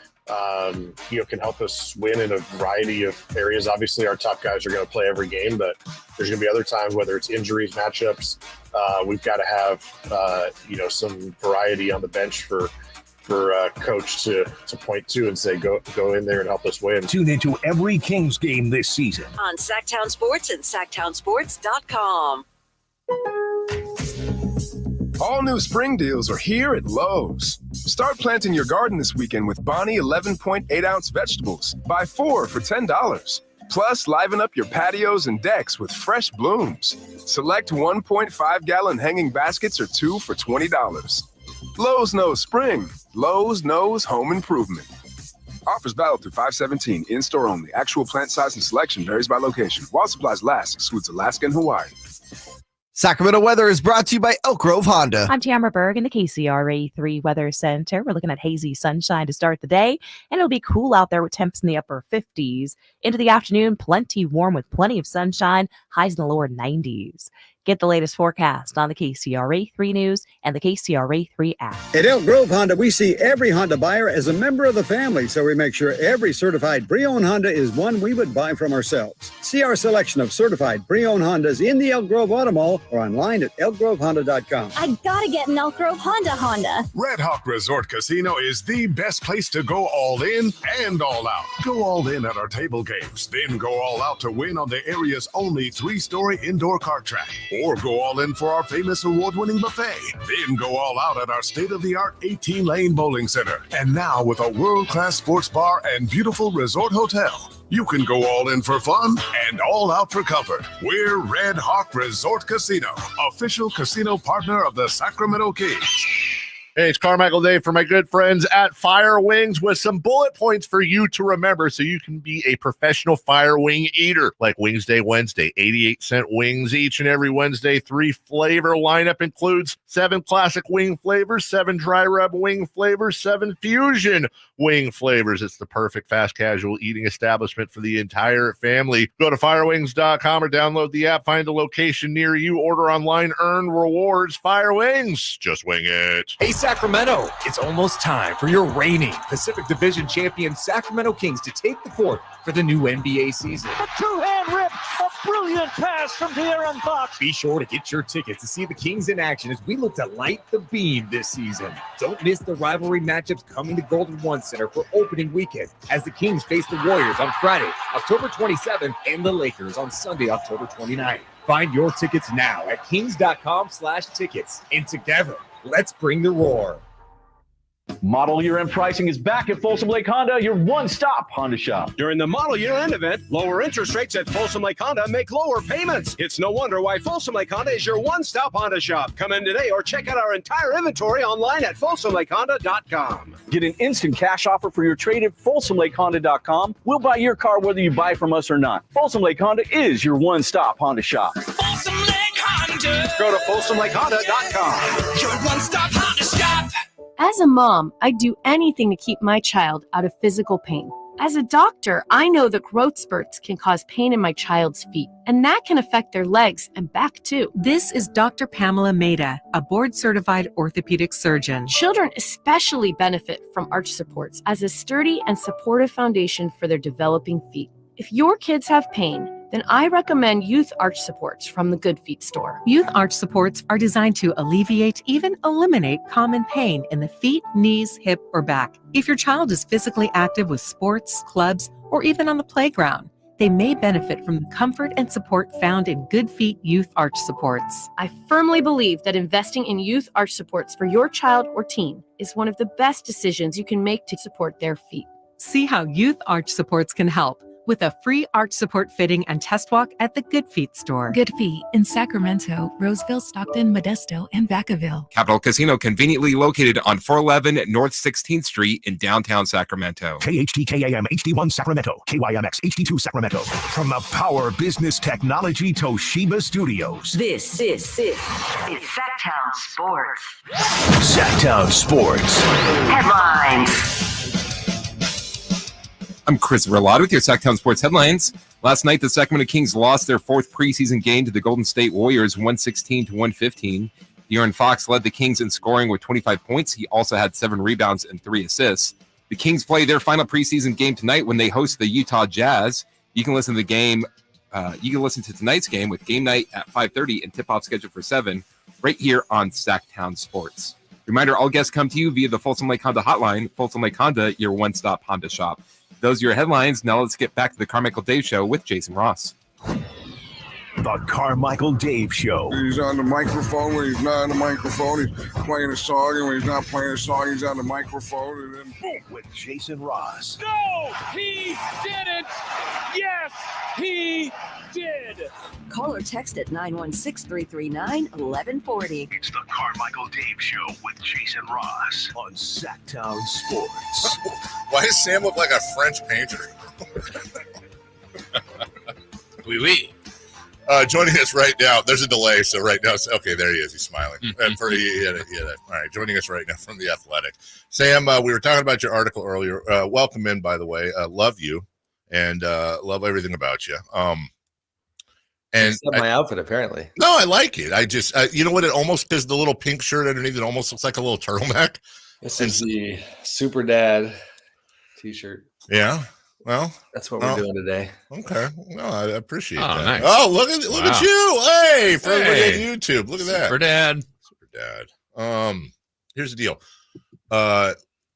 can help us win in a variety of areas. Obviously, our top guys are going to play every game, but there's going to be other times, whether it's injuries, matchups, we've got to have, some variety on the bench for coach to point to and say, go in there and help us win. Tune into every Kings game this season on Sactown Sports and SactownSports.com. All new spring deals are here at Lowe's. Start planting your garden this weekend with Bonnie 11.8-ounce vegetables. Buy 4 for $10. Plus, liven up your patios and decks with fresh blooms. Select 1.5-gallon hanging baskets or 2 for $20. Lowe's knows spring. Lowe's knows home improvement. Offers valid through 5/17. In-store only. Actual plant size and selection varies by location. While supplies last, excludes Alaska and Hawaii. Sacramento weather is brought to you by Elk Grove Honda. I'm Tamara Berg in the KCRA 3 Weather Center. We're looking at hazy sunshine to start the day, and it'll be cool out there with temps in the upper 50s. Into the afternoon, plenty warm with plenty of sunshine, highs in the lower 90s. Get the latest forecast on the KCRA 3 News and the KCRA 3 app. At Elk Grove Honda, we see every Honda buyer as a member of the family, so we make sure every certified pre-owned Honda is one we would buy from ourselves. See our selection of certified pre-owned Hondas in the Elk Grove Auto Mall or online at elkgrovehonda.com. I gotta get an Elk Grove Honda. Red Hawk Resort Casino is the best place to go all in and all out. Go all in at our table games, then go all out to win on the area's only 3-story indoor kart track. Or go all in for our famous award-winning buffet. Then go all out at our state-of-the-art 18-lane bowling center. And now with a world-class sports bar and beautiful resort hotel, you can go all in for fun and all out for comfort. We're Red Hawk Resort Casino, official casino partner of the Sacramento Kings. Hey, it's Carmichael Dave for my good friends at Fire Wings with some bullet points for you to remember so you can be a professional fire wing eater. Like Wings Day Wednesday, 88-cent wings each and every Wednesday. 3 flavor lineup includes 7 classic wing flavors, 7 dry rub wing flavors, 7 fusion wing flavors. It's the perfect fast casual eating establishment for the entire family. Go to firewings.com or download the app, find a location near you, order online, earn rewards. Fire Wings, just wing it. Hey, Sacramento, it's almost time for your reigning Pacific Division champion Sacramento Kings to take the court for the new NBA season. A two-hand rip, a brilliant pass from De'Aaron Fox. Be sure to get your tickets to see the Kings in action as we look to light the beam this season. Don't miss the rivalry matchups coming to Golden One Center for opening weekend as the Kings face the Warriors on Friday, October 27th, and the Lakers on Sunday, October 29th. Find your tickets now at kings.com/tickets. And together, let's bring the roar. Model Year End pricing is back at Folsom Lake Honda, your one-stop Honda shop. During the Model Year End event, lower interest rates at Folsom Lake Honda make lower payments. It's no wonder why Folsom Lake Honda is your one-stop Honda shop. Come in today or check out our entire inventory online at folsomlakehonda.com. Get an instant cash offer for your trade at folsomlakehonda.com. We'll buy your car whether you buy from us or not. Folsom Lake Honda is your one-stop Honda shop. Folsom Lake Honda. Go to folsomlakehonda.com. Your one-stop Honda shop. As a mom, I'd do anything to keep my child out of physical pain. As a doctor, I know that growth spurts can cause pain in my child's feet, and that can affect their legs and back too. This is Dr. Pamela Maida, a board-certified orthopedic surgeon. Children especially benefit from arch supports as a sturdy and supportive foundation for their developing feet. If your kids have pain, then I recommend Youth Arch Supports from the Good Feet store. Youth Arch Supports are designed to alleviate, even eliminate common pain in the feet, knees, hip, or back. If your child is physically active with sports, clubs, or even on the playground, they may benefit from the comfort and support found in Good Feet Youth Arch Supports. I firmly believe that investing in Youth Arch Supports for your child or teen is one of the best decisions you can make to support their feet. See how Youth Arch Supports can help with a free arch support fitting and test walk at the Good Feet store. Good Feet in Sacramento, Roseville, Stockton, Modesto, and Vacaville. Capital Casino, conveniently located on 411 North 16th Street in downtown Sacramento. KHTKAM HD1 Sacramento, KYMX HD2 Sacramento. From the Power Business Technology Toshiba Studios. This is Sactown Sports. Sactown Sports. Headlines. I'm Chris Verlad with your Sactown Sports headlines. Last night, the Sacramento Kings lost their 4th preseason game to the Golden State Warriors, 116-115. De'Aaron Fox led the Kings in scoring with 25 points. He also had 7 rebounds and 3 assists. The Kings play their final preseason game tonight when they host the Utah Jazz. You can listen to the game. You can listen to tonight's game with game night at 5:30 and tip-off scheduled for 7 right here on Sactown Sports. Reminder: all guests come to you via the Folsom Lake Honda hotline. Folsom Lake Honda, your one-stop Honda shop. Those are your headlines. Now let's get back to the Carmichael Dave Show with Jason Ross. The Carmichael Dave Show. He's on the microphone when he's not on the microphone. He's playing a song, and when he's not playing a song, he's on the microphone. And then boom, with Jason Ross. No, he didn't. Yes, he did. Call or text at 916-339-1140. It's the Carmichael Dave Show with Jason Ross on Sactown Sports. Why does Sam look like a French painter? Oui, oui. Joining us right now, there's a delay, so right now, okay, there he is. He's smiling. He had it. All right, joining us right now from The Athletic. Sam, we were talking about your article earlier. Welcome in, by the way. Love you and love everything about you. And except my outfit, apparently. No, I like it. I just, you know what? It almost is the little pink shirt underneath. It almost looks like a little turtleneck. This is the Super Dad t-shirt. Yeah. Well, that's what we're doing today. Okay. No, I appreciate that. Nice. Oh, look at you. Hey, for everybody on YouTube. Look at that. Super Dad. Super Dad. Here's the deal.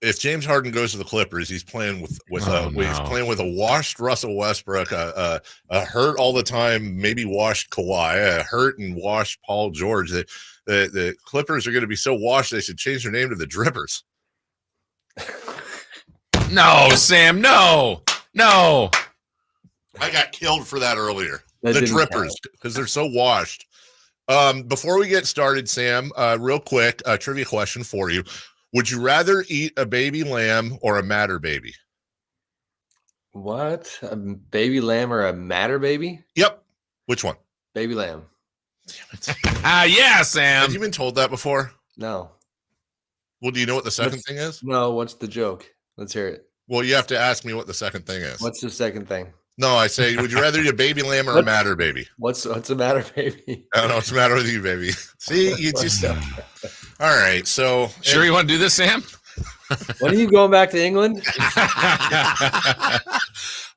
if James Harden goes to the Clippers, he's playing with he's playing with a washed Russell Westbrook, a hurt all the time, maybe washed Kawhi, a hurt and washed Paul George. The Clippers are going to be so washed they should change their name to the Drippers. No, Sam, no. I got killed for that earlier. The Drippers, because they're so washed. Before we get started, Sam, real quick, a trivia question for you. Would you rather eat a baby lamb or a matter baby? What? A baby lamb or a matter baby? Yep. Which one? Baby lamb. Yeah, Sam. Have you been told that before? No. Well, do you know what the second thing is? No, what's the joke? Let's hear it. Well, you have to ask me what the second thing is. What's the second thing? No, I say, would you rather eat a baby lamb or a matter baby? What's the matter, baby? I don't know what's the matter with you, baby. See, you just all right. So sure, you want to do this, Sam? When are you going back to England?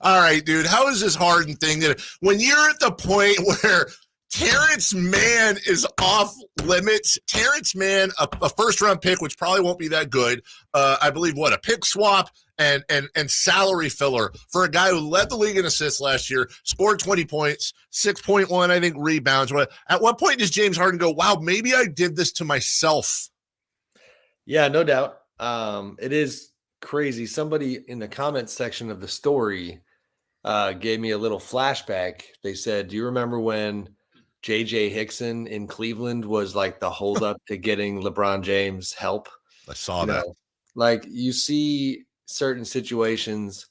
All right, dude. How is this Harden thing that when you're at the point where Terrence Mann is off limits? Terrence Mann, a first round pick, which probably won't be that good. I believe a pick swap and salary filler for a guy who led the league in assists last year, scored 20 points, 6.1, I think, rebounds. At what point does James Harden go, wow, maybe I did this to myself? Yeah, no doubt. It is crazy. Somebody in the comments section of the story gave me a little flashback. They said, do you remember when J.J. Hickson in Cleveland was like the holdup to getting LeBron James help? I saw that. Like you see certain situations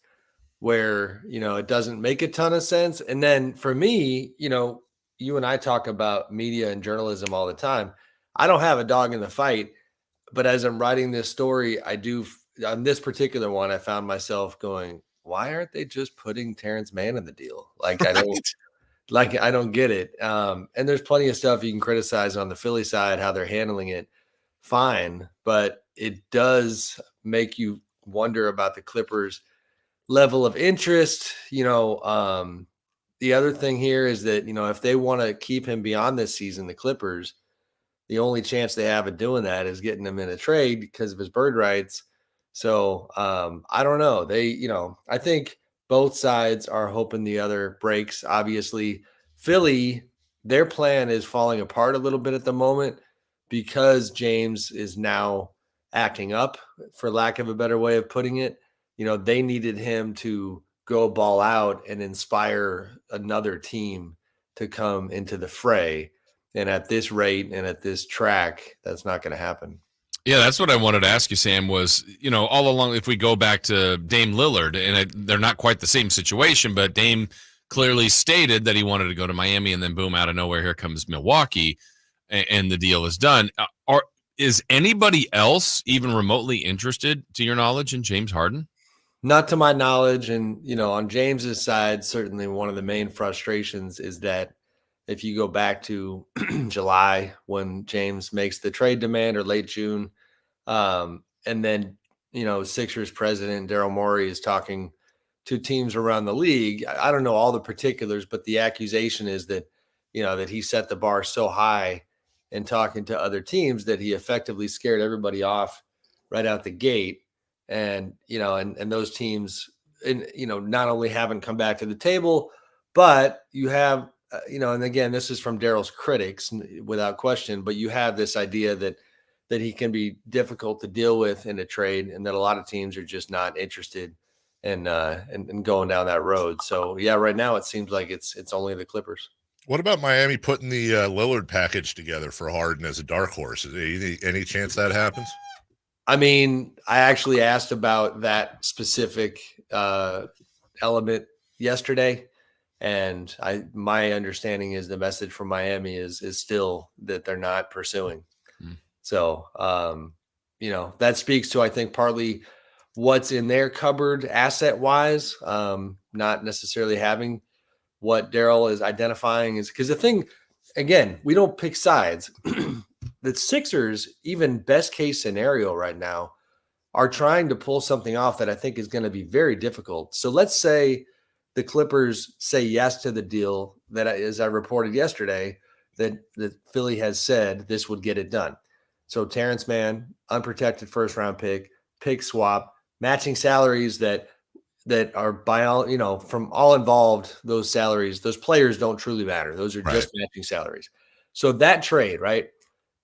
where, it doesn't make a ton of sense. And then for me, you and I talk about media and journalism all the time. I don't have a dog in the fight, but as I'm writing this story, I do on this particular one, I found myself going, why aren't they just putting Terrence Mann in the deal? Like, I don't get it. And there's plenty of stuff you can criticize on the Philly side, how they're handling it. Fine. But it does make you wonder about the Clippers' level of interest. The other thing here is that, if they want to keep him beyond this season, the Clippers, the only chance they have of doing that is getting him in a trade because of his bird rights. So I don't know. I think both sides are hoping the other breaks. Obviously, Philly, their plan is falling apart a little bit at the moment because James is now acting up, for lack of a better way of putting it. They needed him to go ball out and inspire another team to come into the fray. And at this rate and at this track, that's not going to happen. Yeah, that's what I wanted to ask you, Sam, was, all along, if we go back to Dame Lillard, and they're not quite the same situation, but Dame clearly stated that he wanted to go to Miami, and then boom, out of nowhere, here comes Milwaukee, and the deal is done. Is anybody else even remotely interested, to your knowledge, in James Harden? Not to my knowledge. And, on James's side, certainly one of the main frustrations is that if you go back to July when James makes the trade demand, or late June, and then, Sixers president Daryl Morey is talking to teams around the league. I don't know all the particulars, but the accusation is that, that he set the bar so high in talking to other teams that he effectively scared everybody off right out the gate. And, and those teams, not only haven't come back to the table, but you have, and again, this is from Daryl's critics without question, but you have this idea that he can be difficult to deal with in a trade, and that a lot of teams are just not interested in going down that road. So yeah, right now it seems like it's only the Clippers. What about Miami putting the Lillard package together for Harden as a dark horse? Is there any chance that happens? I mean, I actually asked about that specific element yesterday. And my understanding is the message from Miami is still that they're not pursuing. So, that speaks to, I think, partly what's in their cupboard asset wise, not necessarily having what Daryl is identifying is because the thing, again, we don't pick sides. The Sixers, even best case scenario right now, are trying to pull something off that I think is going to be very difficult. So let's say the Clippers say yes to the deal that, as I reported yesterday, that Philly has said this would get it done. So Terrence Mann, unprotected first-round pick pick swap, matching salaries that are by all, from all involved, those salaries, those players don't truly matter. Those are just matching salaries. So that trade, right?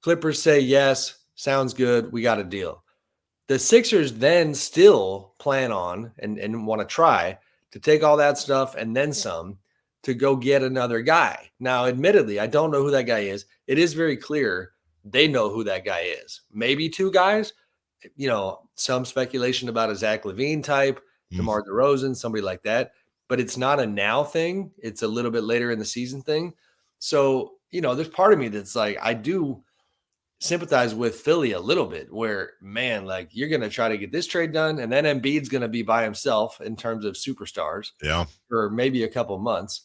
Clippers say, yes, sounds good. We got a deal. The Sixers then still plan on and want to try to take all that stuff and then some to go get another guy. Now, admittedly, I don't know who that guy is. It is very clear they know who that guy is. Maybe two guys, some speculation about a Zach LaVine type, DeMar DeRozan, somebody like that. But it's not a now thing. It's a little bit later in the season thing. So, there's part of me that's like, I do sympathize with Philly a little bit where, man, like you're going to try to get this trade done. And then Embiid's going to be by himself in terms of superstars for maybe a couple months.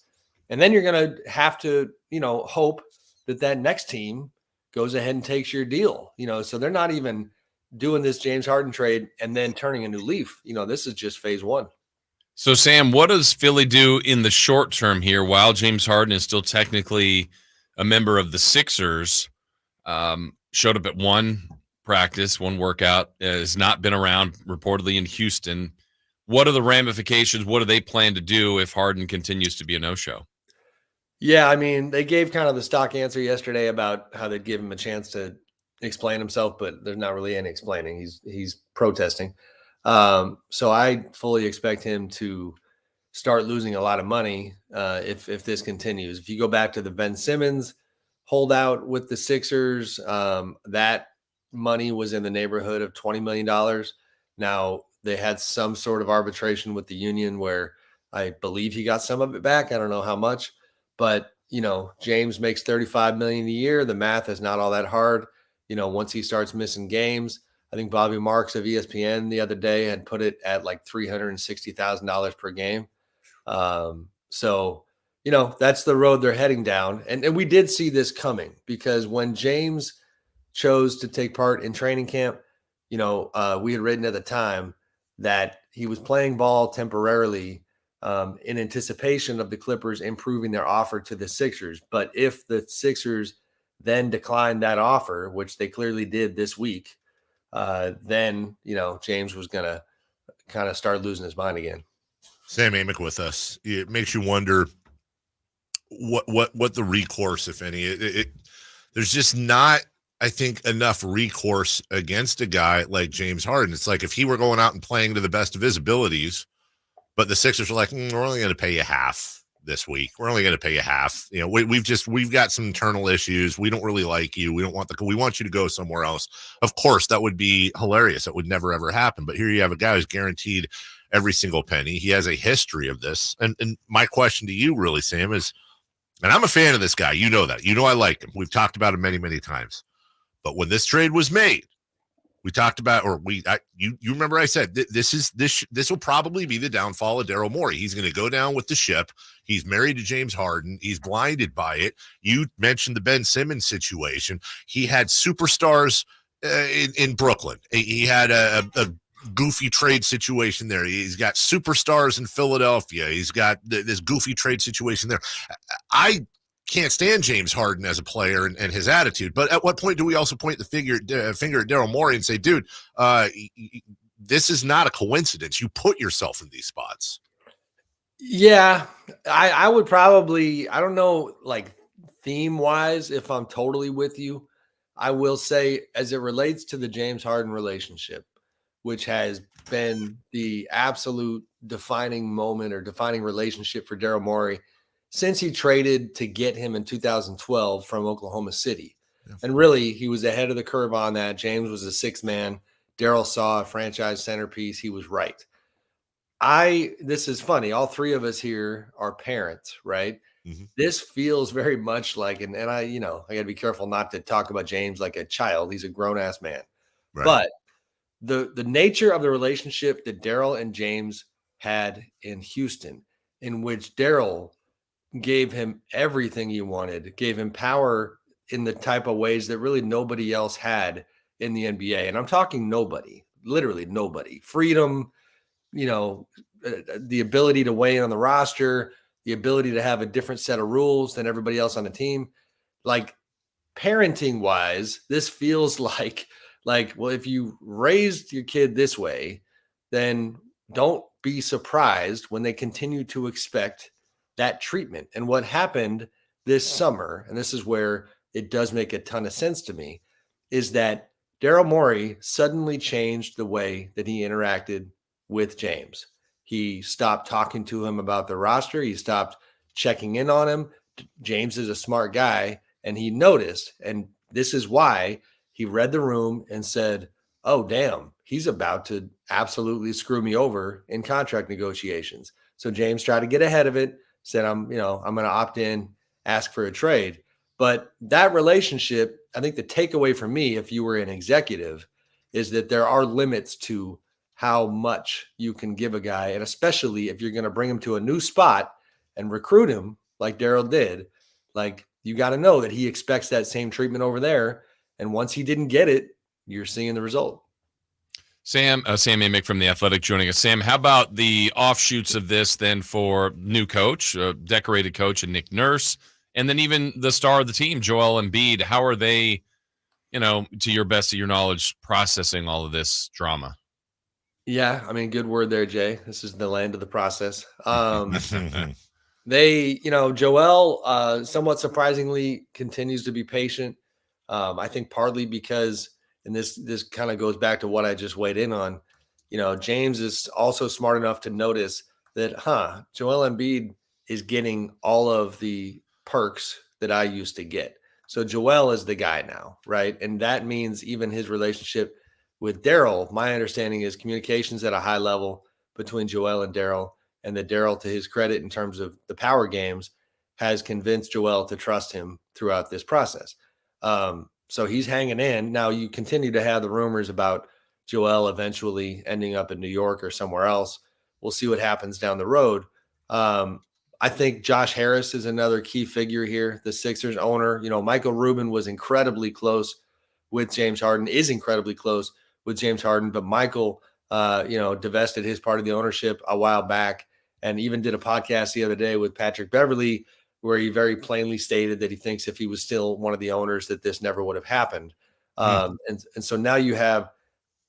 And then you're going to have to, hope that next team goes ahead and takes your deal, so they're not even doing this James Harden trade and then turning a new leaf. This is just phase one. So, Sam, what does Philly do in the short term here while James Harden is still technically a member of the Sixers? Showed up at one practice, one workout, has not been around reportedly in Houston. What are the ramifications? What do they plan to do if Harden continues to be a no-show? Yeah, I mean, they gave kind of the stock answer yesterday about how they'd give him a chance to explain himself, but there's not really any explaining. He's protesting. So I fully expect him to start losing a lot of money if this continues. If you go back to the Ben Simmons holdout with the Sixers, that money was in the neighborhood of $20 million. Now, they had some sort of arbitration with the union where I believe he got some of it back. I don't know how much, but James makes $35 million a year. The math is not all that hard. Once he starts missing games, I think Bobby Marks of ESPN the other day had put it at like $360,000 per game. So, that's the road they're heading down. And we did see this coming because when James chose to take part in training camp, we had written at the time that he was playing ball temporarily in anticipation of the Clippers improving their offer to the Sixers. But if the Sixers then declined that offer, which they clearly did this week, then, James was going to kind of start losing his mind again. Sam Amick with us. It makes you wonder what the recourse, if any. There's just not, I think, enough recourse against a guy like James Harden. It's like if he were going out and playing to the best of his abilities, but the Sixers are like, we're only going to pay you half this week. We're only going to pay you half. We've got some internal issues. We don't really like you. We want you to go somewhere else. Of course, that would be hilarious. That would never, ever happen. But here you have a guy who's guaranteed every single penny. He has a history of this. And my question to you really, Sam, is, and I'm a fan of this guy. You know that. I like him. We've talked about him many, many times. But when this trade was made, we talked about, you remember I said this will probably be the downfall of Daryl Morey. He's going to go down with the ship. He's married to James Harden. He's blinded by it. You mentioned the Ben Simmons situation. He had superstars in Brooklyn. He had a goofy trade situation there. He's got superstars in Philadelphia. He's got this goofy trade situation there. I can't stand James Harden as a player and his attitude. But at what point do we also point the finger at Daryl Morey and say, dude, this is not a coincidence. You put yourself in these spots. Yeah, I would probably, I don't know, like theme wise, if I'm totally with you, I will say as it relates to the James Harden relationship, which has been the absolute defining moment or defining relationship for Daryl Morey since he traded to get him in 2012 from Oklahoma City. Yeah. And really, he was ahead of the curve on that. James was a sixth man. Daryl saw a franchise centerpiece. He was right. This is funny. All three of us here are parents, right? Mm-hmm. This feels very much like, and I got to be careful not to talk about James like a child. He's a grown-ass man. Right. But the nature of the relationship that Daryl and James had in Houston, in which Daryl gave him everything he wanted, gave him power in the type of ways that really nobody else had in the NBA. And I'm talking nobody, literally nobody. Freedom, the ability to weigh in on the roster, the ability to have a different set of rules than everybody else on the team. Like parenting wise, this feels like Like, well, if you raised your kid this way, then don't be surprised when they continue to expect that treatment. And what happened this summer, and this is where it does make a ton of sense to me, is that Daryl Morey suddenly changed the way that he interacted with James. He stopped talking to him about the roster. He stopped checking in on him. James is a smart guy, and he noticed, and this is why he read the room and said, oh, damn, he's about to absolutely screw me over in contract negotiations. So James tried to get ahead of it, said, I'm going to opt in, ask for a trade. But that relationship, I think the takeaway for me, if you were an executive, is that there are limits to how much you can give a guy. And especially if you're going to bring him to a new spot and recruit him like Daryl did, like you got to know that he expects that same treatment over there. And once he didn't get it, you're seeing the result. Sam Amick from The Athletic joining us. Sam, how about the offshoots of this then for new coach, decorated coach, and Nick Nurse, and then even the star of the team, Joel Embiid? How are they, to your best of your knowledge, processing all of this drama? Yeah, I mean, good word there, Jay. This is the land of the process. They, Joel, somewhat surprisingly, continues to be patient. I think partly because, and this kind of goes back to what I just weighed in on, James is also smart enough to notice that, Joel Embiid is getting all of the perks that I used to get. So Joel is the guy now, right? And that means even his relationship with Daryl, my understanding is communications at a high level between Joel and Daryl, and that Daryl, to his credit in terms of the power games, has convinced Joel to trust him throughout this process. So he's hanging in. Now you continue to have the rumors about Joel eventually ending up in New York or somewhere else. We'll see what happens down the road. I think Josh Harris is another key figure here. The Sixers owner, Michael Rubin was incredibly close with James Harden, is incredibly close with James Harden, but Michael, divested his part of the ownership a while back and even did a podcast the other day with Patrick Beverley, where he very plainly stated that he thinks if he was still one of the owners that this never would have happened. And so now you have,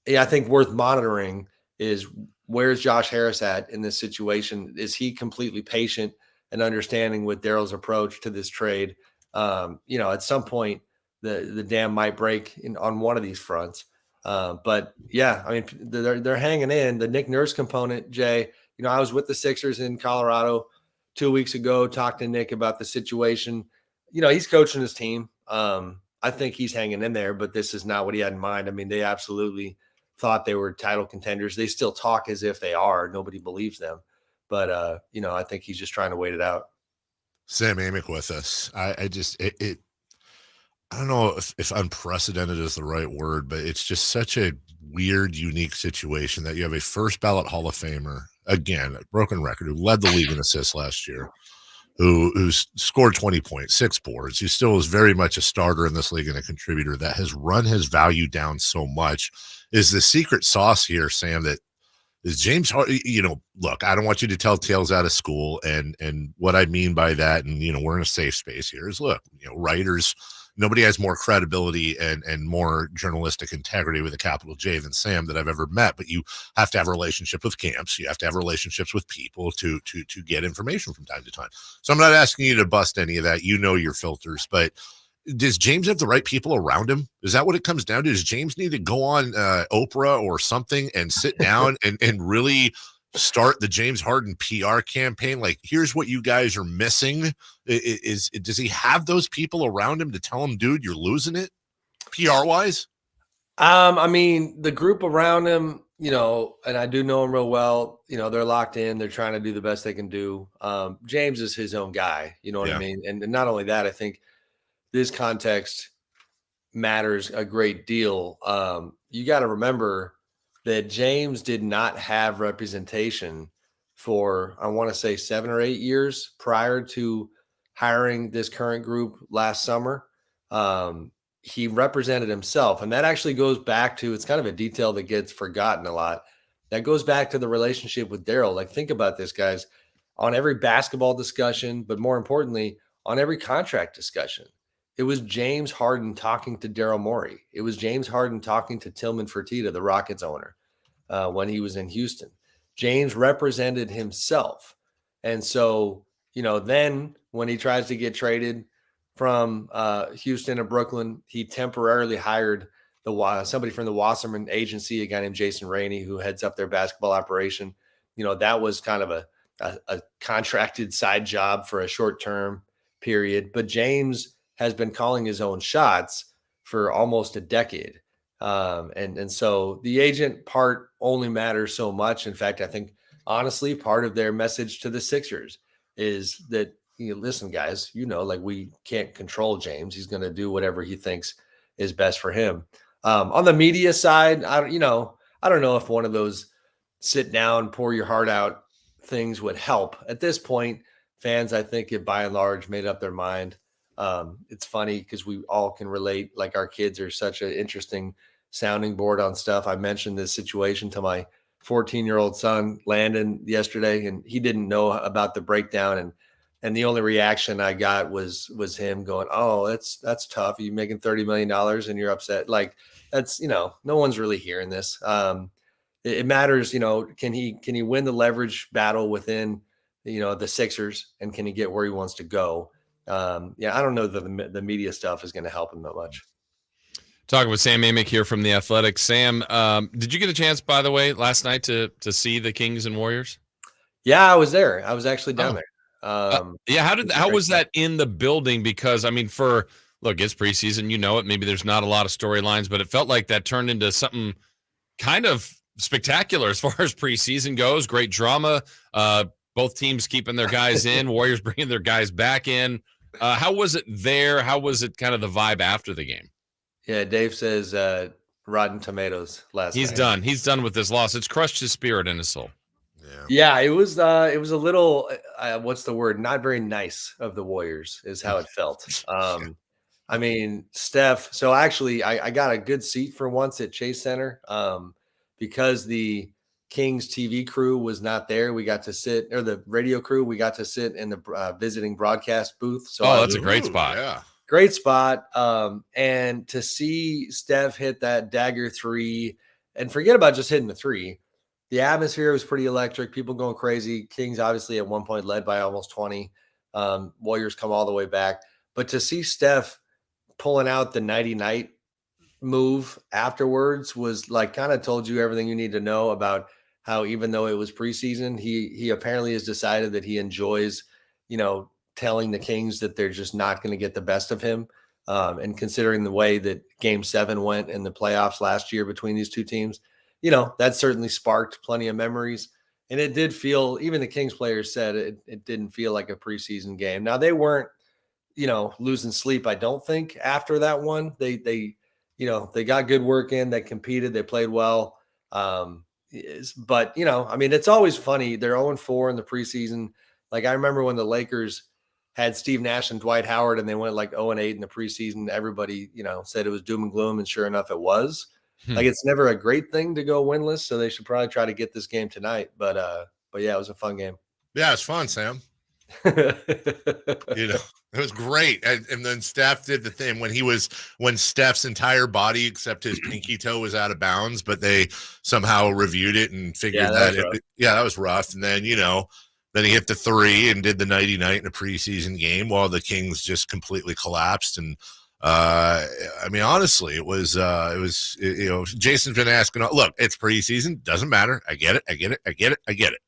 I think worth monitoring is, where's Josh Harris at in this situation? Is he completely patient and understanding with Daryl's approach to this trade? At some point the dam might break on one of these fronts. But yeah, I mean, they're hanging in. The Nick Nurse component, Jay, I was with the Sixers in Colorado 2 weeks ago, talked to Nick about the situation. He's coaching his team. I think he's hanging in there, but this is not what he had in mind. I mean, they absolutely thought they were title contenders. They still talk as if they are. Nobody believes them. But, I think he's just trying to wait it out. Sam Amick with us. I don't know if unprecedented is the right word, but it's just such a weird, unique situation that you have a first ballot Hall of Famer, again, a broken record, who led the league in assists last year, who scored 20 points, 6 boards. He still is very much a starter in this league and a contributor that has run his value down so much. Is the secret sauce here, Sam, that is James Harden? Look, I don't want you to tell tales out of school. And what I mean by that, and, we're in a safe space here, is look, writers, nobody has more credibility and more journalistic integrity with a capital J than Sam that I've ever met. But you have to have a relationship with camps. You have to have relationships with people to get information from time to time. So I'm not asking you to bust any of that. Your filters. But does James have the right people around him? Is that what it comes down to? Does James need to go on Oprah or something and sit down and really start the James Harden PR campaign? Like, here's what you guys are missing. Does he have those people around him to tell him, dude, you're losing it PR wise? I mean, the group around him, and I do know him real well, they're locked in, they're trying to do the best they can do. James is his own guy. You know what I mean? And not only that, I think this context matters a great deal. You got to remember that James did not have representation for, I want to say, 7 or 8 years prior to hiring this current group last summer. He represented himself. And that actually goes back to, it's kind of a detail that gets forgotten a lot. That goes back to the relationship with Daryl. Like, think about this, guys. On every basketball discussion, but more importantly, on every contract discussion, It was James Harden talking to Daryl Morey. It was James Harden talking to Tillman Fertitta, the Rockets owner, when he was in Houston. James represented himself. And so, then when he tries to get traded from Houston to Brooklyn, he temporarily hired somebody from the Wasserman agency, a guy named Jason Rainey, who heads up their basketball operation. That was kind of a contracted side job for a short-term period. But James has been calling his own shots for almost a decade. And so the agent part only matters so much. In fact, I think, honestly, part of their message to the Sixers is that, listen, guys, we can't control James. He's going to do whatever he thinks is best for him. On the media side, I don't know if one of those sit down, pour your heart out things would help. At this point, fans, I think, have by and large made up their mind. It's funny because we all can relate. Like, our kids are such an interesting sounding board on stuff. I mentioned this situation to my 14-year-old son, Landon, yesterday, and he didn't know about the breakdown. And the only reaction I got was him going, "Oh, that's tough. You're making $30 million and you're upset." Like, that's, no one's really hearing this. It matters, can he win the leverage battle within, the Sixers, and can he get where he wants to go? I don't know that the media stuff is going to help him that much. Talking with Sam Amick here from The Athletic. Sam, did you get a chance, by the way, last night to see the Kings and Warriors? Yeah, I was there. I was actually down there. How was that in the building? Because, I mean, it's preseason, maybe there's not a lot of storylines, but it felt like that turned into something kind of spectacular as far as preseason goes. Great drama. Both teams keeping their guys in, Warriors bringing their guys back in. How was it there? How was it kind of the vibe after the game? Yeah, Dave says Rotten Tomatoes last night. He's done. He's done with this loss. It's crushed his spirit and his soul. Yeah, it was a little, what's the word? Not very nice of the Warriors is how it felt. I mean, Steph. So actually, I got a good seat for once at Chase Center because the Kings TV crew was not there. We got to sit, or the radio crew, we got to sit in the visiting broadcast booth. So that's a great spot. Yeah. Great spot. And to see Steph hit that dagger three, and forget about just hitting the three, the atmosphere was pretty electric. People going crazy. Kings obviously at one point led by almost 20. Warriors come all the way back. But to see Steph pulling out the nighty-night move afterwards was like kind of told you everything you need to know about how, even though it was preseason, he apparently has decided that he enjoys, telling the Kings that they're just not going to get the best of him. And considering the way that Game 7 went in the playoffs last year between these two teams, that certainly sparked plenty of memories. And it did feel, even the Kings players said it didn't feel like a preseason game. Now, they weren't, losing sleep, I don't think, after that one. They got good work in, they competed, they played well. But, it's always funny. They're 0-4 in the preseason. Like, I remember when the Lakers had Steve Nash and Dwight Howard and they went like 0-8 in the preseason, everybody, said it was doom and gloom. And sure enough, it was. Like, it's never a great thing to go winless. So they should probably try to get this game tonight. But yeah, it was a fun game. Yeah, it's fun, Sam. It was great. And then Steph did the thing when Steph's entire body except his pinky toe was out of bounds, but they somehow reviewed it and figured that was rough. And then, then he hit the three and did the nighty-night in a preseason game while the Kings just completely collapsed. And honestly, it was Jason's been asking, look, it's preseason, doesn't matter. I get it.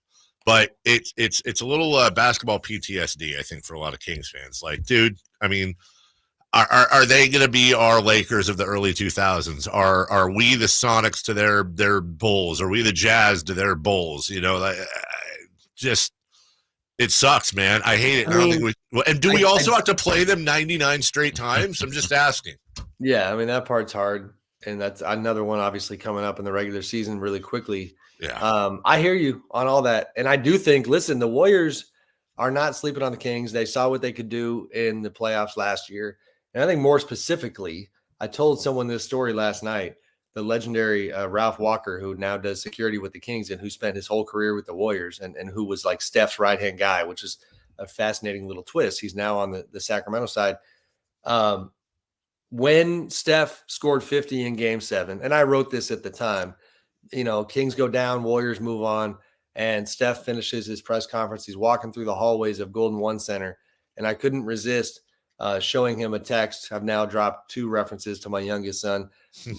But it's a little basketball PTSD, I think, for a lot of Kings fans. Like, dude, are they going to be our Lakers of the early 2000s? Are we the Sonics to their Bulls? Are we the Jazz to their Bulls? It sucks, man. I hate it. Do we also have to play them 99 straight times? I'm just asking. Yeah, that part's hard. And that's another one obviously coming up in the regular season really quickly. Yeah. I hear you on all that. And I do think, listen, the Warriors are not sleeping on the Kings. They saw what they could do in the playoffs last year. And I think more specifically, I told someone this story last night, the legendary Ralph Walker, who now does security with the Kings and who spent his whole career with the Warriors and who was like Steph's right-hand guy, which is a fascinating little twist. He's now on the Sacramento side. when Steph scored 50 in game 7, and I wrote this at the time, Kings go down, Warriors move on, and Steph finishes his press conference. He's walking through the hallways of Golden One Center, and I couldn't resist showing him a text. I've now dropped 2 references to my youngest son.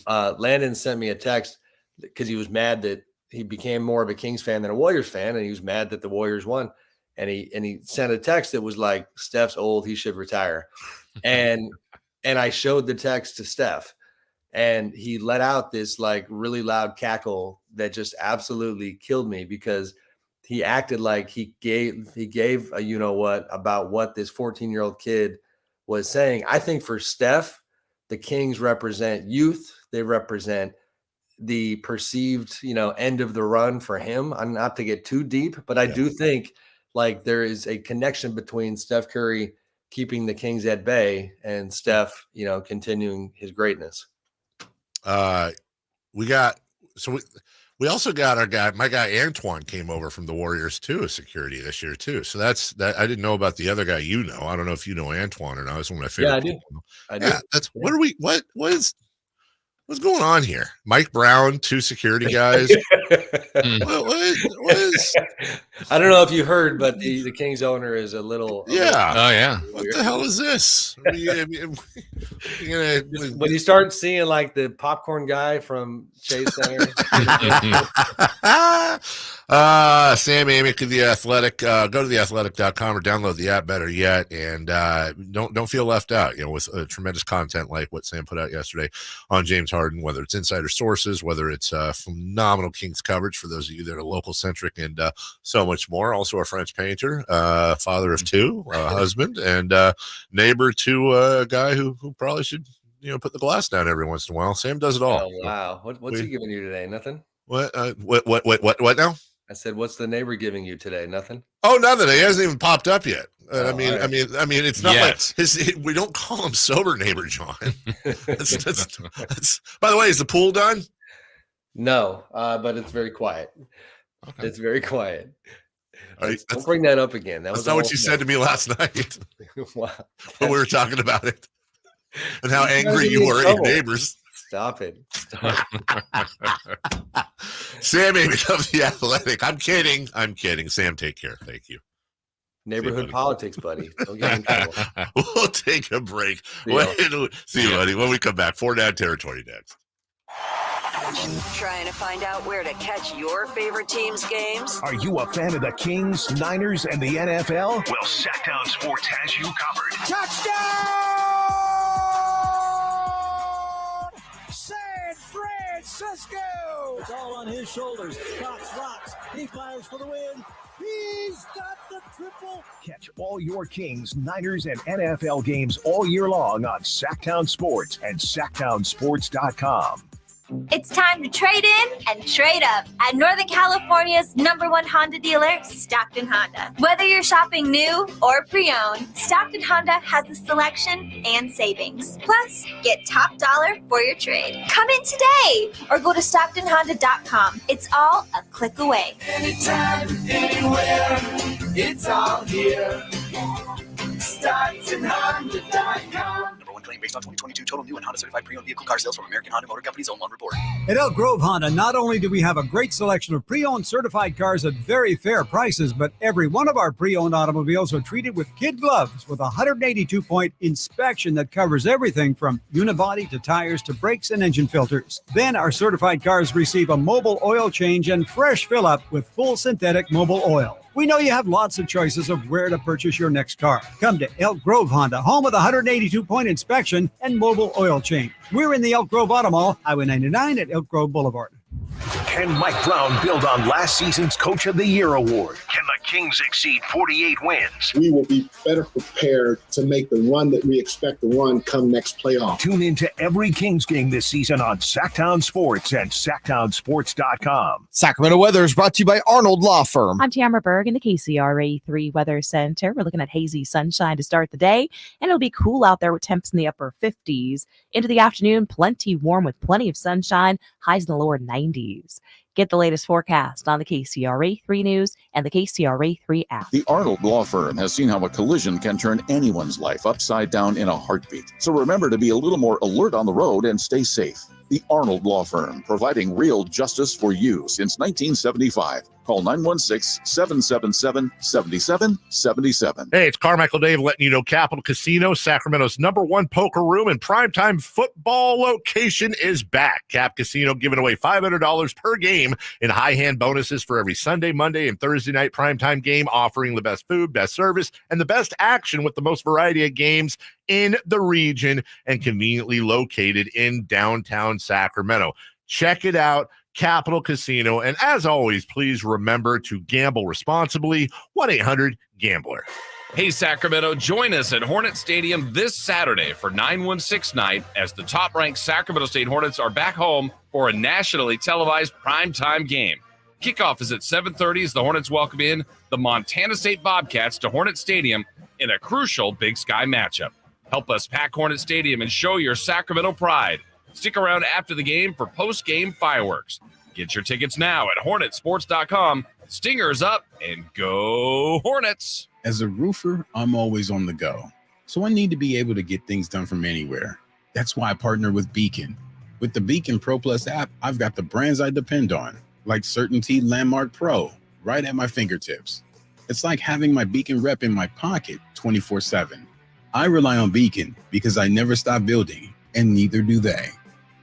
Landon sent me a text because he was mad that he became more of a Kings fan than a Warriors fan, and he was mad that the Warriors won. And he sent a text that was like, Steph's old, he should retire. And I showed the text to Steph, and he let out this like really loud cackle that just absolutely killed me, because he acted like he gave a what about what this 14-year-old kid was saying. I think for Steph, the Kings represent youth. They represent the perceived, end of the run for him. I'm not to get too deep, but I do think like there is a connection between Steph Curry keeping the Kings at bay and Steph, continuing his greatness. We also got my guy Antoine came over from the Warriors too, as security this year too. So that's that. I didn't know about the other guy. I don't know if you know Antoine or not. That's one of my favorite. Yeah, I do. People. I do. That's what's going on here? Mike Brown, 2 security guys. what is? I don't know if you heard, but the Kings owner is a little. Oh yeah. What the hell is this? When you start seeing like the popcorn guy from Chase Center. Sam Amick of The Athletic. Go to theathletic.com or download the app, better yet, and don't feel left out. With tremendous content like what Sam put out yesterday on James Harden, whether it's insider sources, whether it's phenomenal Kings coverage for those of you that are local centric, and so much more. Also a French painter, father of 2, husband, and neighbor to a guy who probably should put the glass down every once in a while. Sam does it all. Oh wow! What's he giving you today? Nothing. What now? I said, what's the neighbor giving you today? Nothing. Oh, nothing. He hasn't even popped up yet. I mean, it's not like we don't call him sober neighbor John. That's, by the way, is the pool done? No, but it's very quiet. Okay. It's very quiet. Don't bring that up again. That's not what you said to me last night. Wow. When we were talking about it and how angry you were at your neighbors. Stop it. Sam Amick of The Athletic. I'm kidding. Sam, take care. Thank you. Neighborhood politics, buddy. Don't get in trouble. We'll take a break. See you, buddy. When we come back, 4 Down Territory next. Trying to find out where to catch your favorite team's games? Are you a fan of the Kings, Niners, and the NFL? Well, Sactown Sports has you covered. Touchdown! San Francisco! It's all on his shoulders. Cox rocks. He fires for the win. He's got the triple. Catch all your Kings, Niners, and NFL games all year long on Sactown Sports and SactownSports.com. It's time to trade in and trade up at Northern California's #1 Honda dealer, Stockton Honda. Whether you're shopping new or pre-owned, Stockton Honda has the selection and savings. Plus, get top dollar for your trade. Come in today or go to StocktonHonda.com. It's all a click away. Anytime, anywhere, it's all here. StocktonHonda.com. Claim based on 2022 total new and Honda certified pre-owned vehicle car sales from American Honda Motor Company's own one report. At Elk Grove Honda, not only do we have a great selection of pre-owned certified cars at very fair prices, but every one of our pre-owned automobiles are treated with kid gloves with a 182-point inspection that covers everything from unibody to tires to brakes and engine filters. Then our certified cars receive a mobile oil change and fresh fill-up with full synthetic mobile oil. We know you have lots of choices of where to purchase your next car. Come to Elk Grove Honda, home of the 182-point inspection and mobile oil change. We're in the Elk Grove Auto Mall, Highway 99 at Elk Grove Boulevard. Can Mike Brown build on last season's Coach of the Year award? Can the Kings exceed 48 wins? We will be better prepared to make the run that we expect to run come next playoff. Tune into every Kings game this season on Sactown Sports and SactownSports.com. Sacramento weather is brought to you by Arnold Law Firm. I'm Tamara Berg in the KCRA 3 Weather Center. We're looking at hazy sunshine to start the day, and it'll be cool out there with temps in the upper 50s. Into the afternoon, plenty warm with plenty of sunshine, highs in the lower 90s. Get the latest forecast on the KCRA 3 News and the KCRA 3 app. The Arnold Law Firm has seen how a collision can turn anyone's life upside down in a heartbeat. So remember to be a little more alert on the road and stay safe. The Arnold Law Firm, providing real justice for you since 1975. Call 916-777-7777. Hey, it's Carmichael Dave letting you know Capital Casino, Sacramento's #1 poker room and primetime football location is back. Cap Casino giving away $500 per game in high hand bonuses for every Sunday, Monday, and Thursday night primetime game, offering the best food, best service, and the best action with the most variety of games in the region and conveniently located in downtown Sacramento. Check it out. Capital Casino. And as always, please remember to gamble responsibly. 1-800-GAMBLER. Hey, Sacramento, join us at Hornet Stadium this Saturday for 916 night as the top-ranked Sacramento State Hornets are back home for a nationally televised primetime game. Kickoff is at 7:30 as the Hornets welcome in the Montana State Bobcats to Hornet Stadium in a crucial Big Sky matchup. Help us pack Hornet Stadium and show your Sacramento pride. Stick around after the game for post-game fireworks. Get your tickets now at hornetsports.com. Stingers up and go Hornets. As a roofer, I'm always on the go, so I need to be able to get things done from anywhere. That's why I partner with Beacon. With the Beacon Pro Plus app, I've got the brands I depend on, like Certainty Landmark Pro, right at my fingertips. It's like having my Beacon rep in my pocket 24/7. I rely on Beacon because I never stop building, and neither do they.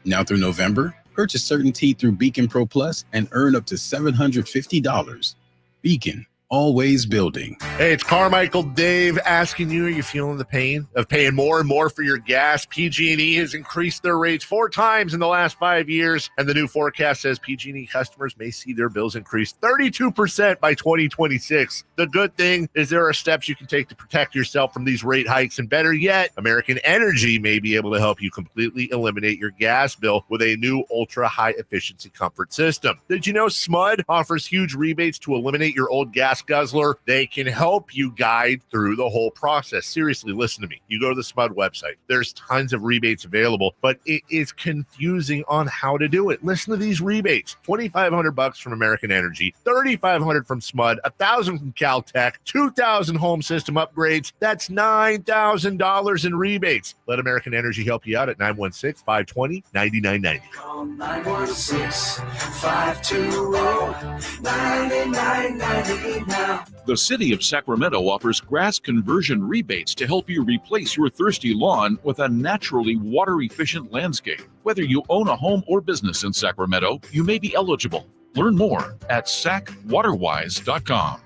Now through November, purchase Certainty through Beacon Pro Plus and earn up to $750. Beacon, always building. Hey, it's Carmichael Dave asking you, are you feeling the pain of paying more and more for your gas? PG&E has increased their rates 4 times in the last 5 years, and the new forecast says PG&E customers may see their bills increase 32% by 2026. The good thing is there are steps you can take to protect yourself from these rate hikes, and better yet, American Energy may be able to help you completely eliminate your gas bill with a new ultra-high efficiency comfort system. Did you know SMUD offers huge rebates to eliminate your old gas guzzler? They can help you guide through the whole process. Seriously, listen to me. You go to the SMUD website. There's tons of rebates available, but it is confusing on how to do it. Listen to these rebates. $2,500 from American Energy, $3,500 from SMUD, $1,000 from Caltech, $2,000 home system upgrades. That's $9,000 in rebates. Let American Energy help you out at 916-520-9990. Call 916-520-9990 now. The City of Sacramento offers grass conversion rebates to help you replace your thirsty lawn with a naturally water-efficient landscape. Whether you own a home or business in Sacramento, you may be eligible. Learn more at sacwaterwise.com.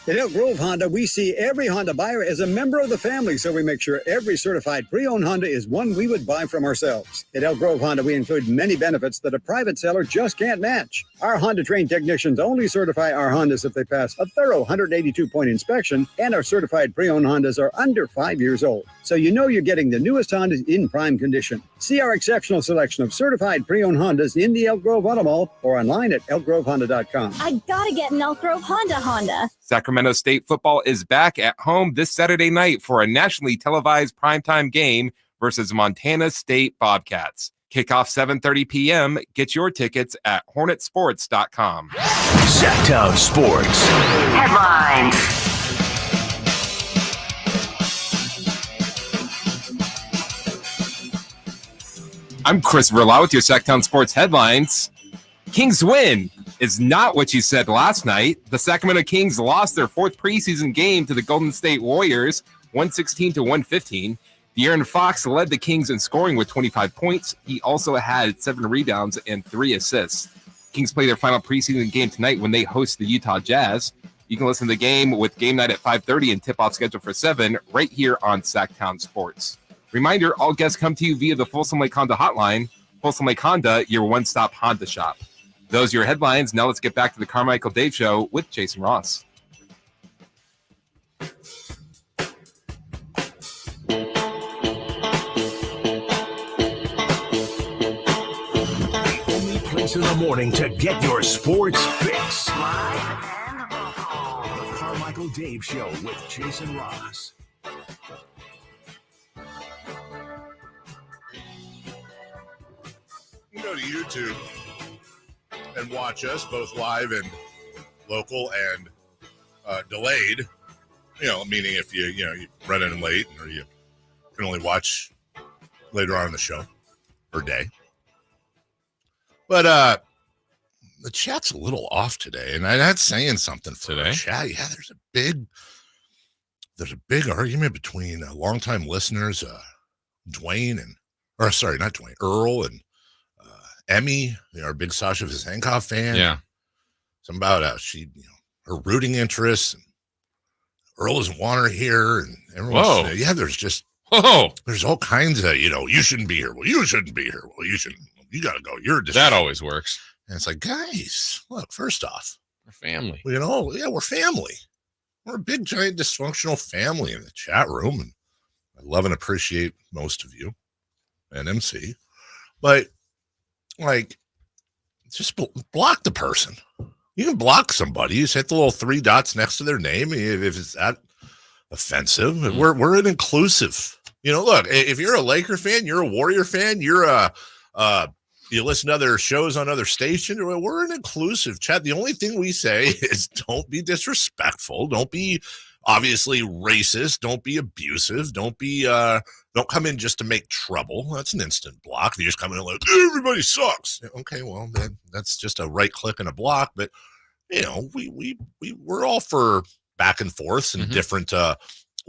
At Elk Grove Honda, we see every Honda buyer as a member of the family, so we make sure every certified pre-owned Honda is one we would buy from ourselves. At Elk Grove Honda, we include many benefits that a private seller just can't match. Our Honda-trained technicians only certify our Hondas if they pass a thorough 182-point inspection, and our certified pre-owned Hondas are under 5 years old. So you know you're getting the newest Hondas in prime condition. See our exceptional selection of certified pre-owned Hondas in the Elk Grove Auto Mall or online at elkgrovehonda.com. I gotta get an Elk Grove Honda. Sacramento State football is back at home this Saturday night for a nationally televised primetime game versus Montana State Bobcats. Kickoff 7:30 p.m. Get your tickets at hornetsports.com. Sactown Sports. Headlines. I'm Chris Verla with your Sactown Sports headlines. Kings win is not what you said last night. The Sacramento Kings lost their 4th preseason game to the Golden State Warriors, 116-115. De'Aaron Fox led the Kings in scoring with 25 points. He also had 7 rebounds and 3 assists. Kings play their final preseason game tonight when they host the Utah Jazz. You can listen to the game with game night at 5:30 and tip-off scheduled for 7 right here on Sactown Sports. Reminder, all guests come to you via the Folsom Lake Honda hotline. Folsom Lake Honda, your one-stop Honda shop. Those are your headlines. Now let's get back to the Carmichael Dave Show with Jason Ross. The only place in the morning to get your sports fix. Live and local. The Carmichael Dave Show with Jason Ross. You go to YouTube and watch us both live and local and delayed, meaning if you run in late or you can only watch later on in the show or day. But the chat's a little off today, and I'm not saying something for today. Chat. Yeah, there's a big argument between longtime listeners, Earl and Emmy, our big Sasha Vesenkov fan. Yeah. Something about her rooting interests. And Earl doesn't want her here, and everyone's there's all kinds of you shouldn't be here. Well, you shouldn't be here. Well, you shouldn't. You gotta go. That always works. And it's like, guys, look. First off, we're family. We're family. We're a big, giant, dysfunctional family in the chat room, and I love and appreciate most of you and MC, but just block the person. You can block somebody. You just hit the little 3 dots next to their name if it's that offensive. Mm-hmm. We're an inclusive. Look, if you're a Laker fan, you're a Warrior fan, you're you listen to other shows on other stations, we're an inclusive chat. The only thing we say is don't be disrespectful. Don't be obviously racist. Don't be abusive. Don't come in just to make trouble. That's an instant block. If you just come in like, everybody sucks. Okay, well, that's just a right click and a block. But, we're all for back and forths and different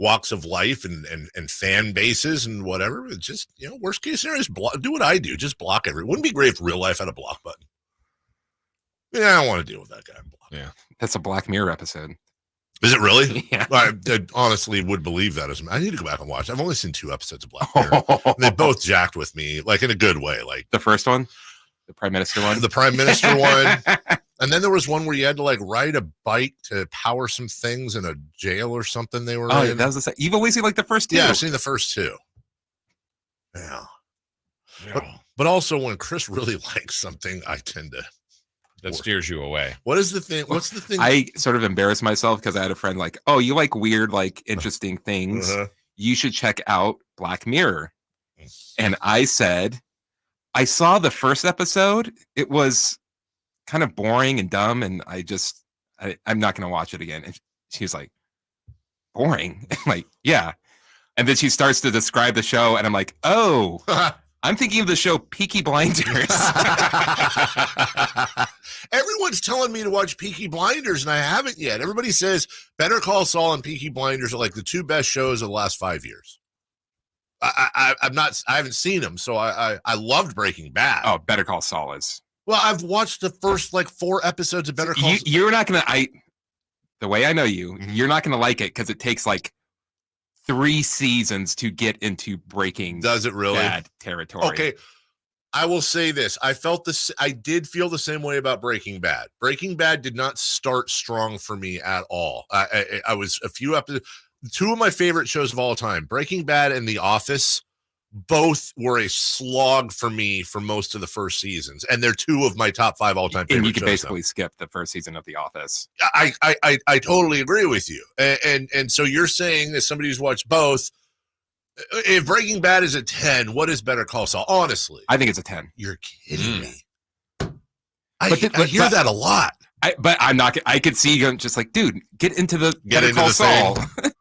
walks of life and fan bases and whatever. It's just, worst case scenario is do what I do. Just block everyone. Wouldn't it be great if real life had a block button? Yeah, I don't want to deal with that guy. Yeah, that's a Black Mirror episode. Is it really? Yeah. I honestly would believe that. I need to go back and watch. I've only seen 2 episodes of Black Mirror. They both jacked with me, like in a good way. Like the first one, the Prime Minister one, the Prime Minister one. And then there was one where you had to ride a bike to power some things in a jail or something they were in. That was you've only seen the first 2. Yeah, I've seen the first 2. Yeah. But also when Chris really likes something, I tend to. That steers you away. What is the thing? What's the thing? I sort of embarrassed myself because I had a friend oh, you like weird, interesting things. You should check out Black Mirror. And I said, I saw the first episode. It was kind of boring and dumb. And I'm not going to watch it again. And she was like, boring? I'm like, yeah. And then she starts to describe the show. And I'm like, oh, I'm thinking of the show Peaky Blinders. Everyone's telling me to watch Peaky Blinders, and I haven't yet. Everybody says Better Call Saul and Peaky Blinders are the 2 best shows of the last 5 years. I haven't seen them, so I loved Breaking Bad. Oh, Better Call Saul is. Well, I've watched the first 4 episodes of Better Call Saul. You're not gonna. The way I know you, you're not gonna like it because it takes 3 seasons to get into Breaking. Does it really? Bad territory. Okay. I will say this. I did feel the same way about Breaking Bad. Breaking Bad did not start strong for me at all. I was a few episodes. 2 of my favorite shows of all time, Breaking Bad and The Office, both were a slog for me for most of the first seasons. And they're 2 of my top 5 all-time favorite shows. And you can basically skip the first season of The Office. I totally agree with you. And so you're saying, as somebody who's watched both, if Breaking Bad is a 10, what is Better Call Saul? Honestly, I think it's a 10. You're kidding me. I hear that a lot. But I'm not. I could see you just dude, get into the Better Call Saul.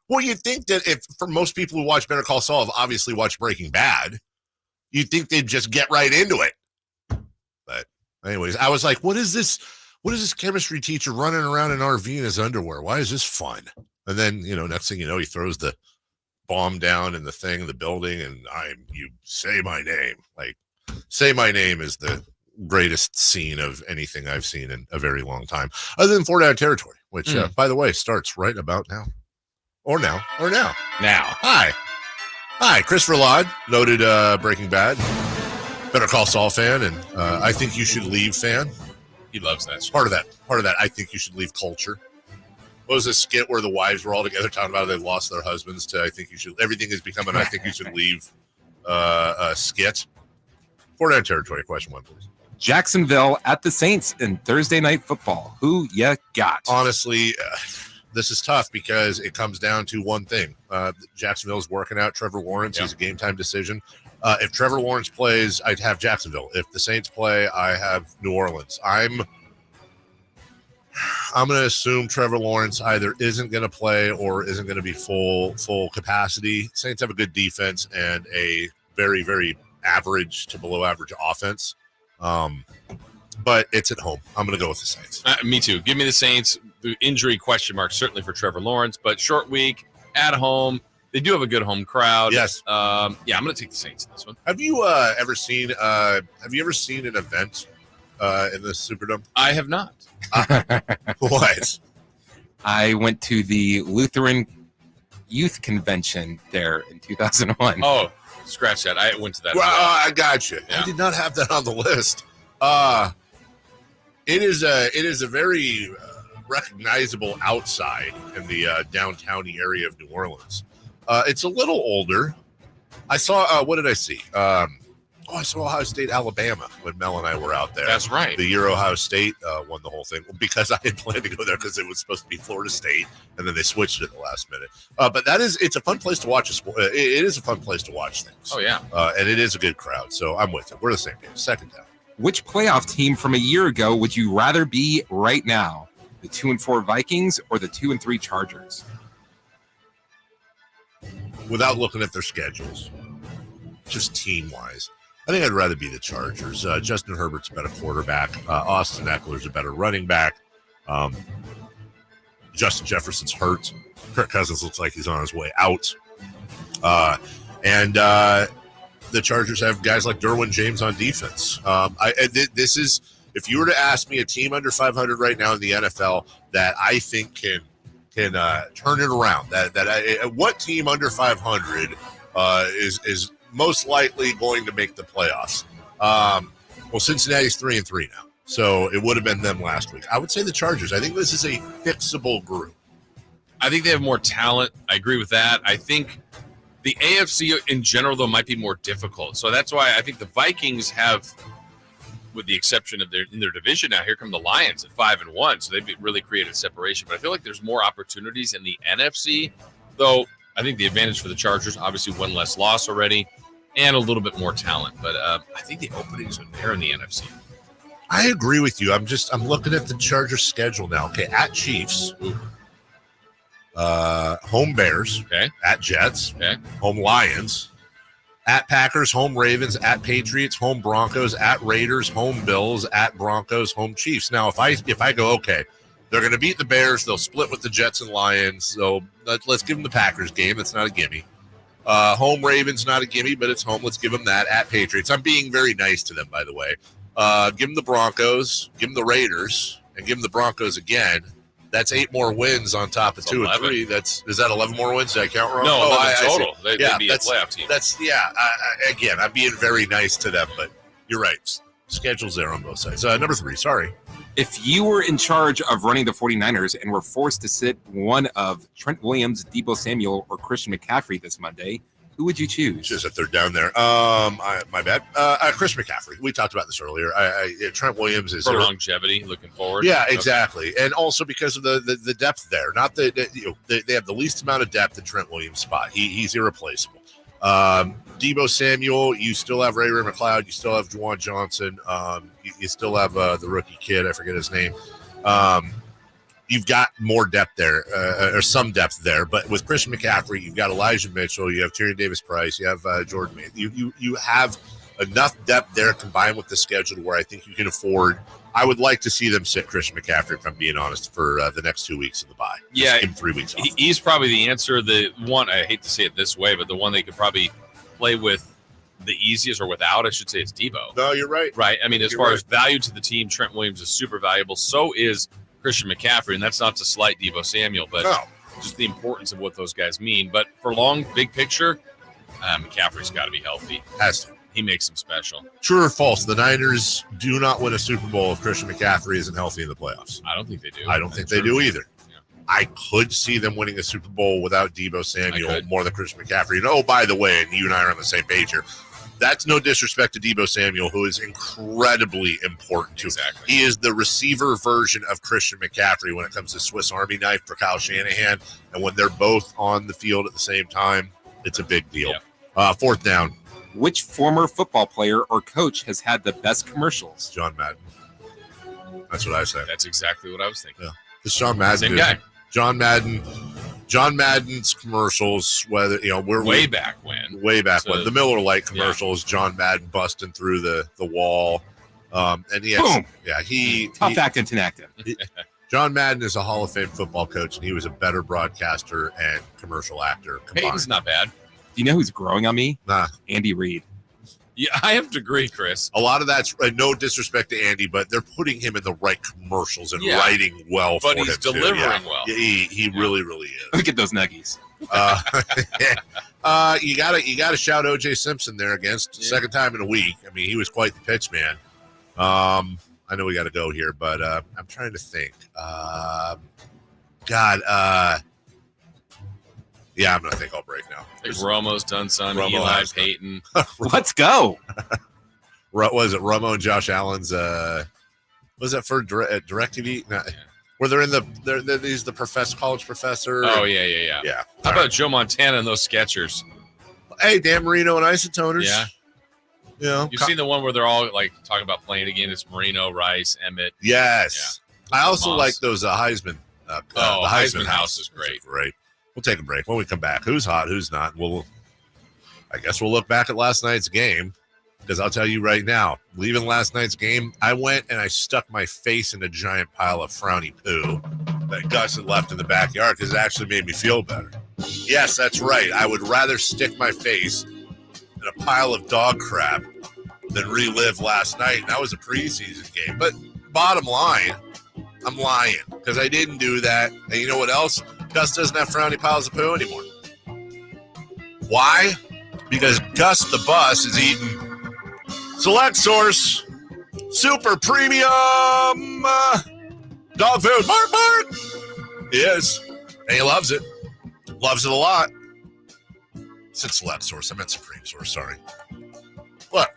Well, you'd think that if for most people who watch Better Call Saul have obviously watched Breaking Bad, you'd think they'd just get right into it. But anyways, I was like, what is this? What is this chemistry teacher running around in RV in his underwear? Why is this fun? And then, next thing you know, he throws the bomb down in the building, and you say my name. Say my name is the greatest scene of anything I've seen in a very long time, other than 4 Down Territory, which, by the way, starts right about now. Or now. Hi, Chris Verlad, noted Breaking Bad, Better Call Saul fan, and I Think You Should Leave fan. He loves that. Part of that, I Think You Should Leave culture. What was this skit where the wives were all together talking about how they've lost their husbands to I Think You Should, everything has become an I Think You Should Leave skit. 4 Down Territory, question 1, please. Jacksonville at the Saints in Thursday Night Football. Who ya got? Honestly, this is tough because it comes down to one thing. Jacksonville's working out Trevor Lawrence. He's a game time decision. If Trevor Lawrence plays, I'd have Jacksonville. If the Saints play, I have New Orleans. I'm I'm going to assume Trevor Lawrence either isn't going to play or isn't going to be full capacity. Saints have a good defense and a very, very average to below average offense. But it's at home. I'm going to go with the Saints. Me too. Give me the Saints. The injury question mark certainly for Trevor Lawrence, but short week at home. They do have a good home crowd. Yes. I'm going to take the Saints in this one. Have you ever seen an event in the Superdome? I have not. What? I went to the Lutheran Youth Convention there in 2001. Oh, scratch that. I went to that. Well, I got you. Yeah. I did not have that on the list. It is a very recognizable outside in the downtowny area of New Orleans. It's a little older. I saw what did I see? I saw Ohio State, Alabama when Mel and I were out there. That's right. The year Ohio State won the whole thing because I had planned to go there because it was supposed to be Florida State, and then they switched it at the last minute. But it's a fun place to watch a sport. It is a fun place to watch things. Oh yeah, and it is a good crowd. So I'm with it. We're the same game. Second down. Which playoff team from a year ago would you rather be right now? The 2-4 Vikings or the 2-3 Chargers? Without looking at their schedules, just team-wise, I think I'd rather be the Chargers. Justin Herbert's a better quarterback. Austin Eckler's a better running back. Justin Jefferson's hurt. Kirk Cousins looks like he's on his way out. And the Chargers have guys like Derwin James on defense. This is, if you were to ask me a team under 500 right now in the NFL that I think can turn it around, what team under 500 is most likely going to make the playoffs? Well, Cincinnati's 3-3 now, so it would have been them last week. I would say the Chargers. I think this is a fixable group. I think they have more talent. I agree with that. I think the AFC in general, though, might be more difficult. So that's why I think the Vikings have, with the exception of their division now, here come the Lions at 5-1. So they've really created separation. But I feel like there's more opportunities in the NFC, though. I think the advantage for the Chargers, obviously one less loss already, and a little bit more talent. But I think the openings are there in the NFC. I agree with you. I'm looking at the Chargers schedule now. Okay, at Chiefs. Home Bears, okay. At Jets, okay. Home Lions, at Packers, home Ravens, at Patriots, home Broncos, at Raiders, home Bills, at Broncos, home Chiefs. Now, if I go, okay, they're going to beat the Bears, they'll split with the Jets and Lions, so let's give them the Packers game. That's not a gimme. Home Ravens, not a gimme, but it's home. Let's give them that. At Patriots, I'm being very nice to them, by the way. Give them the Broncos, give them the Raiders, and give them the Broncos again. That's 8 more wins on top of 2 and 3. Is that 11 more wins? Did I count wrong? No, total. They'd be a playoff team. Again, I'm being very nice to them, but you're right. Schedule's there on both sides. Number 3, sorry. If you were in charge of running the 49ers and were forced to sit one of Trent Williams, Deebo Samuel, or Christian McCaffrey this Monday, who would you choose? Just if they're down there. My bad. Chris McCaffrey. We talked about this earlier. Trent Williams is for longevity, looking forward. Yeah, exactly, and also because of the depth there. Not they have the least amount of depth in Trent Williams' spot. He's irreplaceable. Deebo Samuel. You still have Ray McLeod. You still have Juwan Johnson. You still have the rookie kid. I forget his name. You've got more depth there, or some depth there. But with Christian McCaffrey, you've got Elijah Mitchell, you have Tyrion Davis-Price, you have Jordan. You have enough depth there combined with the schedule where I think you can afford. I would like to see them sit Christian McCaffrey, if I'm being honest, for the next 2 weeks of the bye. Yeah, give him 3 weeks off. He's probably the answer. The one, I hate to say it this way, but the one they could probably play with the easiest, or without, I should say, is Deebo. No, you're right. Right. I mean, as far as value to the team, Trent Williams is super valuable. So is Christian McCaffrey, and that's not to slight Deebo Samuel, but just the importance of what those guys mean. But for long, big picture, McCaffrey's got to be healthy. Has to. He makes them special. True or false? The Niners do not win a Super Bowl if Christian McCaffrey isn't healthy in the playoffs. I don't think they do. I don't think they do either. Yeah. I could see them winning a Super Bowl without Deebo Samuel more than Christian McCaffrey. And oh, by the way, and you and I are on the same page here, that's no disrespect to Deebo Samuel, who is incredibly important to. Exactly. He is the receiver version of Christian McCaffrey when it comes to Swiss Army knife for Kyle Shanahan. And when they're both on the field at the same time, it's a big deal. Yeah. 4th down. Which former football player or coach has had the best commercials? John Madden. That's what I say. That's exactly what I was thinking. Yeah. It's John Madden. Same guy. John Madden's commercials, whether we're way back when the Miller Lite commercials, John Madden busting through the wall. And Boom. He tough acting inactive. John Madden is a Hall of Fame football coach, and he was a better broadcaster and commercial actor combined. Peyton's not bad. Do you know who's growing on me? Nah. Andy Reid. Yeah, I have to agree, Chris. A lot of that's no disrespect to Andy, but they're putting him in the right commercials and writing well for him. But he's delivering well. Yeah, he really, really is. Look at those nuggies. You gotta shout O.J. Simpson there against second time in a week. I mean, he was quite the pitch man. I know we got to go here, but I'm trying to think. Yeah, I'm going to think I'll break now. I think Romo's done some. Romo Eli, has Peyton. Let's go. Was it Romo and Josh Allen's? Was that for DirecTV? No, where they're in he's the college professor. Oh, yeah. How about Joe Montana and those Skechers? Hey, Dan Marino and Isotoners. Yeah. You've seen the one where they're all like talking about playing again. It's Marino, Rice, Emmett. Yes. Yeah. I also like those Heisman. The Heisman House is great. Great. We'll take a break. When we come back, who's hot, who's not? I guess we'll look back at last night's game, because I'll tell you right now, leaving last night's game, I went and I stuck my face in a giant pile of frowny poo that Gus had left in the backyard because it actually made me feel better. Yes, that's right. I would rather stick my face in a pile of dog crap than relive last night. And that was a preseason game. But bottom line, I'm lying because I didn't do that. And you know what else? Gus doesn't have frowny piles of poo anymore. Why? Because Gus the Bus is eating Select Source Super Premium dog food. Bark, bark. He is. And he loves it. Loves it a lot. I said Select Source. I meant Supreme Source. Sorry. Look.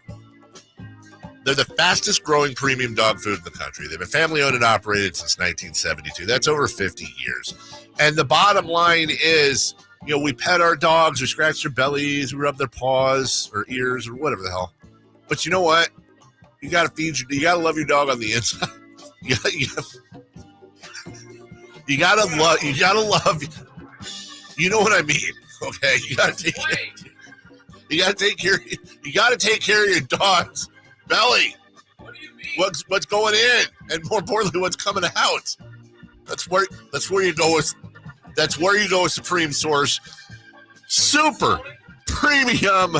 They're the fastest growing premium dog food in the country. They've been family owned and operated since 1972. That's over 50 years. And the bottom line is, we pet our dogs, we scratch their bellies, we rub their paws or ears or whatever the hell. But you know what? You got to you got to love your dog on the inside. You got to love, you know what I mean? Okay. You got to take care of your dog's belly. What do you mean? What's going in, and more importantly, what's coming out. That's where you go with Supreme Source Super Premium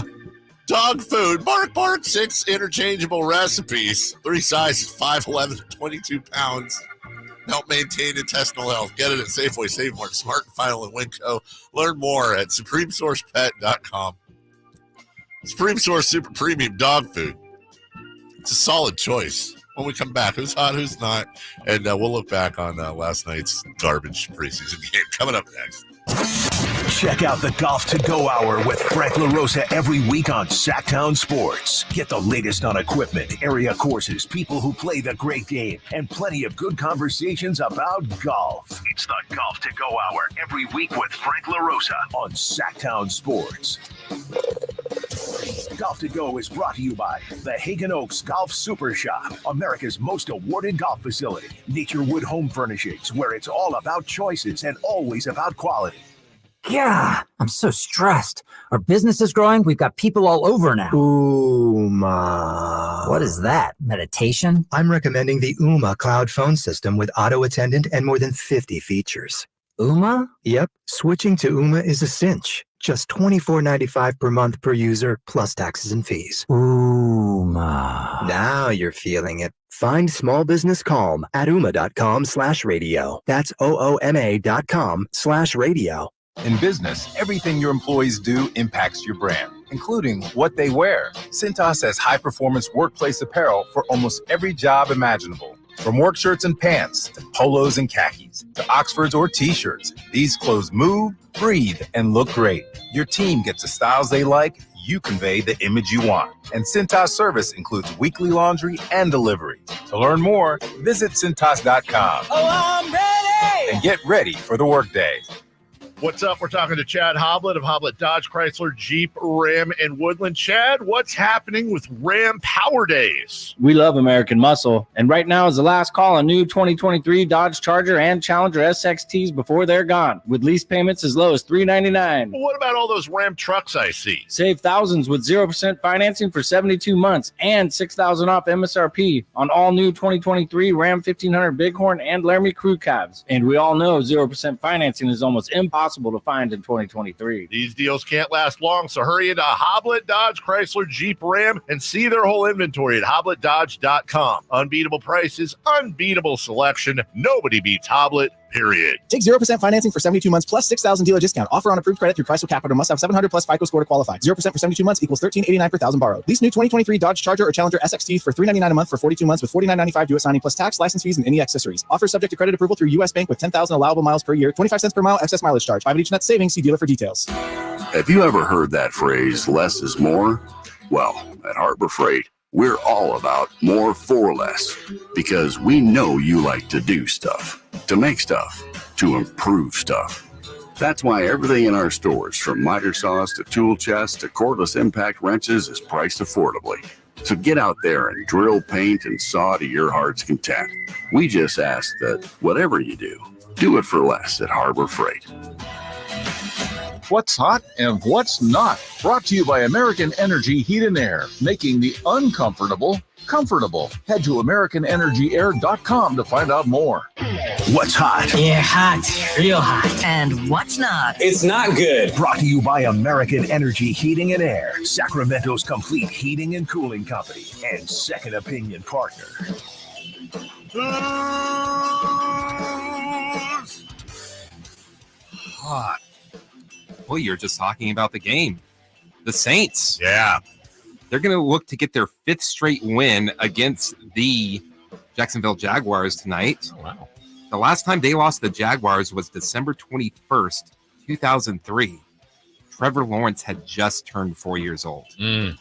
dog food. Bark, bark. 6 interchangeable recipes. 3 sizes, 5, 11, 22 pounds. Help maintain intestinal health. Get it at Safeway, Save Mart, Smart and Final, and Winco. Learn more at SupremeSourcePet.com. Supreme Source Super Premium dog food. It's a solid choice. When we come back, who's hot, who's not, and we'll look back on last night's garbage preseason game. Coming up next. Check out the Golf to Go Hour with Frank LaRosa every week on Sactown Sports. Get the latest on equipment, area courses, people who play the great game, and plenty of good conversations about golf. It's the Golf to Go Hour every week with Frank LaRosa on Sactown Sports. Golf to Go is brought to you by the Hagen Oaks Golf Super Shop, America's most awarded golf facility. Naturewood Home Furnishings, where it's all about choices and always about quality. Yeah, I'm so stressed. Our business is growing. We've got people all over now. Ooma. What is that? Meditation? I'm recommending the Ooma cloud phone system with auto attendant and more than 50 features. Ooma? Yep. Switching to Ooma is a cinch. Just $24.95 per month per user, plus taxes and fees. Ooma. Now you're feeling it. Find small business calm at ooma.com/radio. That's OOMA.com/radio. In business, everything your employees do impacts your brand, including what they wear. Cintas has high-performance workplace apparel for almost every job imaginable. From work shirts and pants, to polos and khakis, to Oxfords or T-shirts, these clothes move, breathe, and look great. Your team gets the styles they like, you convey the image you want. And Cintas service includes weekly laundry and delivery. To learn more, visit Cintas.com. Oh, I'm ready! And get ready for the workday. What's up? We're talking to Chad Hoblet of Hoblet Dodge, Chrysler, Jeep, Ram, and Woodland. Chad, what's happening with Ram Power Days? We love American muscle, and right now is the last call on new 2023 Dodge Charger and Challenger SXTs before they're gone, with lease payments as low as $399. Well, what about all those Ram trucks I see? Save thousands with 0% financing for 72 months and $6,000 off MSRP on all new 2023 Ram 1500 Bighorn and Laramie Crew Cabs. And we all know 0% financing is almost impossible to find in 2023. These deals can't last long, so hurry into Hoblet Dodge, Chrysler, Jeep, Ram, and see their whole inventory at HobletDodge.com. Unbeatable prices, unbeatable selection. Nobody beats Hoblet, period. Take 0% financing for 72 months plus $6,000 dealer discount. Offer on approved credit through Chrysler Capital. Must have 700 plus FICO score to qualify. 0% for 72 months equals $13.89 per thousand borrowed. Lease new 2023 Dodge Charger or Challenger SXT for $399 a month for 42 months with $49.95 due at signing plus tax, license fees, and any accessories. Offer subject to credit approval through U.S. Bank with 10,000 allowable miles per year. 25 cents per mile excess mileage charge. 5 at each net savings. See dealer for details. Have you ever heard that phrase, less is more? Well, at Harbor Freight, we're all about more for less because we know you like to do stuff, to make stuff, to improve stuff. That's why everything in our stores, from miter saws to tool chests to cordless impact wrenches, is priced affordably. So get out there and drill, paint, and saw to your heart's content. We just ask that whatever you do it for less at Harbor Freight. What's hot and what's not. Brought to you by American Energy Heat and Air, making the uncomfortable comfortable. Head to AmericanEnergyAir.com to find out more. What's hot? Yeah, hot. Real hot. And what's not? It's not good. Brought to you by American Energy Heating and Air, Sacramento's complete heating and cooling company, and second opinion partner. Hot. Well, you're just talking about the game. The Saints. Yeah. They're going to look to get their 5th straight win against the Jacksonville Jaguars tonight. Oh, wow. The last time they lost the Jaguars was December 21st, 2003. Trevor Lawrence had just turned 4 years old. And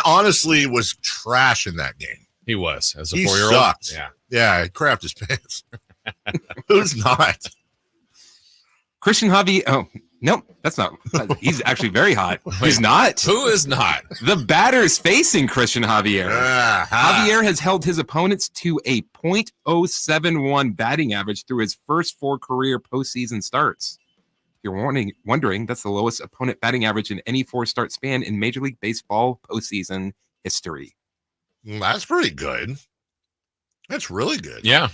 honestly was trash in that game. He was, as a he 4-year-old. Sucked. Yeah. Yeah, he crapped his pants. Who's not? Christian Javier. Oh, nope, that's not. He's actually very hot. He's not. Who is not? The batter is facing Christian Javier. Javier has held his opponents to a .071 batting average through his first 4 career postseason starts. If you're wondering, that's the lowest opponent batting average in any 4-start span in Major League Baseball postseason history. That's pretty good. That's really good. Yeah.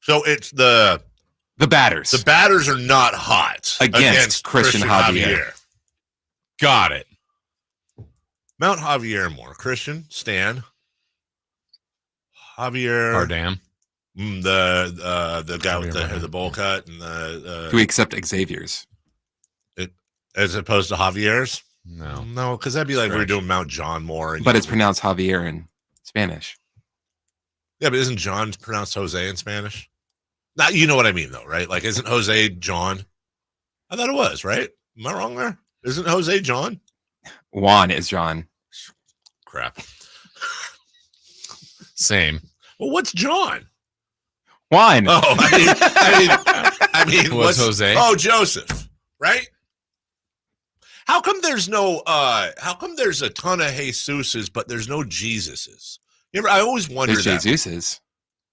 So it's the batters. The batters are not hot against Christian Javier. Got it. Mount Javier more. Christian, Stan, Javier, Harden. The guy with the bowl cut and the. Do we accept Xavier's? As opposed to Javier's? No, because that'd be like we were doing Mount John more. But it's pronounced Javier in Spanish. Yeah, but isn't John pronounced Jose in Spanish? Now, you know what I mean, though, right? Like, isn't Jose John? I thought it was, right? Am I wrong there? Isn't Jose John? Juan is John. Crap. Same. Well, what's John? Juan. Oh, I mean, what's Jose? Oh, Joseph, right? How come there's a ton of Jesuses, but there's no Jesuses? I always wonder There's that. Jesuses.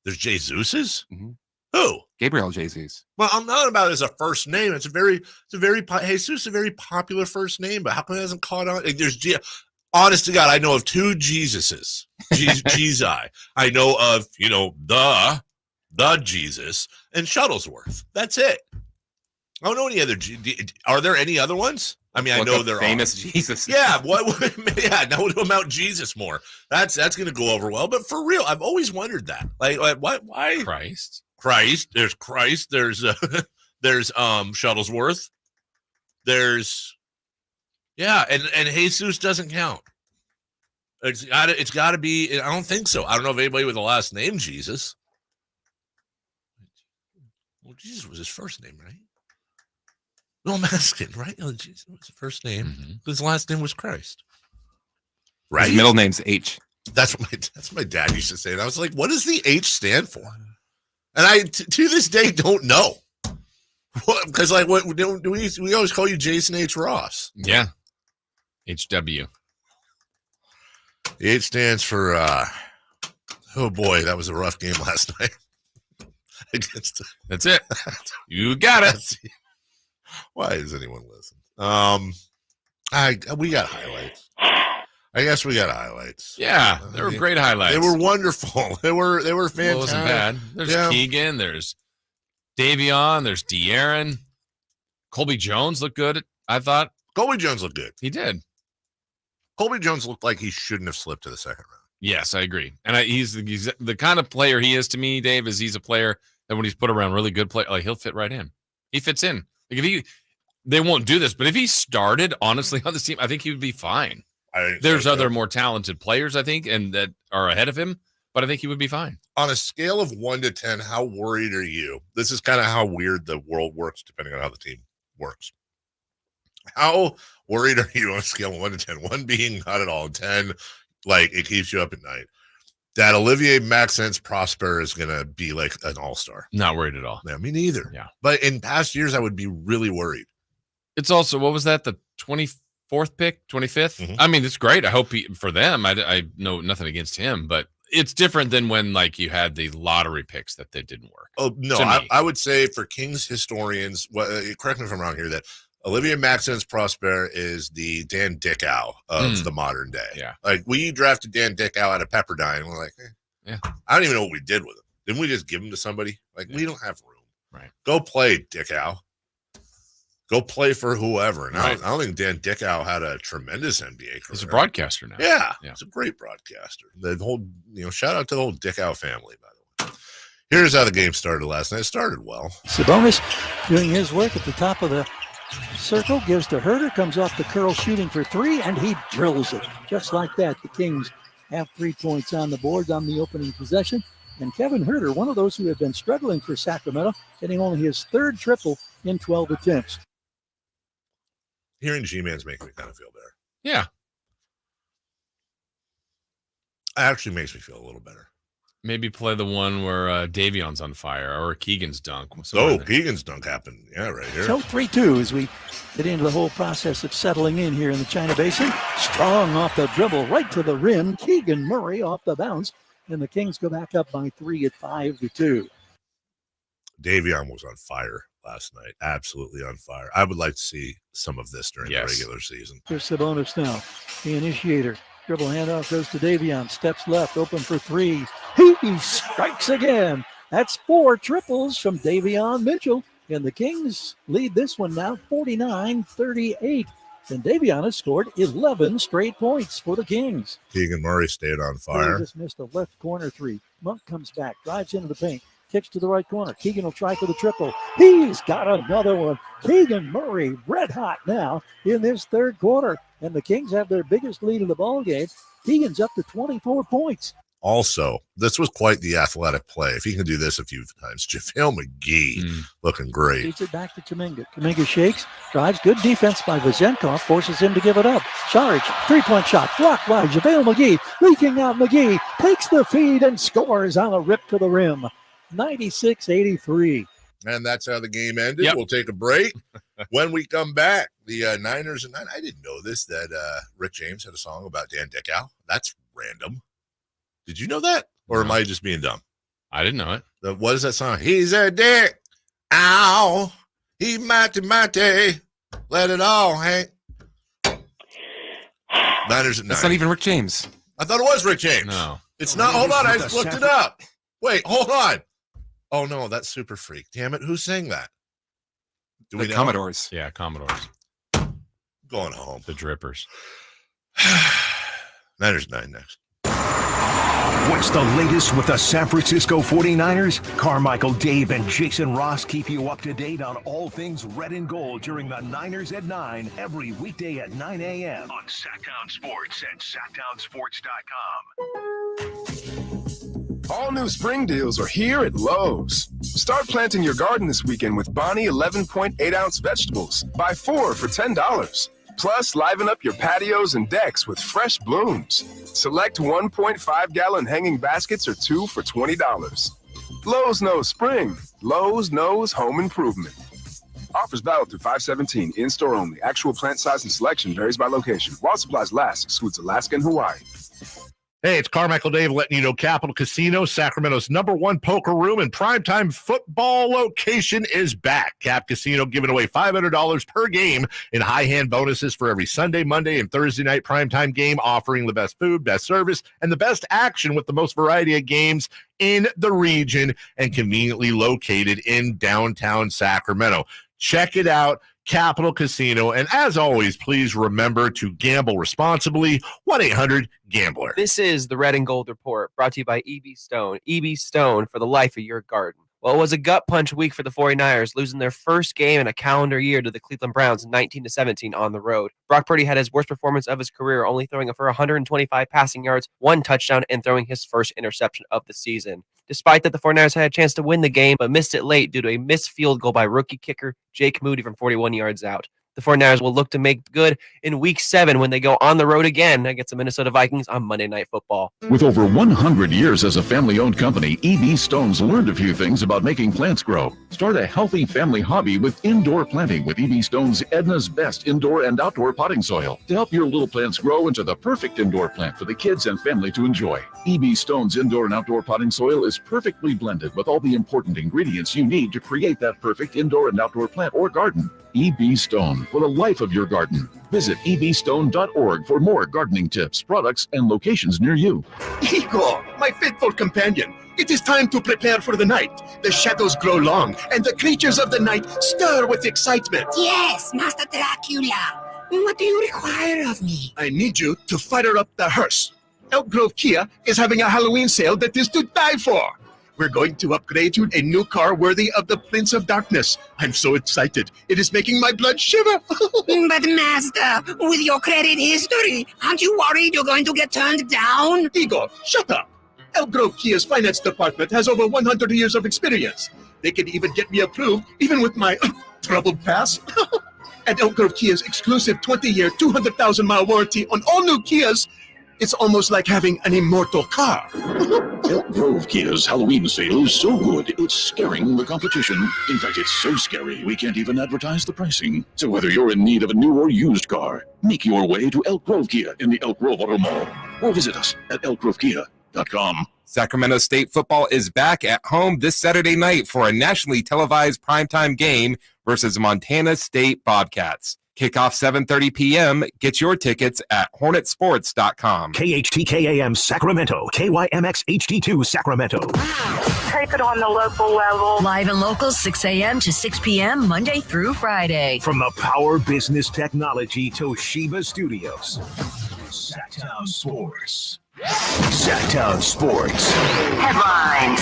There's Jesuses? Mm-hmm. Who? Gabriel Jesus. Well, I'm not about it as a first name. Jesus is a very popular first name, but how come it hasn't caught on? Honest to God, I know of 2 Jesuses. Jesi. I know of, the Jesus and Shuttlesworth. That's it. I don't know any other. Are there any other ones? I mean, I know they're famous Jesus. Yeah, yeah. Now we'll Mount Jesus more. That's going to go over well. But for real, I've always wondered that. Like why Christ? There's Christ. There's Shuttlesworth. There's and Jesus doesn't count. It's got to be. I don't think so. I don't know of anybody with the last name Jesus. Well, Jesus was his first name, right? No, I'm asking, right? Oh, Jesus was his first name. Mm-hmm. His last name was Christ. Right. His middle name's H. That's what my dad used to say. And I was like, what does the H stand for? And I, to this day, don't know. Because what do we always call you Jason H. Ross? Yeah. HW. The H stands for oh boy, that was a rough game last night. That's it. You got it. Why does anyone listen? We got highlights. I guess we got highlights. Yeah, they were great highlights. They were wonderful. They were fantastic. Well, it wasn't bad. There's Keegan, there's Davion, there's De'Aaron. Colby Jones looked good, I thought. Colby Jones looked good. He did. Colby Jones looked like he shouldn't have slipped to the second round. Yes, I agree. And he's the kind of player he is to me, Dave, is he's a player that when he's put around really good play, like he'll fit right in. He fits in. Like they won't do this, but if he started honestly on this team, I think he would be fine. There's other more talented players, I think, and that are ahead of him, but I think he would be fine. On a scale of 1 to 10, how worried are you? This is kind of how weird the world works, depending on how the team works. How worried are you on a scale of 1 to 10? 1 being not at all, 10, like it keeps you up at night. That Olivier Maxence Prosper is going to be like an all-star. Not worried at all. Yeah, me neither. Yeah. But in past years, I would be really worried. It's also, what was that, the 24th pick, 25th? Mm-hmm. I mean, it's great. I hope for them, I know nothing against him, but it's different than when like you had the lottery picks that they didn't work. Oh, no, I would say for Kings historians, correct me if I'm wrong here, that Olivier Maxence Prosper is the Dan Dickau of the modern day. Yeah. Like we drafted Dan Dickau out of Pepperdine. We're like, I don't even know what we did with him. Didn't we just give him to somebody? Like we don't have room. Right. Go play, Dickau. Go play for whoever. And I don't think Dan Dickau had a tremendous NBA career. He's a broadcaster now. Yeah. He's a great broadcaster. The whole, shout out to the whole Dickau family, by the way. Here's how the game started last night. It started well. Sabonis doing his work at the top of the circle, gives to Herder, comes off the curl shooting for 3, and he drills it. Just like that, the Kings have 3 points on the board on the opening possession. And Kevin Herder, one of those who have been struggling for Sacramento, getting only his 3rd triple in 12 attempts. Hearing G-Man's making me kind of feel better. Yeah. It actually makes me feel a little better. Maybe play the one where Davion's on fire or Keegan's dunk. Keegan's dunk happened. Yeah, right here. So 3-2 as we get into the whole process of settling in here in the China Basin. Strong off the dribble right to the rim. Keegan Murray off the bounce. And the Kings go back up by 3 at 5-2. Davion was on fire last night. Absolutely on fire. I would like to see some of this during the regular season. Here's Sabonis now, the initiator. Dribble handoff goes to Davion. Steps left, open for 3. He strikes again. That's 4 triples from Davion Mitchell. And the Kings lead this one now 49-38. And Davion has scored 11 straight points for the Kings. Keegan Murray stayed on fire. He just missed a left corner 3. Monk comes back, drives into the paint. Kicks to the right corner. Keegan will try for the triple. He's got another one. Keegan Murray red hot now in this 3rd quarter. And the Kings have their biggest lead of the ball game. Keegan's up to 24 points. Also, this was quite the athletic play. If he can do this a few times, JaVale McGee looking great. Feeds it back to Kuminga. Kuminga shakes, drives. Good defense by Vezenkov. Forces him to give it up. Saric, 3-point shot. Blocked by JaVale McGee. Leaking out McGee. Takes the feed and scores on a rip to the rim. 96-83. And that's how the game ended. Yep. We'll take a break. When we come back, the Niners and I didn't know this, that Rick James had a song about Dan Dickau. That's random. Did you know that? Or am I just being dumb? I didn't know it. What is that song? He's a dick. Ow. He mighty. Let it all hang. Niners at 9. That's not even Rick James. I thought it was Rick James. No. It's not. Hold on. I just looked it up. Wait, hold on. Oh, no, that's Super Freak. Damn it. Who sang that? Do we know? Commodores. Yeah, Commodores. Going home. The Drippers. Niners 9 next. What's the latest with the San Francisco 49ers? Carmichael, Dave, and Jason Ross keep you up to date on all things red and gold during the Niners at 9 every weekday at 9 a.m. on Sactown Sports and SactownSports.com. All new spring deals are here at Lowe's. Start planting your garden this weekend with Bonnie 11.8-ounce vegetables. Buy 4 for $10. Plus, liven up your patios and decks with fresh blooms. Select 1.5-gallon hanging baskets or 2 for $20. Lowe's knows spring. Lowe's knows home improvement. Offers valid through 5/17. In-store only. Actual plant size and selection varies by location. While supplies last, excludes Alaska and Hawaii. Hey, it's Carmichael Dave letting you know Capital Casino, Sacramento's #1 poker room and primetime football location is back. Cap Casino giving away $500 per game in high hand bonuses for every Sunday, Monday, and Thursday night primetime game, offering the best food, best service, and the best action with the most variety of games in the region and conveniently located in downtown Sacramento. Check it out. Capital Casino. And as always, please remember to gamble responsibly. 1-800-GAMBLER. This is the Red and Gold Report, brought to you by EB Stone. EB Stone for the life of your garden. Well, it was a gut punch week for the 49ers, losing their first game in a calendar year to the Cleveland Browns 19-17 on the road. Brock Purdy had his worst performance of his career, only throwing for 125 passing yards, 1 touchdown, and throwing his first interception of the season. Despite that, the 49ers had a chance to win the game, but missed it late due to a missed field goal by rookie kicker Jake Moody from 41 yards out. The 49ers will look to make good in Week 7 when they go on the road again against the Minnesota Vikings on Monday Night Football. With over 100 years as a family-owned company, EB Stone's learned a few things about making plants grow. Start a healthy family hobby with indoor planting with EB Stone's Edna's Best Indoor and Outdoor Potting Soil to help your little plants grow into the perfect indoor plant for the kids and family to enjoy. EB Stone's Indoor and Outdoor Potting Soil is perfectly blended with all the important ingredients you need to create that perfect indoor and outdoor plant or garden. EB Stone, for the life of your garden. Visit ebstone.org for more gardening tips, products, and locations near you. Igor, my faithful companion, it is time to prepare for the night. The shadows grow long, and the creatures of the night stir with excitement. Yes, Master Dracula. What do you require of me? I need you to fire up the hearse. Elk Grove Kia is having a Halloween sale that is to die for. We're going to upgrade you a new car worthy of the Prince of Darkness. I'm so excited. It is making my blood shiver. But Master, with your credit history, aren't you worried you're going to get turned down? Igor, shut up. Elk Grove Kia's finance department has over 100 years of experience. They can even get me approved, even with my troubled past. And Elk Grove Kia's exclusive 20-year, 200,000-mile warranty on all new Kias, it's almost like having an immortal car. Elk Grove Kia's Halloween sale is so good, it's scaring the competition. In fact, it's so scary, we can't even advertise the pricing. So whether you're in need of a new or used car, make your way to Elk Grove Kia in the Elk Grove Auto Mall. Or visit us at elkgrovekia.com. Sacramento State football is back at home this Saturday night for a nationally televised primetime game versus Montana State Bobcats. Kickoff 7:30 p.m. Get your tickets at hornetsports.com. KHTKAM Sacramento, KYMX HD2 Sacramento. Take it on the local level. Live and local, 6 a.m. to 6 p.m. Monday through Friday. From the Power Business Technology Toshiba Studios. Sactown Sports. Sactown Sports. Headlines.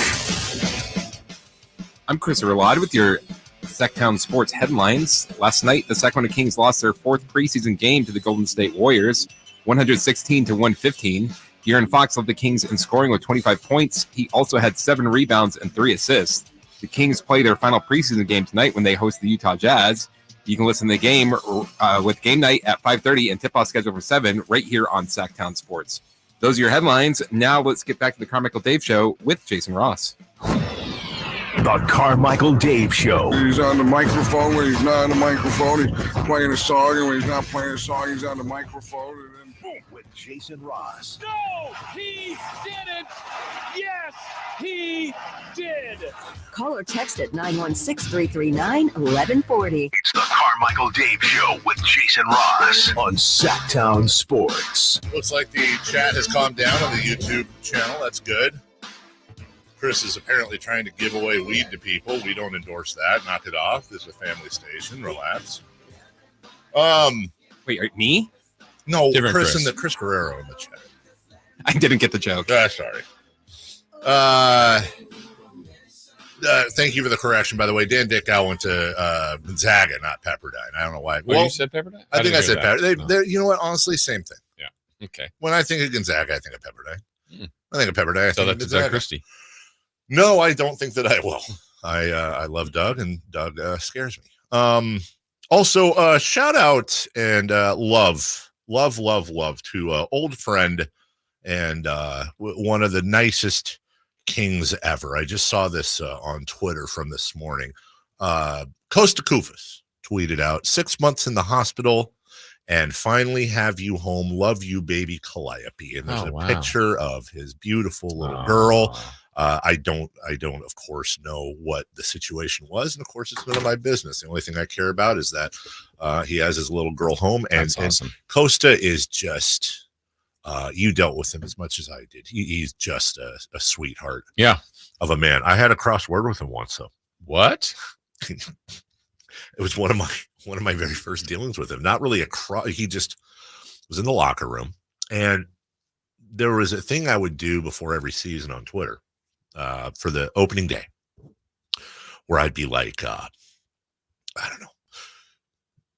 I'm Chris Erlod with your Sactown Sports headlines. Last night, the Sacramento Kings lost their 4th preseason game to the Golden State Warriors, 116-115. De'Aaron Fox led the Kings in scoring with 25 points. He also had 7 rebounds and 3 assists. The Kings play their final preseason game tonight when they host the Utah Jazz. You can listen to the game with game night at 5:30 and tip-off scheduled for 7 right here on Sactown Sports. Those are your headlines. Now let's get back to the Carmichael Dave Show with Jason Ross. The Carmichael Dave Show. He's on the microphone when he's not on the microphone. He's playing a song, and when he's not playing a song, he's on the microphone. And then boom, with Jason Ross. No, he didn't. Yes, he did. Call or text at 916-339-1140. It's the Carmichael Dave Show with Jason Ross on Sactown Sports. Looks like the chat has calmed down on the YouTube channel. That's good. Chris is apparently trying to give away weed to people. We don't endorse that. Knock it off. This is a family station. Relax. Wait, me? No, Different Chris Chris. and the Chris Guerrero in the chat. I didn't get the joke. Sorry. Thank you for the correction, by the way. Dan Dickow went to Gonzaga, not Pepperdine. I don't know why. You said Pepperdine? I think I said Pepperdine. No. You know what? Honestly, same thing. Yeah. Okay. When I think of Gonzaga, I think of Pepperdine. I think of Pepperdine. So that's Doug Christie. No, I don't think that I will. I love Doug, and Doug scares me. Also, shout out and love to old friend and one of the nicest Kings ever. I just saw this on Twitter from this morning. Costa Koufos tweeted out 6 months in the hospital and finally have you home. Love you, baby Calliope. And there's a picture of his beautiful little girl. I don't, of course, know what the situation was. And of course, it's none of my business. The only thing I care about is that he has his little girl home. And, awesome. And Costa is just, you dealt with him as much as I did. He's just a sweetheart of a man. I had a crossword with him once. So what? It was one of my very first dealings with him. Not really he just was in the locker room. And there was a thing I would do before every season on Twitter. For the opening day, where I'd be like, I don't know,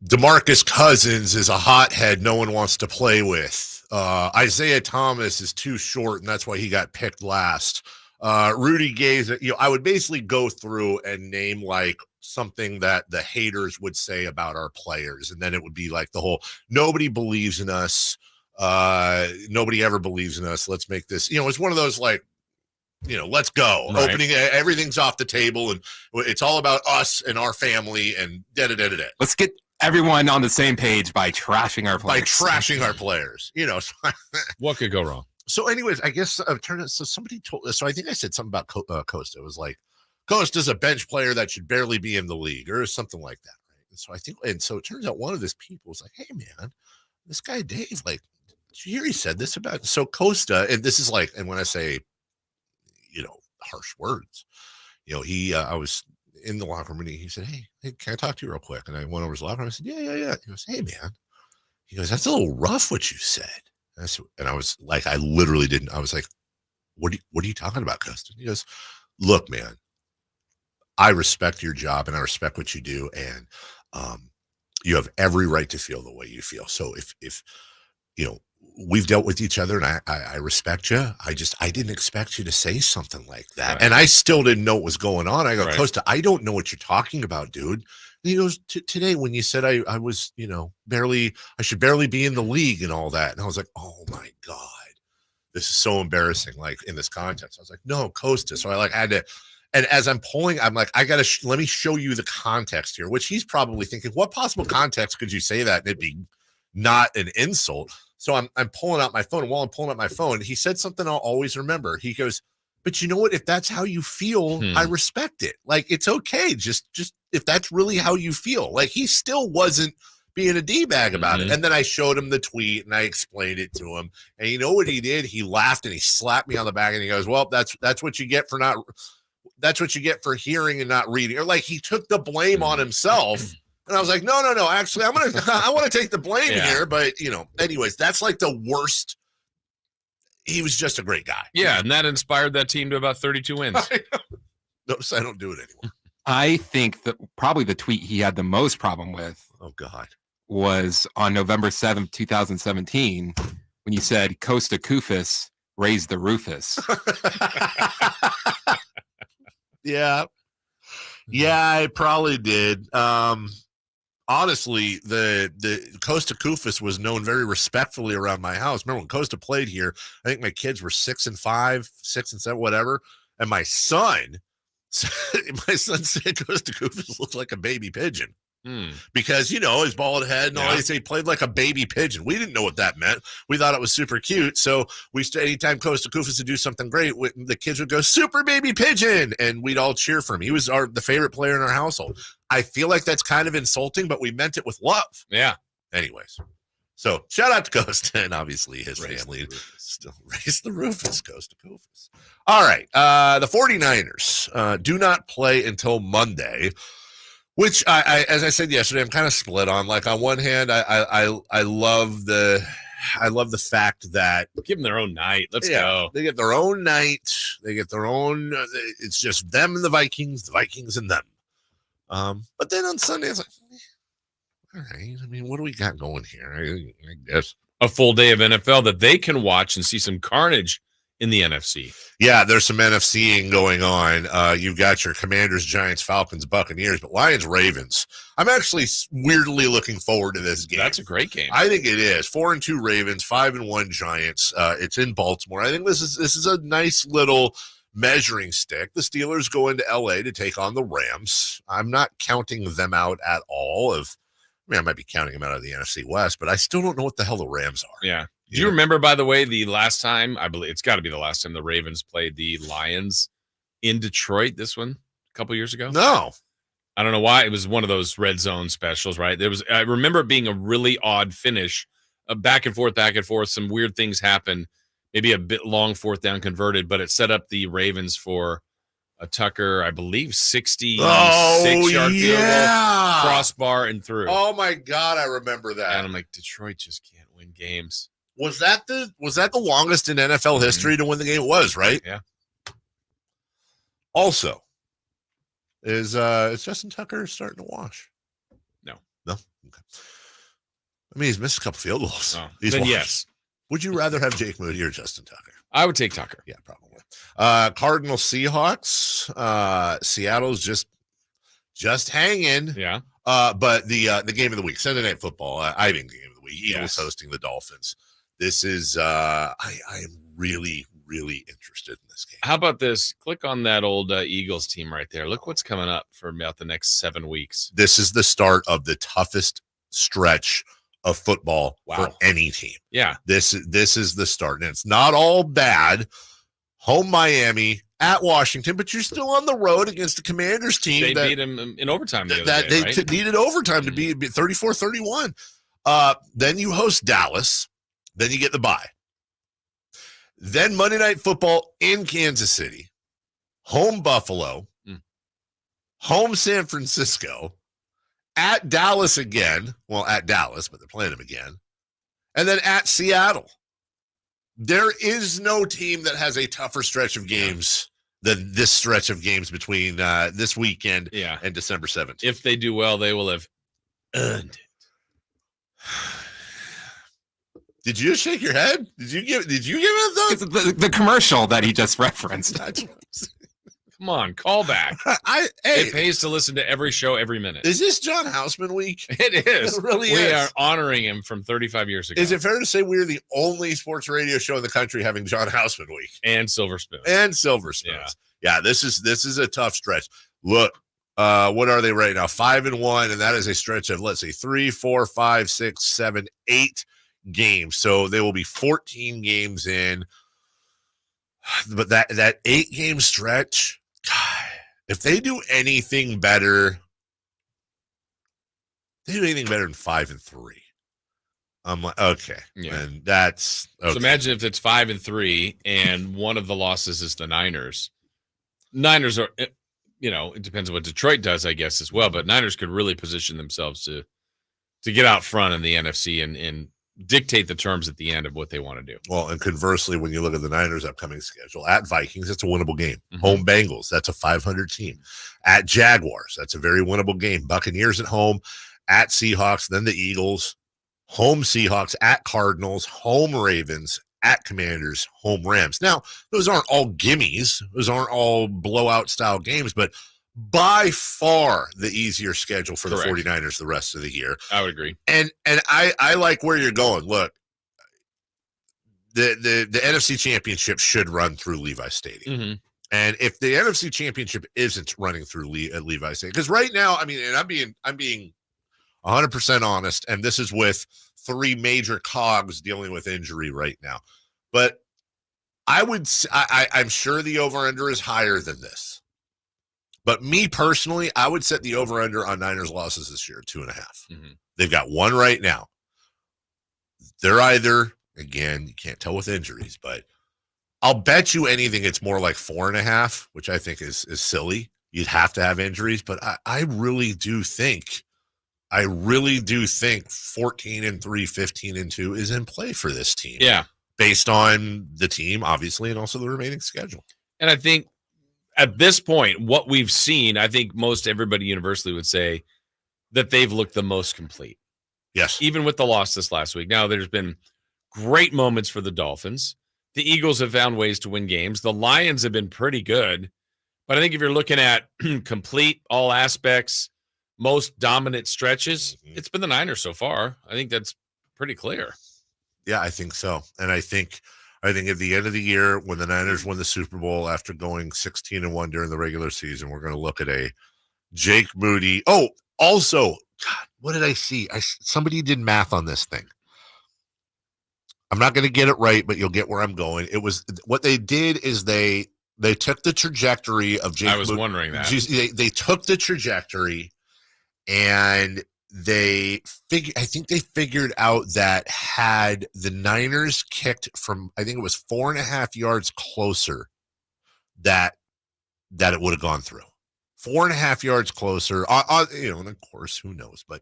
DeMarcus Cousins is a hothead no one wants to play with. Isaiah Thomas is too short, and that's why he got picked last. Rudy Gay's, I would basically go through and name like something that the haters would say about our players, and then it would be like the whole nobody believes in us. Nobody ever believes in us. Let's make this. It's one of those like. Let's go. Right. Opening, everything's off the table, and it's all about us and our family, and da-da-da-da-da. Let's get everyone on the same page by trashing our players. What could go wrong? So anyways, I guess somebody told, so I think I said something about Costa. It was like, Costa's a bench player that should barely be in the league or something like that, right? And so it turns out one of his people was like, hey, man, this guy Dave, like, did you hear he said this about, so Costa, and this is like, and when I say, harsh words. I was in the locker room and he said, hey, can I talk to you real quick? And I went over to his locker room. I said, yeah. He goes, hey, man. He goes, that's a little rough what you said. And I was like, I literally didn't. I was like, what are you talking about, Custon? He goes, look, man, I respect your job and I respect what you do. And you have every right to feel the way you feel. So if we've dealt with each other and I respect you. I didn't expect you to say something like that. Right. And I still didn't know what was going on. I go, right. Costa, I don't know what you're talking about, dude. And he goes, today when you said I was, I should barely be in the league and all that. And I was like, oh my God, this is so embarrassing. Like in this context, I was like, no, Costa. So I had to, and as I'm pulling, I'm like, I got to, let me show you the context here, which he's probably thinking, what possible context could you say that? And it'd be not an insult. So I'm pulling out my phone. And while I'm pulling out my phone, he said something I'll always remember. He goes, but you know what? If that's how you feel, I respect it. Like, it's okay. Just if that's really how you feel. Like, he still wasn't being a D-bag about it. And then I showed him the tweet and I explained it to him. And you know what he did? He laughed and he slapped me on the back and he goes, well, that's what you get for that's what you get for hearing and not reading. Or like, he took the blame on himself. And I was like, no. Actually, I want to take the blame here. But, anyways, that's like the worst. He was just a great guy. Yeah. And that inspired that team to about 32 wins. Notice I don't do it anymore. I think that probably the tweet he had the most problem with. Oh, God. Was on November 7th, 2017, when you said Costa Koufos raised the Rufus. Yeah, I probably did. Honestly, the Costa Koufos was known very respectfully around my house. Remember when Costa played here? I think my kids were 6 and 5, 6 and 7, whatever. And my son said Costa Koufos looked like a baby pigeon. Because, his bald head and all that. He played like a baby pigeon. We didn't know what that meant. We thought it was super cute. So anytime Costa Koufos would do something great, the kids would go, super baby pigeon. And we'd all cheer for him. He was the favorite player in our household. I feel like that's kind of insulting, but we meant it with love. Yeah. Anyways. So shout out to Costa and obviously his family. Still raise the Rufus, Costa Koufos. All right. The 49ers do not play until Monday. Which I, as I said yesterday, I'm kind of split on. Like on one hand, I love the fact that give them their own night. Let's go. They get their own night. They get their own. It's just them and the Vikings and them. But then on Sunday, it's like, all right. I mean, what do we got going here? I guess a full day of NFL that they can watch and see some carnage in the NFC. Yeah, there's some NFCing going on. You've got your Commanders, Giants, Falcons, Buccaneers, but Lions, Ravens. I'm actually weirdly looking forward to this game. That's a great game. I think it is. 4-2 Ravens, 5-1 Giants. It's in Baltimore. I think this is a nice little measuring stick. The Steelers go into LA to take on the Rams. I'm not counting them out at all. I might be counting them out of the NFC West, but I still don't know what the hell the Rams are. Yeah. Do you remember, by the way, the last time, I believe it's got to be the last time the Ravens played the Lions in Detroit, this one, a couple years ago? No. I don't know why. It was one of those red zone specials, right? I remember it being a really odd finish, back and forth. Some weird things happened. Maybe a bit long fourth down converted, but it set up the Ravens for a Tucker, I believe, 66-yard field goal, crossbar and through. Oh my God, I remember that. And I'm like, Detroit just can't win games. Was that the longest in NFL history to win the game? It was, right? Yeah. Also, is Justin Tucker starting to wash? No. Okay. I mean, he's missed a couple field goals. Oh, then washed. yes. Would you rather have Jake Moody or Justin Tucker? I would take Tucker. Yeah, probably. Cardinals Seahawks. Seattle's just hanging. Yeah. But the game of the week, Sunday Night Football. I think the game of the week. Eagles hosting the Dolphins. This is I am really, really interested in this game. How about this? Click on that old Eagles team right there. Look what's coming up for about the next 7 weeks. This is the start of the toughest stretch of football for any team. Yeah. This is the start. And it's not all bad. Home Miami, at Washington, but you're still on the road against the Commanders team. They beat him in overtime the other day, right? Needed overtime to be 34-31. Then you host Dallas. Then you get the bye. Then Monday Night Football in Kansas City. Home Buffalo. Home San Francisco. At Dallas again. Well, at Dallas, but they're playing them again. And then at Seattle. There is no team that has a tougher stretch of games than this stretch of games between this weekend and December 17th. If they do well, they will have earned it. Did you just shake your head? Did you give it a thumbs? It's the commercial that he just referenced. Come on, call back. It pays to listen to every show every minute. Is this John Houseman week? It is. It really we is. are honoring him from 35 years ago. Is it fair to say we're the only sports radio show in the country having John Houseman week? And Silver Spoon. Yeah, this is a tough stretch. Look, what are they right now? 5-1, and that is a stretch of, let's see, 3, 4, 5, 6, 7, 8 games. So they will be 14 games in. But that 8-game stretch, God, if they do anything better, than 5-3. I'm like, okay, and that's okay. So imagine if it's 5-3, and one of the losses is the Niners. Niners are, it depends on what Detroit does, I guess, as well. But Niners could really position themselves to get out front in the NFC and dictate the terms at the end of what they want to do. Well, and conversely, when you look at the Niners' upcoming schedule, at Vikings, that's a winnable game. Home Bengals, that's a 500 team. At Jaguars, that's a very winnable game. Buccaneers at home, at Seahawks, then the Eagles, home Seahawks, at Cardinals, home Ravens, at Commanders, home Rams. Now, those aren't all gimmies. Those aren't all blowout-style games, but by far the easier schedule for the 49ers the rest of the year. I would agree. And I like where you're going. Look, the NFC Championship should run through Levi Stadium. And if the NFC Championship isn't running through Levi Stadium, because right now, I mean, and I'm being 100% honest, and this is with 3 major cogs dealing with injury right now. But I'm sure the over-under is higher than this. But me personally, I would set the over-under on Niners losses this year at 2.5. They've got 1 right now. They're either, again, you can't tell with injuries, but I'll bet you anything it's more like 4.5, which I think is silly. You'd have to have injuries, but I really do think 14-3, 15-2 is in play for this team. Yeah. Based on the team, obviously, and also the remaining schedule. And I think at this point, what we've seen, I think most everybody universally would say that they've looked the most complete. Yes. Even with the loss this last week. Now, there's been great moments for the Dolphins. The Eagles have found ways to win games. The Lions have been pretty good. But I think if you're looking at complete all aspects, most dominant stretches, it's been the Niners so far. I think that's pretty clear. Yeah, I think so. And I think I think at the end of the year, when the Niners win the Super Bowl after going 16-1 during the regular season, we're going to look at a Jake Moody. Oh, also, God, what did I see? Somebody did math on this thing. I'm not going to get it right, but you'll get where I'm going. It was what they did is they took the trajectory of Jake. I was Moody. wondering that. They took the trajectory and I think they figured out that had the Niners kicked from, I think it was 4.5 yards closer, that it would have gone through. 4.5 yards closer, and of course, who knows, but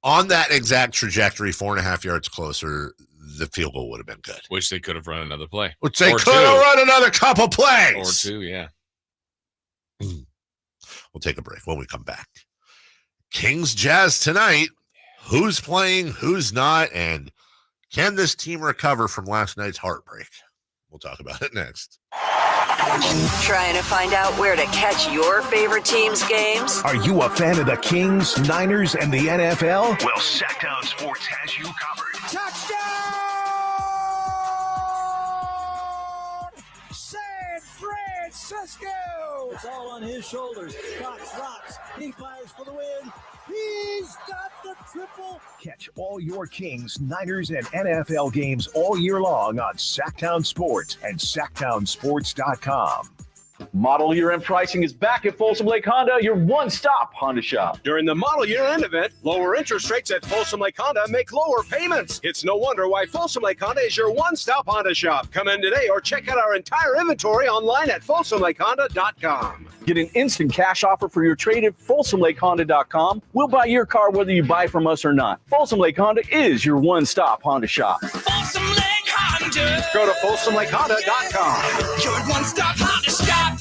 on that exact trajectory, 4.5 yards closer, the field goal would have been good. Which they could have run another play. Which they could have run another couple plays. Or two, yeah. We'll take a break when we come back. Kings Jazz tonight. Who's playing, who's not, and can this team recover from last night's heartbreak? We'll talk about it next. Trying to find out where to catch your favorite team's games? Are you a fan of the Kings, Niners, and the NFL? Well, Sactown Sports has you covered. San Francisco! It's all on his shoulders. Fox rocks. He fires for the win. He's got the triple. Catch all your Kings, Niners, and NFL games all year long on Sactown Sports and SactownSports.com. Model year end pricing is back at Folsom Lake Honda, your one-stop Honda shop. During the model year end event, lower interest rates at Folsom Lake Honda make lower payments. It's no wonder why Folsom Lake Honda is your one-stop Honda shop. Come in today or check out our entire inventory online at FolsomLakeHonda.com. Get an instant cash offer for your trade at FolsomLakeHonda.com. We'll buy your car whether you buy from us or not. Folsom Lake Honda is your one-stop Honda shop. Folsom Lake Honda. Go to FolsomLakeHonda.com. Your one-stop Honda shop.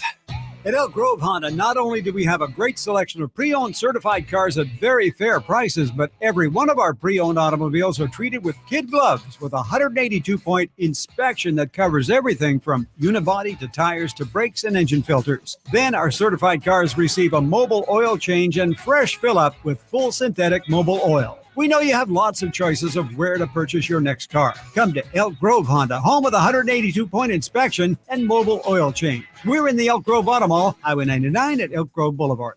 At Elk Grove Honda, not only do we have a great selection of pre-owned certified cars at very fair prices, but every one of our pre-owned automobiles are treated with kid gloves with a 182-point inspection that covers everything from unibody to tires to brakes and engine filters. Then our certified cars receive a mobile oil change and fresh fill-up with full synthetic mobile oil. We know you have lots of choices of where to purchase your next car. Come to Elk Grove Honda, home of the 182-point inspection and mobile oil change. We're in the Elk Grove Auto Mall, Highway 99 at Elk Grove Boulevard.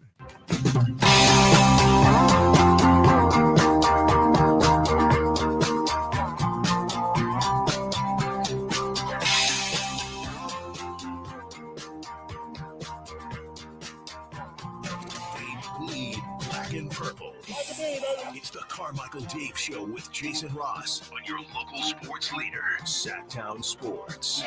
Black and purple. It's the Carmichael Dave Show with Jason Ross on your local sports leader, Sactown Sports.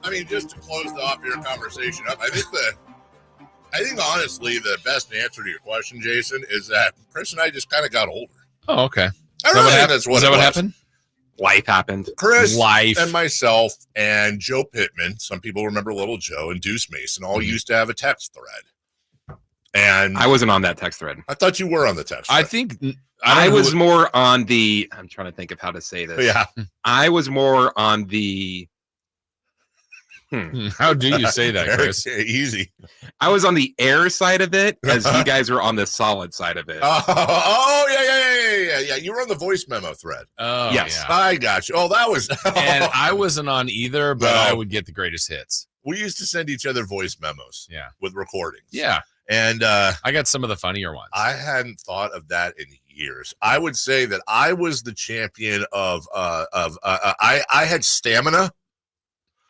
I mean, just to close off your conversation up, I think honestly the best answer to your question, Jason, is that Chris and I just kind of got older. Oh, okay. I really think that's what happened? Life happened. Chris Life. and myself and Joe Pittman, some people remember Little Joe, and Deuce Mason all used to have a text thread. And I wasn't on that text thread. I thought you were on the text thread. I think I was more on the, I'm trying to think of how to say this. Yeah. I was more on the, how do you say that, Chris? Easy. I was on the air side of it as you guys were on the solid side of it. Yeah. You were on the voice memo thread. Oh, yes. yeah. I got you. Oh, that was. And I wasn't on either, but I would get the greatest hits. We used to send each other voice memos. Yeah. With recordings. Yeah. And I got some of the funnier ones. I hadn't thought of that in years. I would say that I was the champion of I had stamina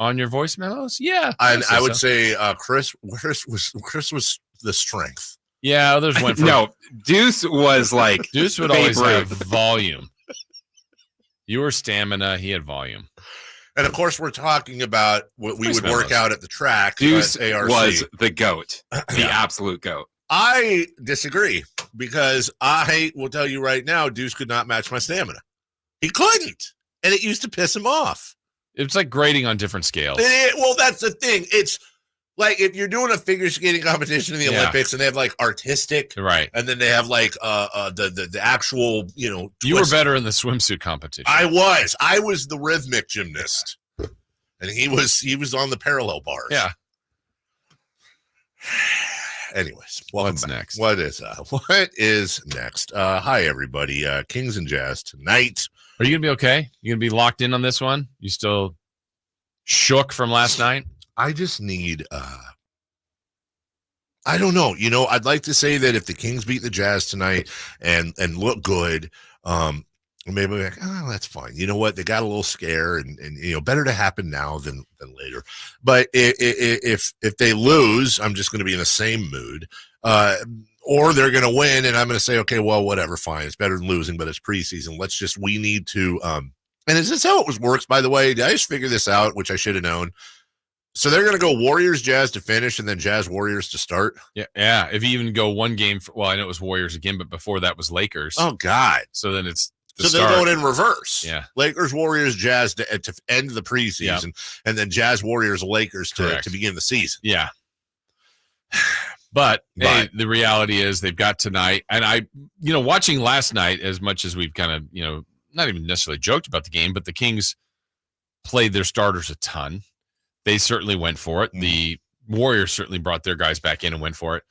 on your voice memos. Yeah. And I would say Chris was the strength. Yeah, others went for no. Deuce was like Deuce would always have volume. You were stamina. He had volume. And of course, we're talking about what we would work out at the track. Deuce ARC was the GOAT, the absolute GOAT. I disagree because I will tell you right now, Deuce could not match my stamina. He couldn't, and it used to piss him off. It's like grading on different scales. Well, that's the thing. It's like if you're doing a figure skating competition in the Olympics and they have like artistic, right, and then they have like the actual, you were better in the swimsuit competition. I was the rhythmic gymnast, and he was on the parallel bars. Yeah. Anyways, welcome What's back. next? What is next? Hi, everybody. Kings and Jazz tonight. Are you going to be okay? You going to be locked in on this one? You still shook from last night? I just need I don't know. I'd like to say that if the Kings beat the Jazz tonight and look good, maybe like, that's fine. You know what? They got a little scare, and better to happen now than later. But if they lose, I'm just going to be in the same mood. Or they're going to win, and I'm going to say, okay, well, whatever, fine. It's better than losing, but it's preseason. We need to. And is this how it works? By the way, did I just figure this out, which I should have known? So they're going to go Warriors Jazz to finish, and then Jazz Warriors to start. Yeah. If you even go one game, I know it was Warriors again, but before that was Lakers. Oh God! So then it's. They're going in reverse. Yeah. Lakers, Warriors, Jazz to end the preseason, and then Jazz, Warriors, Lakers to begin the season. Yeah. But hey, the reality is they've got tonight. And watching last night, as much as we've kind of, not even necessarily joked about the game, but the Kings played their starters a ton. They certainly went for it. The Warriors certainly brought their guys back in and went for it.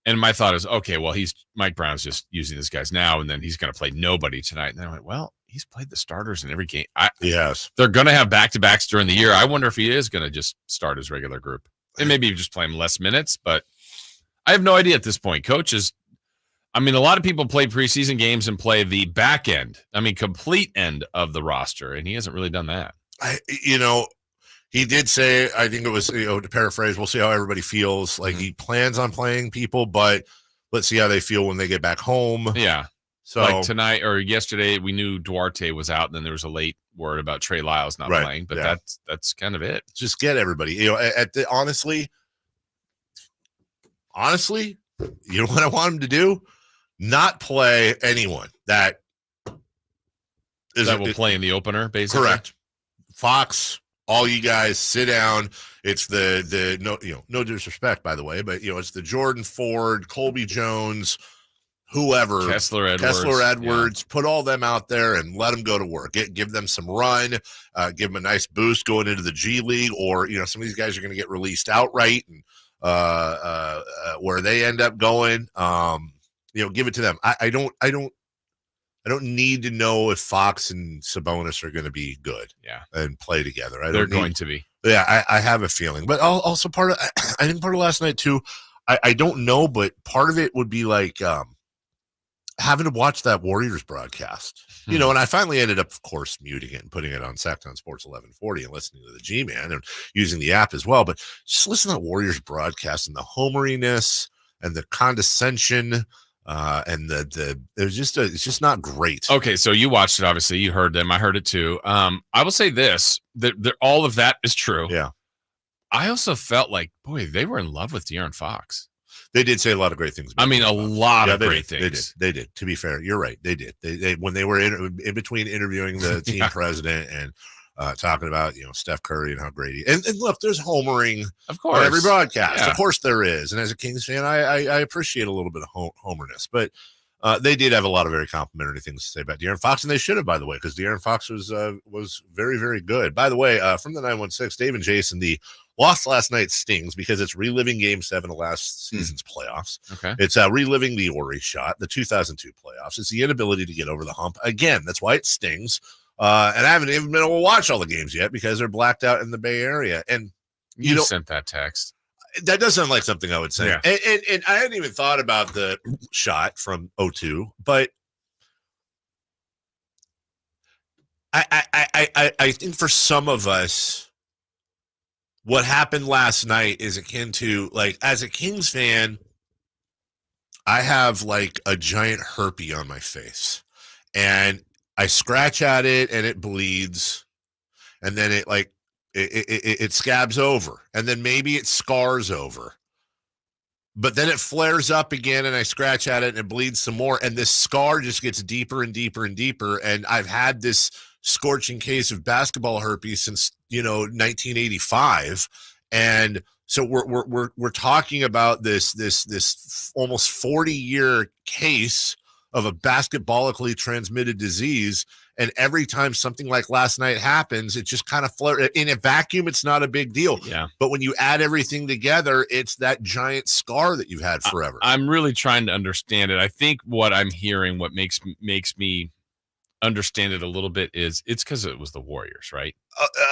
And my thought is, okay, well, Mike Brown's just using these guys now, and then he's going to play nobody tonight. And then I went, well, he's played the starters in every game. Yes. They're going to have back-to-backs during the year. I wonder if he is going to just start his regular group. And maybe just play him less minutes, but I have no idea at this point. Coaches, a lot of people play preseason games and play the back end, complete end of the roster, and he hasn't really done that. He did say, I think it was, to paraphrase, we'll see how everybody feels. Like he plans on playing people, but let's see how they feel when they get back home. Yeah. So like tonight or yesterday, we knew Duarte was out, and then there was a late word about Trey Lyles not playing, but that's kind of it. Just get everybody. Honestly, you know what I want him to do? Not play anyone that will play in the opener, basically. Correct. Fox. All you guys sit down. It's the no disrespect, by the way, but it's the Jordan Ford, Colby Jones, whoever, Kessler Edwards. Put all them out there and let them go to work. Give them some run, give them a nice boost going into the G League, or some of these guys are going to get released outright, and where they end up going, give it to them. I don't need to know if Fox and Sabonis are going to be good and play together. They're going to be. Yeah, I have a feeling. But also I think part of last night too, I don't know, but part of it would be like having to watch that Warriors broadcast. And I finally ended up, of course, muting it and putting it on Sactown Sports 1140 and listening to the G-Man and using the app as well. But just listen to that Warriors broadcast and the homeriness and the condescension. And it's just not great. Okay, so you watched it, obviously. You heard them. I heard it too. I will say this, that all of that is true. Yeah. I also felt like, boy, they were in love with De'Aaron Fox. They did say a lot of great things. A lot of great things. They did. To be fair, you're right. They did. They when they were in between interviewing the team president and talking about Steph Curry and how great he and look, there's homering, of course, on every broadcast. Of course there is, and as a Kings fan, I appreciate a little bit of homerness, but they did have a lot of very complimentary things to say about De'Aaron Fox, and they should have, by the way, because De'Aaron Fox was very, very good. By the way, from the 916, Dave and Jason, the lost last night stings because it's reliving Game 7 of last season's playoffs. Okay, it's reliving the Ori shot, the 2002 playoffs. It's the inability to get over the hump again. That's why it stings. And I haven't even been able to watch all the games yet because they're blacked out in the Bay Area. And you sent that text. That does sound like something I would say. Yeah. And I hadn't even thought about the shot from 02, but I think for some of us, what happened last night is akin to, like, as a Kings fan, I have like a giant herpes on my face, and I scratch at it and it bleeds, and then it scabs over, and then maybe it scars over, but then it flares up again, and I scratch at it and it bleeds some more, and this scar just gets deeper and deeper and deeper, and I've had this scorching case of basketball herpes since 1985, and so we're talking about this almost 40-year case of a basketballically transmitted disease. And every time something like last night happens, it just kind of flares. In a vacuum, it's not a big deal. Yeah. But when you add everything together, it's that giant scar that you've had forever. I'm really trying to understand it. I think what I'm hearing, what makes me understand it a little bit, is it's because it was the Warriors, right?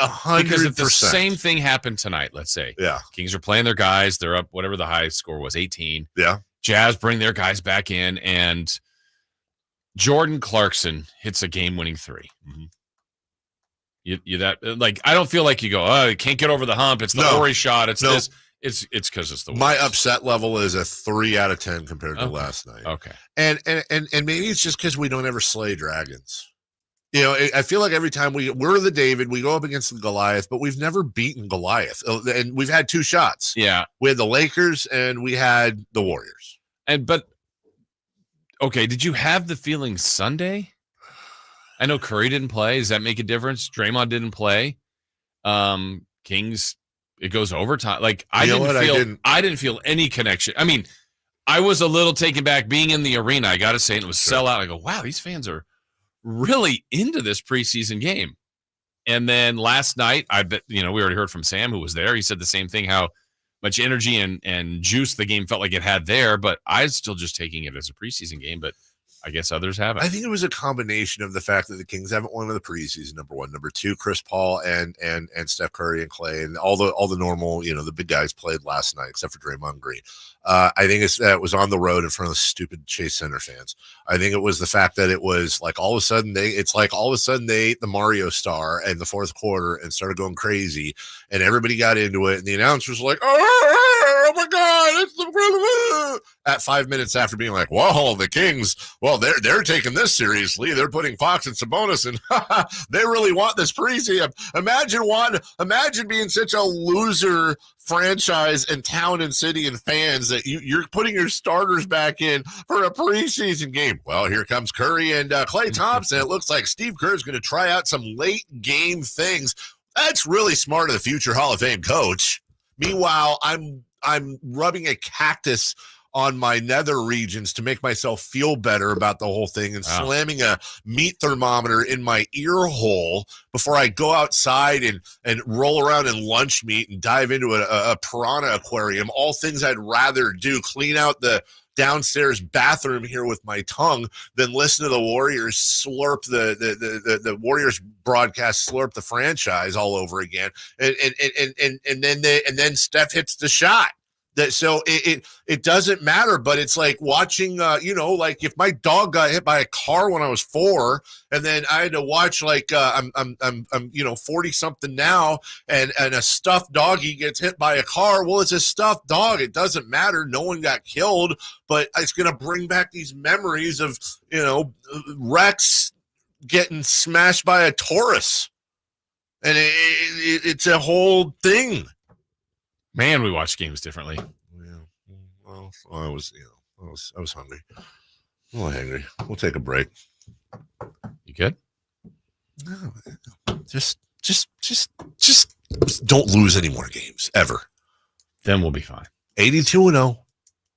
100%. Because if the same thing happened tonight, let's say, Kings are playing their guys, they're up whatever the high score was, 18. Yeah. Jazz bring their guys back in, and Jordan Clarkson hits a game-winning three. Mm-hmm. You that like I don't feel like you go, oh, you can't get over the hump. It's the Morey shot. It's this. It's because it's the Warriors. My upset level is a 3 out of 10 compared to last night. Okay, and maybe it's just because we don't ever slay dragons. You know, I feel like every time we're the David, we go up against the Goliath, but we've never beaten Goliath, and we've had 2 shots. Yeah, we had the Lakers and we had the Warriors. But okay, did you have the feeling Sunday? I know Curry didn't play. Does that make a difference? Draymond didn't play. Kings, it goes overtime. Like I didn't feel any connection. I mean, I was a little taken back being in the arena. I got to say, and it was sellout. I go, wow, these fans are really into this preseason game. And then last night, I bet we already heard from Sam, who was there. He said the same thing, how much energy and juice the game felt like it had there. But I was still just taking it as a preseason game. But I guess others haven't. I think it was a combination of the fact that the Kings haven't won in the preseason, number one. Number two, Chris Paul and Steph Curry and Clay and all the normal, the big guys played last night, except for Draymond Green. I think it was on the road in front of the stupid Chase Center fans. I think it was the fact that it was like all of a sudden they ate the Mario star in the fourth quarter and started going crazy, and everybody got into it, and the announcers were like, oh my God, it's the at 5 minutes after being like, whoa, the Kings, well, they're taking this seriously. They're putting Fox and Sabonis in. They really want this preseason. Imagine being such a loser franchise and town and city and fans that you're putting your starters back in for a preseason game. Well, here comes Curry and Klay Thompson. It looks like Steve Kerr's going to try out some late game things. That's really smart of the future Hall of Fame coach. Meanwhile, I'm rubbing a cactus on my nether regions to make myself feel better about the whole thing and slamming a meat thermometer in my ear hole before I go outside and roll around in lunch meat and dive into a piranha aquarium. All things I'd rather do, clean out the downstairs bathroom here with my tongue than listen to the Warriors slurp the Warriors broadcast slurp the franchise all over again. And then Steph hits the shot. So it doesn't matter, but it's like watching, like if my dog got hit by a car when I was 4, and then I had to watch I'm 40 something now, and a stuffed doggy gets hit by a car. Well, it's a stuffed dog. It doesn't matter. No one got killed, but it's going to bring back these memories of, Rex getting smashed by a Taurus, and it's a whole thing. Man, we watch games differently. Yeah. Well, I was hungry. A little hungry. We'll take a break. You good? No. Just don't lose any more games ever. Then we'll be fine. 82-0.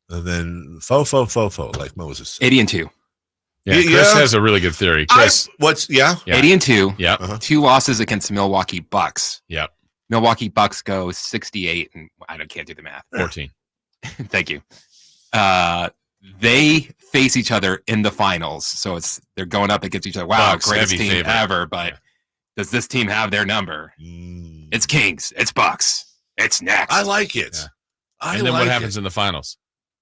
And then fo like Moses said. 80-2. Yeah, Chris has a really good theory. Chris, 80-2. Yep. 2 losses against the Milwaukee Bucks. Yep. Milwaukee Bucks go 68, and can't do the math. 14. Thank you. They face each other in the finals, so they're going up against each other. Wow, Bucks, greatest team favorite. ever, but does this team have their number? It's Kings. It's Bucks. It's next. I like it. Yeah. And then what happens in the finals?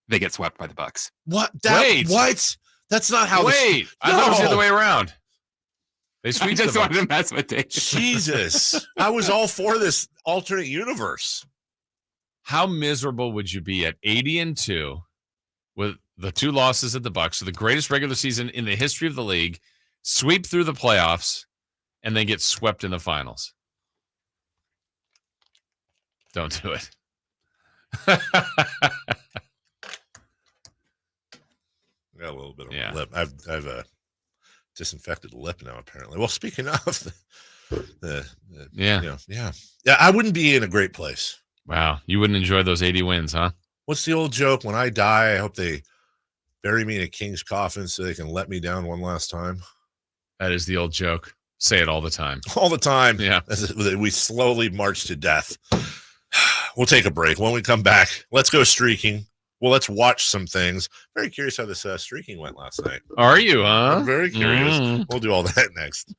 They get swept by the Bucks. What? Wait. What? That's not how. Wait. I thought it was the other way around. They I just wanted to mess with it. Jesus. I was all for this alternate universe. How miserable would you be at 80-2 with the 2 losses at the Bucks, so the greatest regular season in the history of the league, sweep through the playoffs, and then get swept in the finals? Don't do it. I got a little bit of a lip. I've a disinfected lip now, apparently. Well, speaking of I wouldn't be in a great place. Wow, you wouldn't enjoy those 80 wins, huh? What's the old joke? When I die, I hope they Bury me in a king's coffin so they can let me down one last time. That is the old joke. Say it all the time. All the time. Yeah. We slowly march to death. We'll take a break. When we come back, let's go streaking. Well, let's watch some things. Very curious how this streaking went last night. Are you, huh? I'm very curious. We'll do all that next.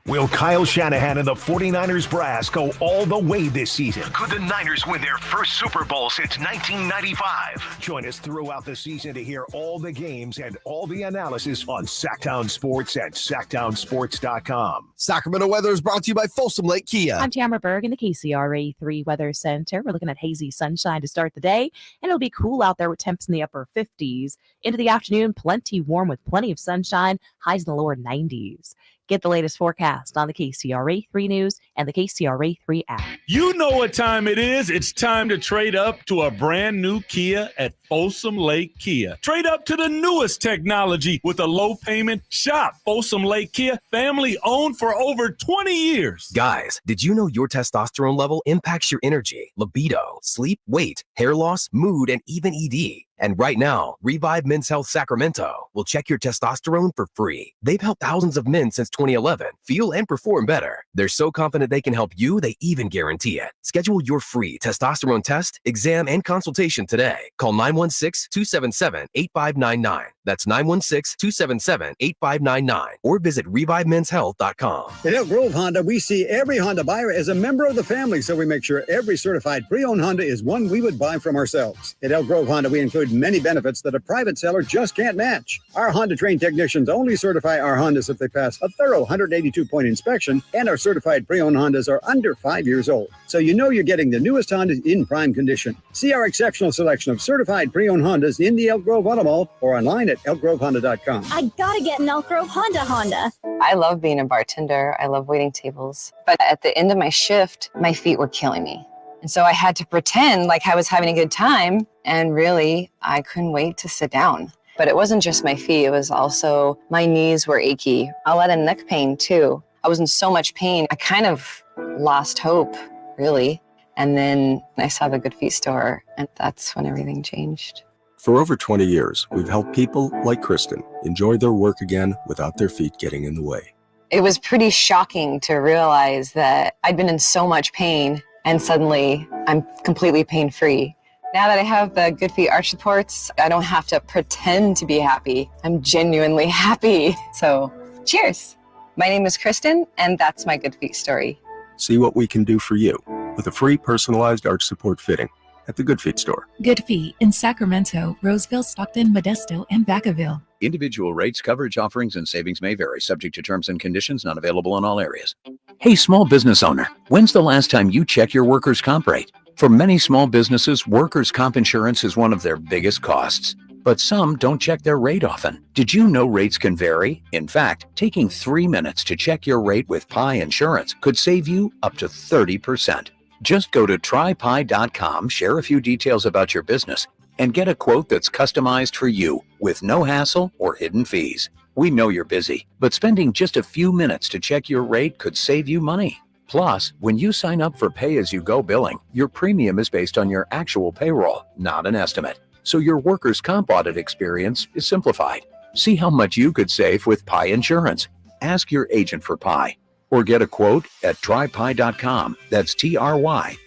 Will Kyle Shanahan and the 49ers brass go all the way this season? Could the Niners win their first Super Bowl since 1995? Join us throughout the season to hear all the games and all the analysis on Sactown Sports at SactownSports.com. Sacramento weather is brought to you by Folsom Lake Kia. I'm Tamara Berg in the KCRA 3 Weather Center. We're looking at hazy sunshine to start the day, and it'll be cool out there with temps in the upper 50s. Into the afternoon, plenty warm with plenty of sunshine, highs in the lower 90s. Get the latest forecast on the KCRA 3 News and the KCRA 3 app. You know what time it is. It's time to trade up to a brand new Kia at Folsom Lake Kia. Trade up to the newest technology with a low payment. Shop Folsom Lake Kia, family owned for over 20 years. Guys, did you know your testosterone level impacts your energy, libido, sleep, weight, hair loss, mood, and even ED? And right now, Revive Men's Health Sacramento will check your testosterone for free. They've helped thousands of men since 2011 feel and perform better. They're so confident they can help you, they even guarantee it. Schedule your free testosterone test, exam, and consultation today. Call 916-277-8599. That's 916-277-8599. Or visit ReviveMen'sHealth.com. At Elk Grove Honda, we see every Honda buyer as a member of the family, so we make sure every certified pre-owned Honda is one we would buy from ourselves. At Elk Grove Honda, we include many benefits that a private seller just can't match. Our Honda-trained technicians only certify our Hondas if they pass a thorough 182-point inspection, and our certified pre-owned Hondas are under 5 years old. So you know you're getting the newest Hondas in prime condition. See our exceptional selection of certified pre-owned Hondas in the Elk Grove Auto Mall or online at elkgrovehonda.com. I gotta get an Elk Grove Honda. I love being a bartender. I love waiting tables. But at the end of my shift, my feet were killing me. And so I had to pretend like I was having a good time. And really, I couldn't wait to sit down. But it wasn't just my feet. It was also my knees were achy. A lot of neck pain, too. I was in so much pain. I kind of lost hope, really. And then I saw the Good Feet store, and that's when everything changed. For over 20 years, we've helped people like Kristen enjoy their work again without their feet getting in the way. It was pretty shocking to realize that I'd been in so much pain, and suddenly I'm completely pain-free. Now that I have the Good Feet arch supports, I don't have to pretend to be happy. I'm genuinely happy. So, cheers. My name is Kristen, and that's my Good Feet story. See what we can do for you with a free personalized arch support fitting at the Good Feet store. Good Feet in Sacramento, Roseville, Stockton, Modesto, and Vacaville. Individual rates, coverage offerings, and savings may vary, subject to terms and conditions, not available in all areas. Hey, small business owner, when's the last time you checked your workers' comp rate? For many small businesses, workers' comp insurance is one of their biggest costs. But some don't check their rate often. Did you know rates can vary? In fact, taking 3 minutes to check your rate with Pi Insurance could save you up to 30%. Just go to trypi.com, share a few details about your business, and get a quote that's customized for you with no hassle or hidden fees. We know you're busy, but spending just a few minutes to check your rate could save you money. Plus, when you sign up for pay-as-you-go billing, your premium is based on your actual payroll, not an estimate. So your workers' comp audit experience is simplified. See how much you could save with Pi Insurance. Ask your agent for Pi or get a quote at trypi.com. That's TRYPIE.com.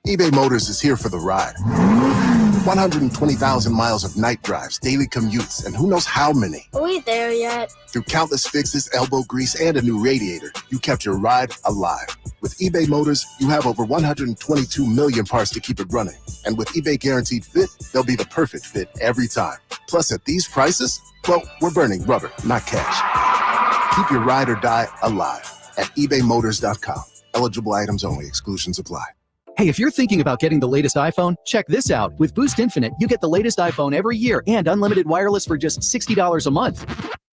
eBay Motors is here for the ride. 120,000 miles of night drives, daily commutes, and who knows how many. Are we there yet? Through countless fixes, elbow grease, and a new radiator, you kept your ride alive. With eBay Motors, you have over 122 million parts to keep it running. And with eBay Guaranteed Fit, they'll be the perfect fit every time. Plus, at these prices, well, we're burning rubber, not cash. Keep your ride or die alive at ebaymotors.com. Eligible items only. Exclusions apply. Hey, if you're thinking about getting the latest iPhone, check this out. With Boost Infinite, you get the latest iPhone every year and unlimited wireless for just $60 a month.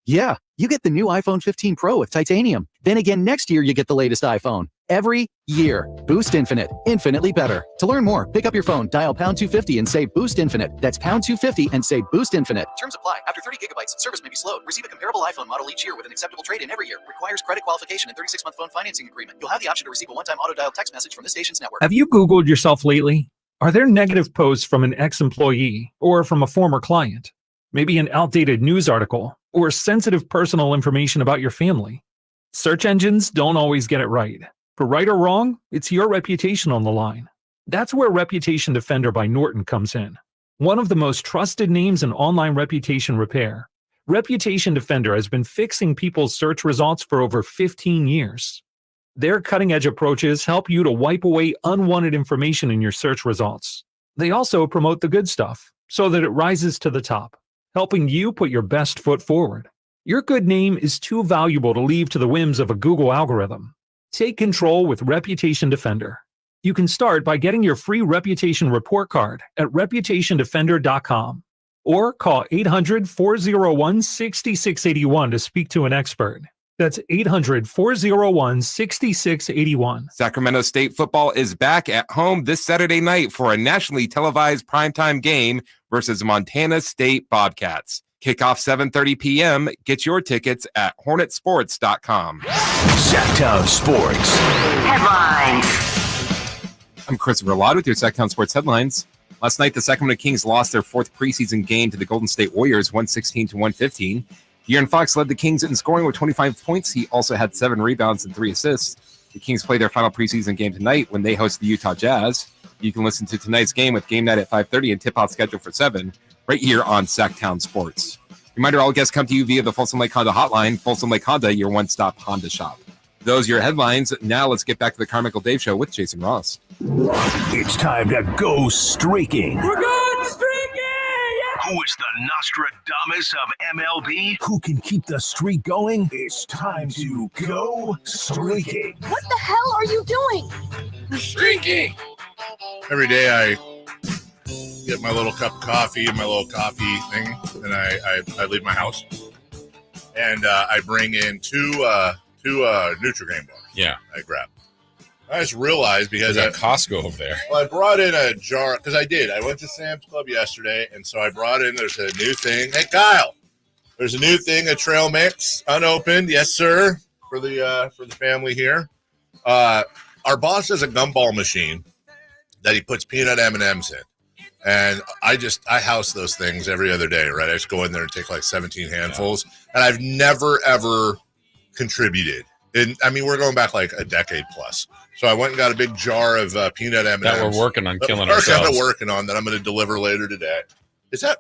Yeah, you get the new iPhone 15 Pro with titanium. Then again, next year, you get the latest iPhone. Every year. Boost Infinite. Infinitely better. To learn more, pick up your phone, dial pound 250 and say Boost Infinite. That's pound 250 and say Boost Infinite. Terms apply. After 30 gigabytes, service may be slowed. Receive a comparable iPhone model each year with an acceptable trade-in every year. Requires credit qualification and 36-month phone financing agreement. You'll have the option to receive a one-time auto-dial text message from the station's network. Have you Googled yourself lately? Are there negative posts from an ex-employee or from a former client? Maybe an outdated news article or sensitive personal information about your family? Search engines don't always get it right. For right or wrong, it's your reputation on the line. That's where Reputation Defender by Norton comes in. One of the most trusted names in online reputation repair, Reputation Defender has been fixing people's search results for over 15 years. Their cutting-edge approaches help you to wipe away unwanted information in your search results. They also promote the good stuff so that it rises to the top, helping you put your best foot forward. Your good name is too valuable to leave to the whims of a Google algorithm. Take control with Reputation Defender. You can start by getting your free reputation report card at reputationdefender.com or call 800-401-6681 to speak to an expert. That's 800-401-6681. Sacramento State football is back at home this Saturday night for a nationally televised primetime game versus Montana State Bobcats. Kickoff 7:30 p.m. Get your tickets at hornetsports.com. Sactown Sports Headlines. I'm Christopher Laud with your Sactown Sports Headlines. Last night, the Sacramento Kings lost their fourth preseason game to the Golden State Warriors, 116-115. De'Aaron Fox led the Kings in scoring with 25 points. He also had 7 rebounds and 3 assists. The Kings play their final preseason game tonight when they host the Utah Jazz. You can listen to tonight's game with game night at 5:30 and tip-out scheduled for 7 right here on Sactown Sports. Reminder, all guests come to you via the Folsom Lake Honda hotline. Folsom Lake Honda, your one-stop Honda shop. Those are your headlines. Now let's get back to the Carmichael Dave Show with Jason Ross. It's time to go streaking. We're going streaking! Who is the Nostradamus of MLB? Who can keep the streak going? It's time to go streaking. What the hell are you doing? Streaking! Every day I get my little cup of coffee and my little coffee thing, and I leave my house. And I bring in two Nutri-Grain bars. Yeah. I grab. I just realized because There's a Costco over there. Well, I brought in a jar because I went to Sam's Club yesterday, and so I brought in. There's a new thing. Hey, Kyle, there's a new thing, a trail mix, unopened. Yes, sir, for the family here. Our boss has a gumball machine that he puts peanut M&Ms in, and I house those things every other day. Right, I just go in there and take like 17 handfuls, and I've never ever contributed. And I mean, we're going back like a decade plus. So I went and got a big jar of peanut M&Ms that we're working on killing ourselves. ourselves. Working on that I'm going to deliver later today. That's not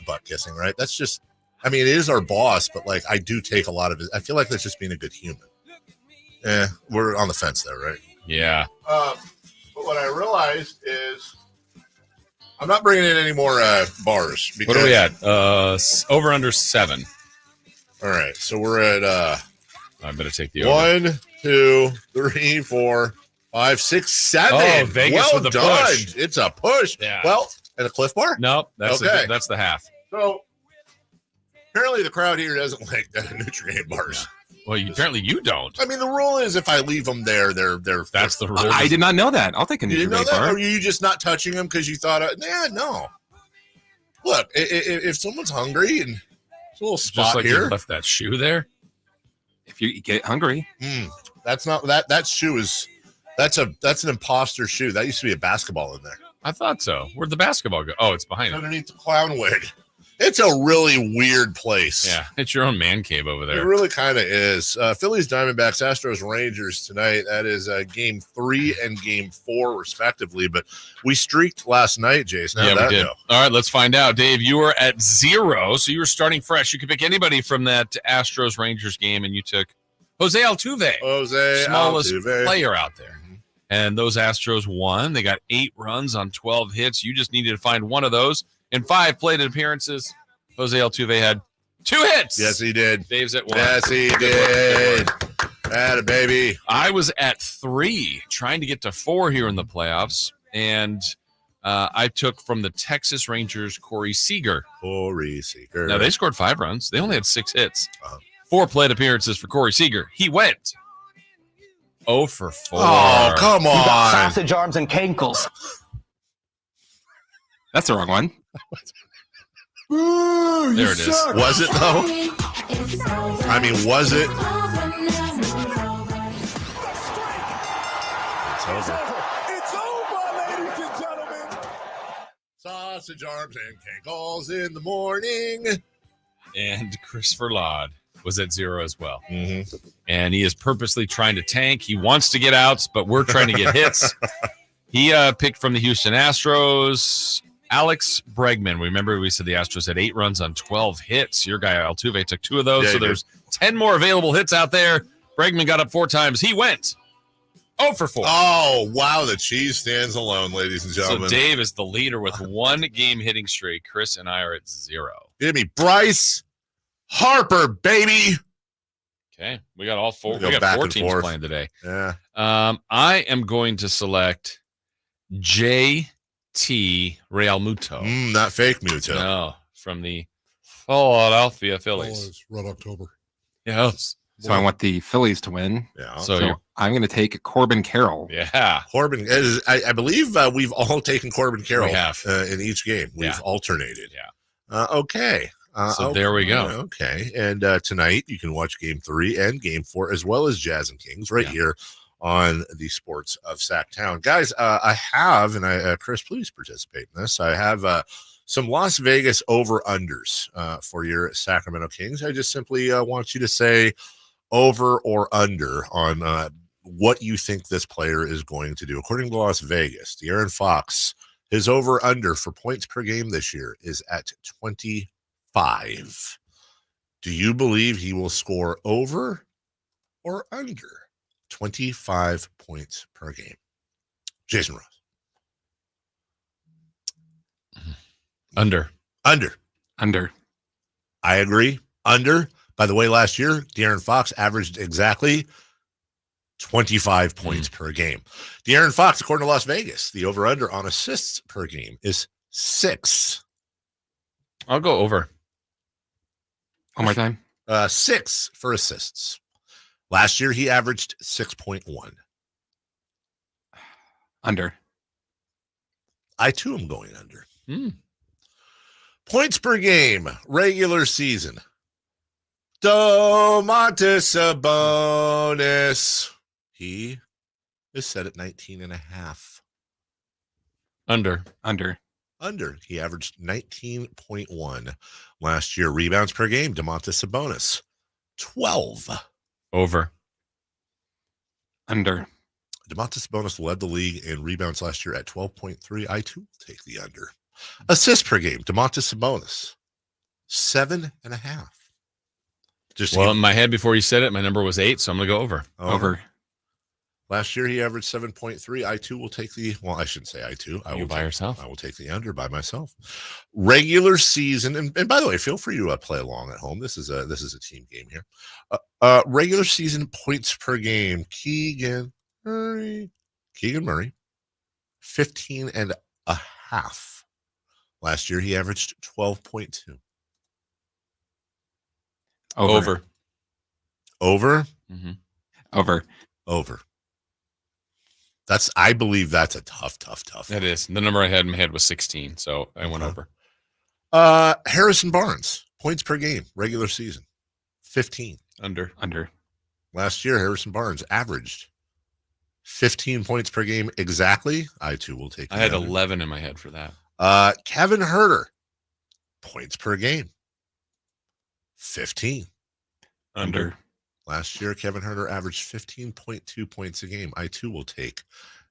butt kissing, right? That's just, I mean, it is our boss, but like I do take a lot of it. I feel like that's just being a good human. We're on the fence there, right? Yeah. But what I realized is I'm not bringing in any more bars. What are we at? Over under 7. All right. So we're at I better take the over. 1, 2, 3, 4, 5, 6, 7. Oh, Vegas well with the done. push. It's a push. Yeah. Well, and a Cliff Bar? Nope. That's okay. That's the half. So apparently the crowd here doesn't like Nutri-Grain bars. Well, apparently you don't. I mean, the rule is if I leave them there, they're that's the rule. I did not know that. I'll take a You didn't know Nutri-Grain that? bar. Or are you just not touching them because you thought, no. Look, if someone's hungry and it's a little spot Just like here. you left that shoe there. If you get hungry. That's not that shoe is that's an imposter shoe. That used to be a basketball in there. I thought so. Where'd the basketball go? Oh, it's behind it. Underneath the clown wig. It's a really weird place. Yeah, it's your own man cave over there. It really kind of is. Phillies, Diamondbacks, Astros, Rangers tonight. That is game 3 and game 4, respectively. But we streaked last night, Jason. Yeah, we did. All right, let's find out. Dave, you were at 0, so you were starting fresh. You could pick anybody from that Astros-Rangers game, and you took Jose Altuve. Smallest player out there. And those Astros won. They got 8 runs on 12 hits. You just needed to find one of those. In 5 plate appearances, Jose Altuve had 2 hits. Yes, he did. Dave's at 1. Yes, he did. Atta baby. I was at 3, trying to get to 4 here in the playoffs, and I took from the Texas Rangers Corey Seager. Now, they scored 5 runs. They only had 6 hits. 4 plate appearances for Corey Seager. He went 0 for 4. Oh, come on. You got sausage arms and cankles. That's the wrong one. There it is. Was it, though? I mean, was it? It's over. It's over, ladies and gentlemen. sausage arms and cankles in the morning. And Christopher Laud was at 0 as well. Mm-hmm. And he is purposely trying to tank. He wants to get outs, but we're trying to get hits. He picked from the Houston Astros, Alex Bregman. Remember, we said the Astros had 8 runs on 12 hits. Your guy, Altuve, took 2 of those. Yeah, so there's 10 more available hits out there. Bregman got up 4 times. He went 0 for 4. Oh, wow. The cheese stands alone, ladies and gentlemen. So Dave is the leader with 1 game hitting streak. Chris and I are at 0. Give me Bryce Harper, baby. Okay. We got all 4. We'll We go got back 4 and teams forth. playing today. Yeah. I am going to select J.T. Realmuto. Not fake Muto. No, from the Philadelphia Phillies. Red October. Yes. So I want the Phillies to win. Yeah. So I'm going to take Corbin Carroll. Yeah. Corbin, I believe we've all taken Corbin Carroll We have. In each game. We've alternated. Yeah. Okay. So there we go. Okay. And tonight you can watch game 3 and game 4 as well as Jazz and Kings right here on the Sports of Sactown. Guys, I have, and Chris, please participate in this. I have some Las Vegas over-unders for your Sacramento Kings. I just simply want you to say over or under on what you think this player is going to do. According to Las Vegas, De'Aaron Fox, his over-under for points per game this year is at 25. Do you believe he will score over or under 25 points per game? Jason Ross. Under. I agree. Under. By the way, last year, De'Aaron Fox averaged exactly 25 points per game. De'Aaron Fox, according to Las Vegas, the over-under on assists per game is 6. I'll go over. One more time. 6 for assists. Last year, he averaged 6.1. Under. I, too, am going under. Points per game, regular season. Domantas Sabonis. He is set at 19.5. Under. He averaged 19.1 last year. Rebounds per game, Domantas Sabonis, 12. Over. Under. Domantas Sabonis led the league in rebounds last year at 12.3. I, too, will take the under. Assists per game, Domantas Sabonis, 7.5. In my head before you said it, my number was 8, so I'm going to go over. Over. Last year, he averaged 7.3. I, too, will take the, well, I shouldn't say I, too. By yourself? I will take the under by myself. Regular season, and by the way, feel free to play along at home. This is a team game here. Regular season points per game, Keegan Murray, 15.5. Last year, he averaged 12.2. Over. Over? Over. I believe that's a tough. It is. The number I had in my head was 16, so I went over. Harrison Barnes, points per game, regular season, 15. Under. Last year, Harrison Barnes averaged 15 points per game exactly. I, too, will take I had 11 in my head for that. Kevin Huerter, points per game, 15. Under. Last year, Kevin Huerter averaged 15.2 points a game. I, too, will take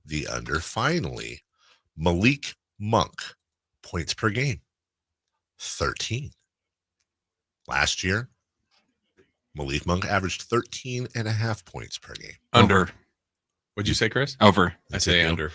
the under. Finally, Malik Monk, points per game, 13. Last year, Malik Monk averaged 13.5 points per game. Under. What'd you say, Chris? Over. I say under.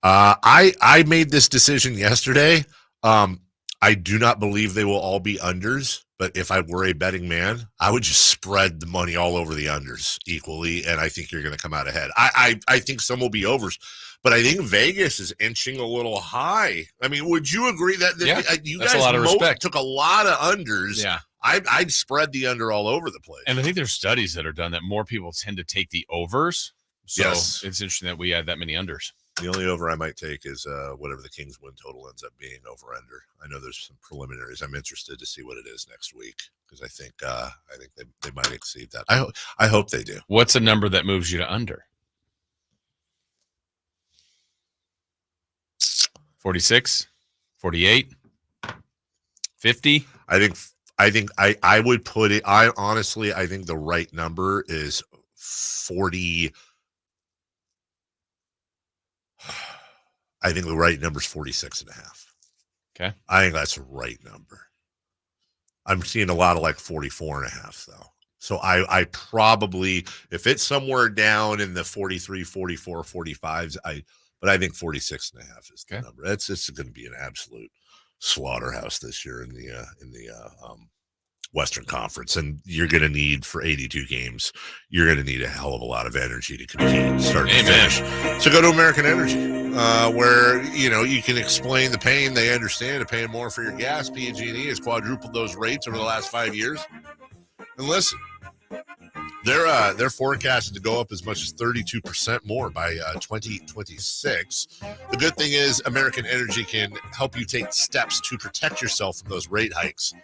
I made this decision yesterday. I do not believe they will all be unders, but if I were a betting man, I would just spread the money all over the unders equally, and I think you're going to come out ahead. I think some will be overs, but I think Vegas is inching a little high. I mean, would you agree that you guys took a lot of unders? Yeah. I'd spread the under all over the place. And I think there's studies that are done that more people tend to take the overs. So Yes. it's interesting that we had that many unders. The only over I might take is whatever the Kings win total ends up being over under. I know there's some preliminaries. I'm interested to see what it is next week because I think they might exceed that. I hope they do. What's a number that moves you to under? 46, 48, 50? I would put it. I think the right number is 40. I think the right number is 46.5. Okay. I think that's the right number. I'm seeing a lot of like 44.5 though. So I probably, if it's somewhere down in the 43, 44, 45s, but I think 46.5 is the number. It's going to be an absolute slaughterhouse this year in the Western Conference, and you're going to need, for 82 games, you're going to need a hell of a lot of energy to compete, start to finish. So go to American Energy, where you can explain the pain. They understand. They're paying more for your gas. PG&E has quadrupled those rates over the last 5 years. And listen, they're forecasted to go up as much as 32% more by 2026. The good thing is American Energy can help you take steps to protect yourself from those rate hikes.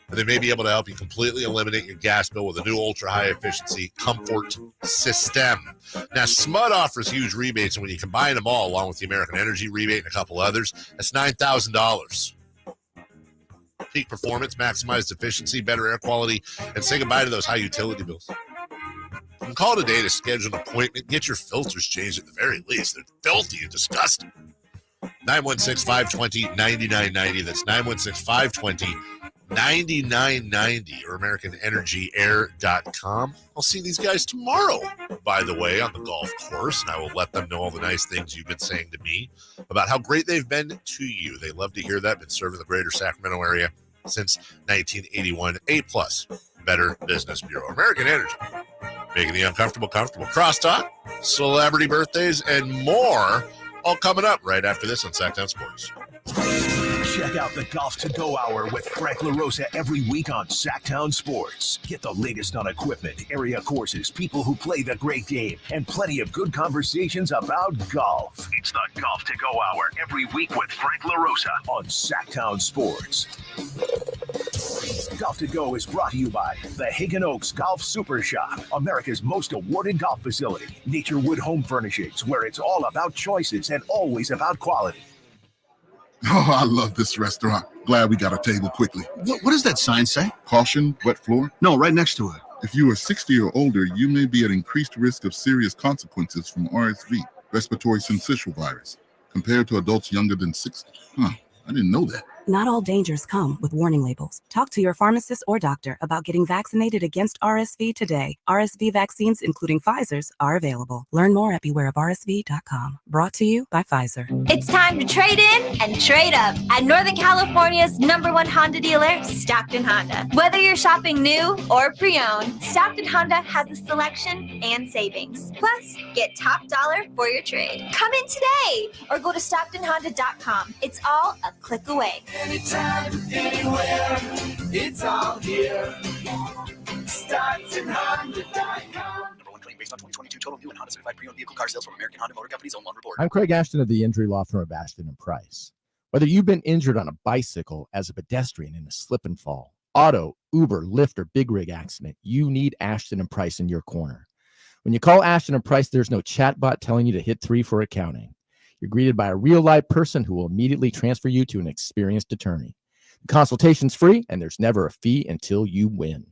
And they may be able to help you completely eliminate your gas bill with a new ultra-high efficiency comfort system. Now, SMUD offers huge rebates, and when you combine them all, along with the American Energy rebate and a couple others, that's $9,000. Peak performance, maximized efficiency, better air quality, and say goodbye to those high utility bills. You can call today to schedule an appointment. Get your filters changed at the very least. They're filthy and disgusting. 916-520-9990. That's 916-520-9990 or AmericanEnergyAir.com. I'll see these guys tomorrow, by the way, on the golf course, and I will let them know all the nice things you've been saying to me about how great they've been to you. They love to hear that. Been serving the greater Sacramento area since 1981. A-plus Better Business Bureau. American Energy, making the uncomfortable comfortable. Crosstalk, celebrity birthdays, and more, all coming up right after this on Sactown Sports. Check out the Golf to Go Hour with Frank LaRosa every week on Sactown Sports. Get the latest on equipment, area courses, people who play the great game, and plenty of good conversations about golf. It's the Golf to Go Hour every week with Frank LaRosa on Sactown Sports. Golf to Go is brought to you by the Hagen Oaks Golf Super Shop, America's most awarded golf facility. Naturewood Home Furnishings, where it's all about choices and always about quality. Oh, I love this restaurant. Glad we got a table quickly. What does that sign say? Caution, wet floor? No, right next to it. If you are 60 or older, you may be at increased risk of serious consequences from RSV, respiratory syncytial virus, compared to adults younger than 60. I didn't know that. Not all dangers come with warning labels. Talk to your pharmacist or doctor about getting vaccinated against RSV today. RSV vaccines, including Pfizer's, are available. Learn more at bewareofrsv.com. Brought to you by Pfizer. It's time to trade in and trade up at Northern California's #1 Honda dealer, Stockton Honda. Whether you're shopping new or pre-owned, Stockton Honda has a selection and savings. Plus, get top dollar for your trade. Come in today or go to StocktonHonda.com. It's all a click away. Anytime, anywhere, it's all here. StocktonHonda.com. #1 claim based on 2022 total new and Honda certified pre-owned vehicle car sales from American Honda Motor Company's own loan report. I'm Craig Ashton of the injury law firm of Ashton and Price. Whether you've been injured on a bicycle, as a pedestrian in a slip and fall, auto, Uber, Lyft, or big rig accident, you need Ashton and Price in your corner. When you call Ashton and Price, there's no chatbot telling you to hit 3 for accounting. You're greeted by a real live person who will immediately transfer you to an experienced attorney. The consultation's free, and there's never a fee until you win.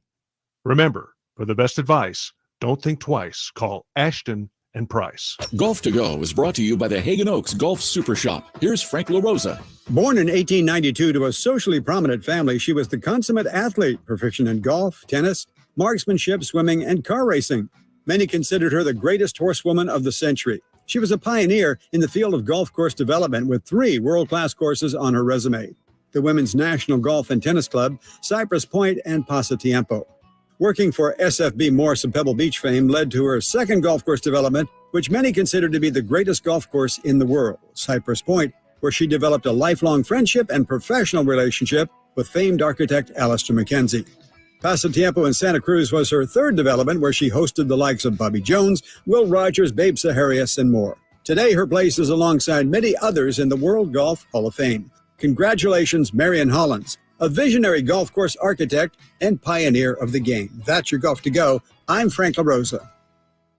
Remember, for the best advice, don't think twice. Call Ashton and Price. Golf to Go is brought to you by the Hagen Oaks Golf Super Shop. Here's Frank LaRosa. Born in 1892 to a socially prominent family, she was the consummate athlete, proficient in golf, tennis, marksmanship, swimming, and car racing. Many considered her the greatest horsewoman of the century. She was a pioneer in the field of golf course development with 3 world-class courses on her resume: the Women's National Golf and Tennis Club, Cypress Point, and Pasatiempo. Working for SFB Morse of Pebble Beach fame led to her second golf course development, which many consider to be the greatest golf course in the world, Cypress Point, where she developed a lifelong friendship and professional relationship with famed architect Alistair McKenzie. Pasatiempo in Santa Cruz was her third development, where she hosted the likes of Bobby Jones, Will Rogers, Babe Saharias, and more. Today, her place is alongside many others in the World Golf Hall of Fame. Congratulations, Marion Hollins, a visionary golf course architect and pioneer of the game. That's your Golf to Go. I'm Frank LaRosa.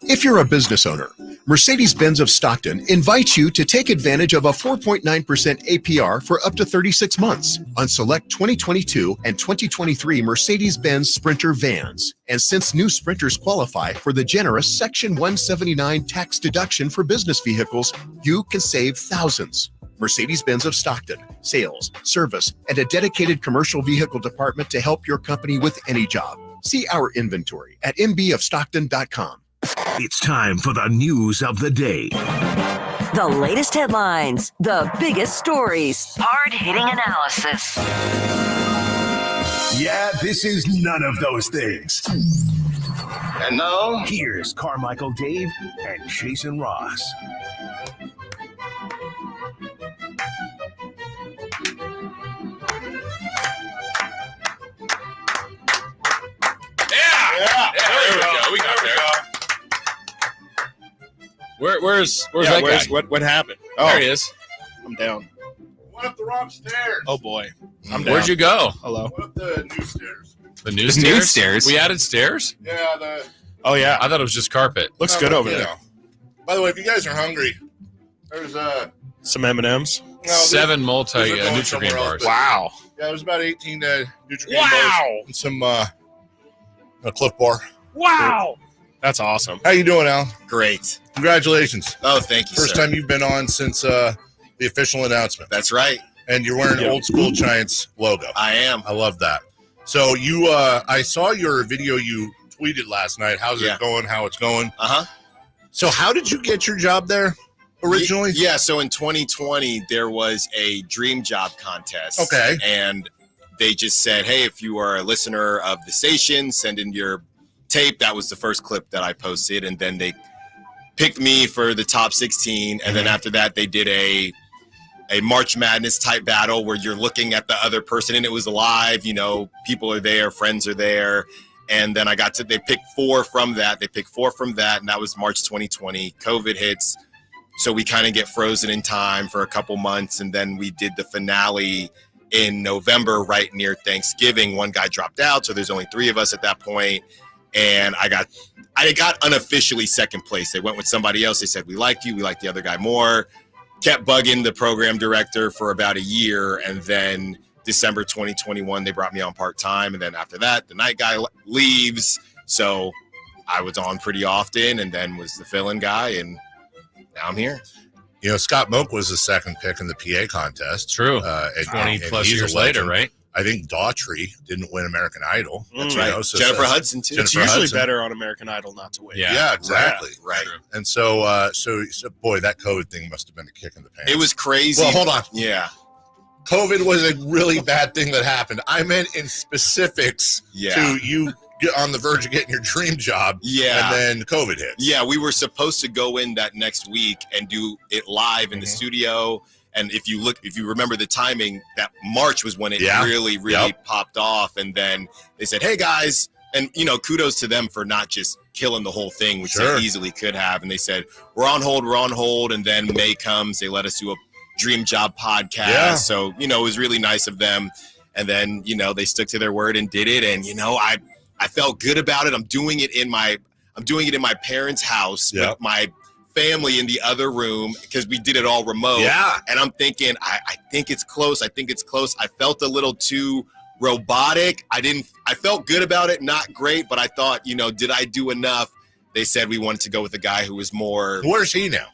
If you're a business owner, Mercedes-Benz of Stockton invites you to take advantage of a 4.9% APR for up to 36 months on select 2022 and 2023 Mercedes-Benz Sprinter vans. And since new Sprinters qualify for the generous Section 179 tax deduction for business vehicles, you can save thousands. Mercedes-Benz of Stockton, sales, service, and a dedicated commercial vehicle department to help your company with any job. See our inventory at mbofstockton.com. It's time for the news of the day. The latest headlines, the biggest stories, hard-hitting analysis. Yeah, this is none of those things. And now, here's Carmichael Dave and Jason Ross. Yeah, there we go. We got there. Where's that guy? What happened? There he is. I'm down. Went up the wrong stairs. Oh boy, I'm down. Where'd you go? Hello. Went up the new stairs. The new The stairs? new stairs? We added stairs? Yeah, Oh yeah, I thought it was just carpet. looks good over there. By the way, if you guys are hungry, there's Some M&Ms. Seven multi those are going Nutrient somewhere else. bars. Wow. Yeah, there's about 18 Nutrient Wow. bars and some a Cliff Bar. Wow. That's awesome. How you doing, Al? Great. Congratulations. Oh, thank you, First sir. time you've been on since the official announcement. That's right. And you're wearing Yeah. Old School Giants logo. I am. I love that. So you, I saw your video you tweeted last night. How's it going? How it's going? Uh-huh. So how did you get your job there originally? Yeah, so in 2020, there was a dream job contest. Okay. And they just said, hey, if you are a listener of the station, send in your tape. That was the first clip that I posted. And then they picked me for the top 16. And then after that, they did a March Madness type battle where you're looking at the other person and it was live, you know, people are there, friends are there. And then they picked four from that. And that was March 2020. COVID hits. So we kind of get frozen in time for a couple months. And then we did the finale in November, right near Thanksgiving. One guy dropped out. So there's only three of us at that point. And I got unofficially second place. They went with somebody else. They said, we liked you. We liked the other guy more. Kept bugging the program director for about a year. And then December 2021, they brought me on part-time. And then after that, the night guy leaves. So I was on pretty often and then was the fill-in guy. And now I'm here. You know, Scott Moak was the second pick in the PA contest. True. 20 plus years later, right? I think Daughtry didn't win American Idol. That's right. Jennifer Hudson, too. It's usually better on American Idol not to win. Yeah, exactly. Right. And so, boy, that COVID thing must have been a kick in the pants. It was crazy. Well, hold on. Yeah. COVID was a really bad thing that happened. I meant in specifics to you get on the verge of getting your dream job. Yeah. And then COVID hit. Yeah, we were supposed to go in that next week and do it live in the studio. And if you remember the timing, that March was when it really popped off. And then they said, hey, guys, and, you know, kudos to them for not just killing the whole thing, which they easily could have. And they said, we're on hold. And then May comes, they let us do a dream job podcast. Yeah. So, you know, it was really nice of them. And then, you know, they stuck to their word and did it. And, you know, I felt good about it. I'm doing it in my parents' house with my family in the other room because we did it all remote. Yeah. And I'm thinking, I think it's close. I felt a little too robotic. I felt good about it, not great, but I thought, you know, did I do enough? They said we wanted to go with a guy who was more. Where's he now?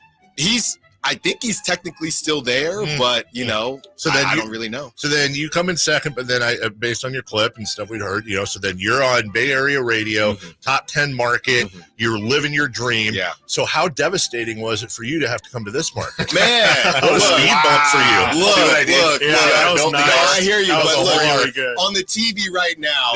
I think he's technically still there, but, you know, so then I don't really know. So then you come in second, but then based on your clip and stuff we'd heard, you know, so then you're on Bay Area radio, top 10 market, you're living your dream. Yeah. So how devastating was it for you to have to come to this market? Man, what a speed bump for you. Look. that was nice. I hear you, That but was look, really good. on the TV right now,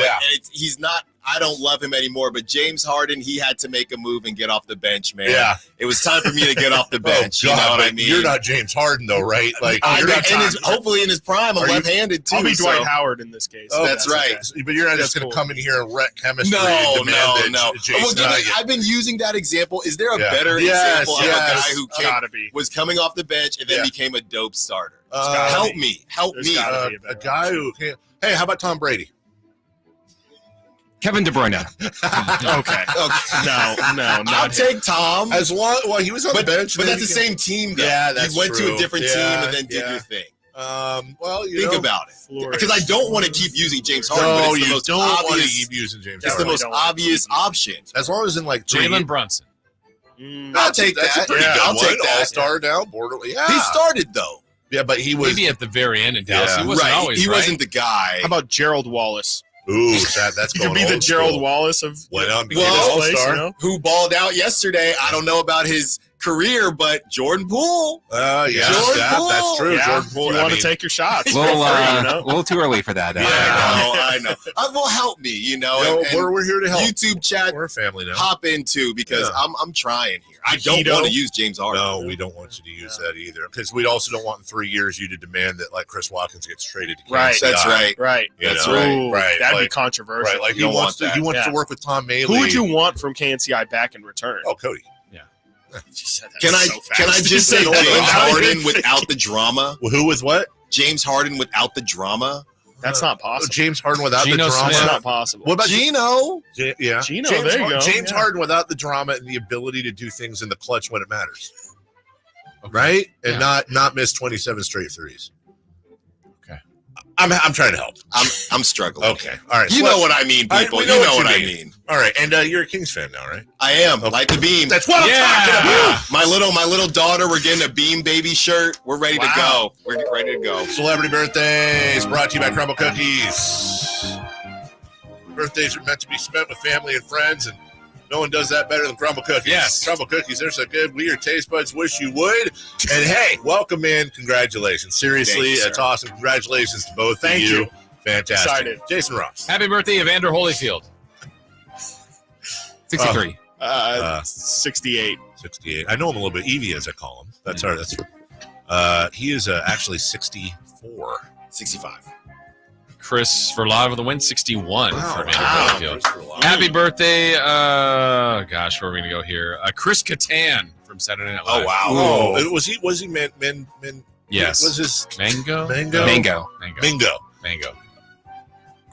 he's not. I don't love him anymore, but James Harden, he had to make a move and get off the bench, man. Yeah. It was time for me to get off the bench. You know what I mean? You're not James Harden, though, right? Like, hopefully in his prime, I'm left-handed, too. I'll be Dwight so. Howard in this case. Oh, that's right. Okay. But you're not just going to come in here and wreck chemistry. No. Jason, I've been using that example. Is there a better example of a guy who was coming off the bench and then became a dope starter? Help me. A guy who can't. Hey, how about Tom Brady? Kevin De Bruyne. Okay. No, I'll take Tom. As long, well, he was on the bench. But that's the same team, though. Yeah, that's you went true. to a different team and then did your thing. Well, think about it, because I don't want to keep using James Harden. No, but it's the you most don't want to obvious. keep using James. It's Harden. the most obvious option. As long as in like Jalen Brunson. I'll take That's that. a pretty good I'll one. take that. All-star now, border. Yeah, He started though. Yeah, but he was Maybe at the very end in Dallas. Yeah. He wasn't Right. always He right. wasn't the guy. How about Gerald Wallace? Ooh, that's He going could be the old Gerald school. Wallace of Went on to Well, be an all-star. you know? Who balled out yesterday? I don't know about his career, but Jordan Poole. Yeah, Jordan Poole. that's true. Yeah, Jordan Poole. you want to take your shots. A little too early for that. I know. Well, help me, you know. No, and we're here to help. YouTube chat, We're a family now. hop into because I'm trying here. I don't Keto? want to use James Harden. No, we don't want you to use that either, because we also don't want in 3 years you to demand that like Chris Watkins gets traded to Right. Kansas That's City. right. Right. You That's know? right. Right. That'd be Like, controversial. right. Like You don't want he wants that. to work with Tom Maley. Who would you want from KNCI back in return? Oh, Cody. Can I just say Gino, James though. Harden without the drama? Who with what? James Harden without the drama? That's not possible. James Harden without Geno the drama. That's not possible. What about Gino? Yeah, Gino, James, there you go. James Yeah. Harden without the drama and the ability to do things in the clutch when it matters, right? And not miss 27 straight threes. Okay, I'm trying to help. I'm struggling. Okay, all right. You know what I mean, people. We You know what what I you mean. All right, and you're a Kings fan now, right? I am. Light the beam. That's what I'm talking about. My little daughter, we're getting a Beam Baby shirt. We're ready to go. We're ready to go. Celebrity birthdays brought to you by Crumble Cookies. Birthdays are meant to be spent with family and friends, and no one does that better than Crumble Cookies. Yes. Crumble Cookies, they're so good. We, your taste buds, wish you would. And hey, welcome in. Congratulations. Seriously, Thank you, it's awesome. Congratulations to both Thank of you. you. Fantastic. Excited. Jason Ross. Happy birthday, Evander Holyfield. 63. 68. 68. I know him a little bit. Evie, as I call him. That's our. That's. He is actually 64. 65. Chris Verlave with the win, 61 for Evander Wow. Holyfield. Happy birthday. Gosh, where are we going to go here? Chris Kattan from Saturday Night Live. Oh, wow. Oh, was he men? Yes. Was his Mango? Mango. Mingo.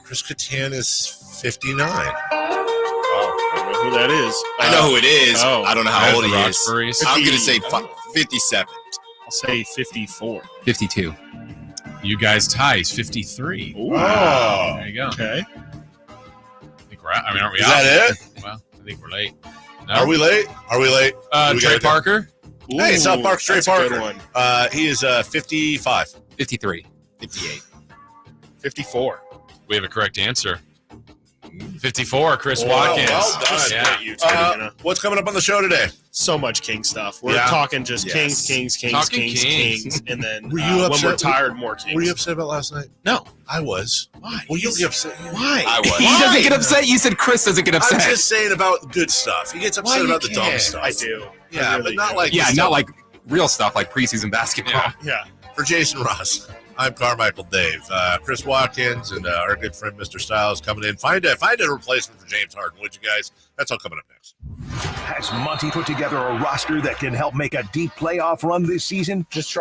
Chris Kattan is 59. I don't know who that is. I know who it is. Oh. I don't know how old he is. Roxbury's. I'm going to say 57. I'll say 54. 52. You guys ties 53. Ooh. Oh. There you go. Okay. I think we're out. I mean, aren't we Is out? that it? Well, I think we're late. No? Are we late? We Trey gotta do? Parker? Hey, South Park's Trey that's a good Parker. one. He is 55. 53. 58. 54. We have a correct answer. 54, Chris Wow, Watkins. well done. Yeah. Great YouTube, What's coming up on the show today? so much King stuff. We're Yeah. talking just Yes. Kings, Talking Kings. and then Were you when upset? we're tired, more Kings. Were you upset about last night? No. I was. Why? Well, you'll be upset. Why? I was. He doesn't get upset. You said Chris doesn't get I'm upset. just saying about good stuff. He gets Why upset you about the dumb can't? stuff. I do. Yeah, I really but not do. like Yeah, the not stuff. like real stuff like preseason basketball. Yeah. For Jason Ross, I'm Carmichael Dave. Chris Watkins and our good friend Mr. Styles coming in. Find a replacement for James Harden, would you guys? That's all coming up next. Has Monty put together a roster that can help make a deep playoff run this season? Just try.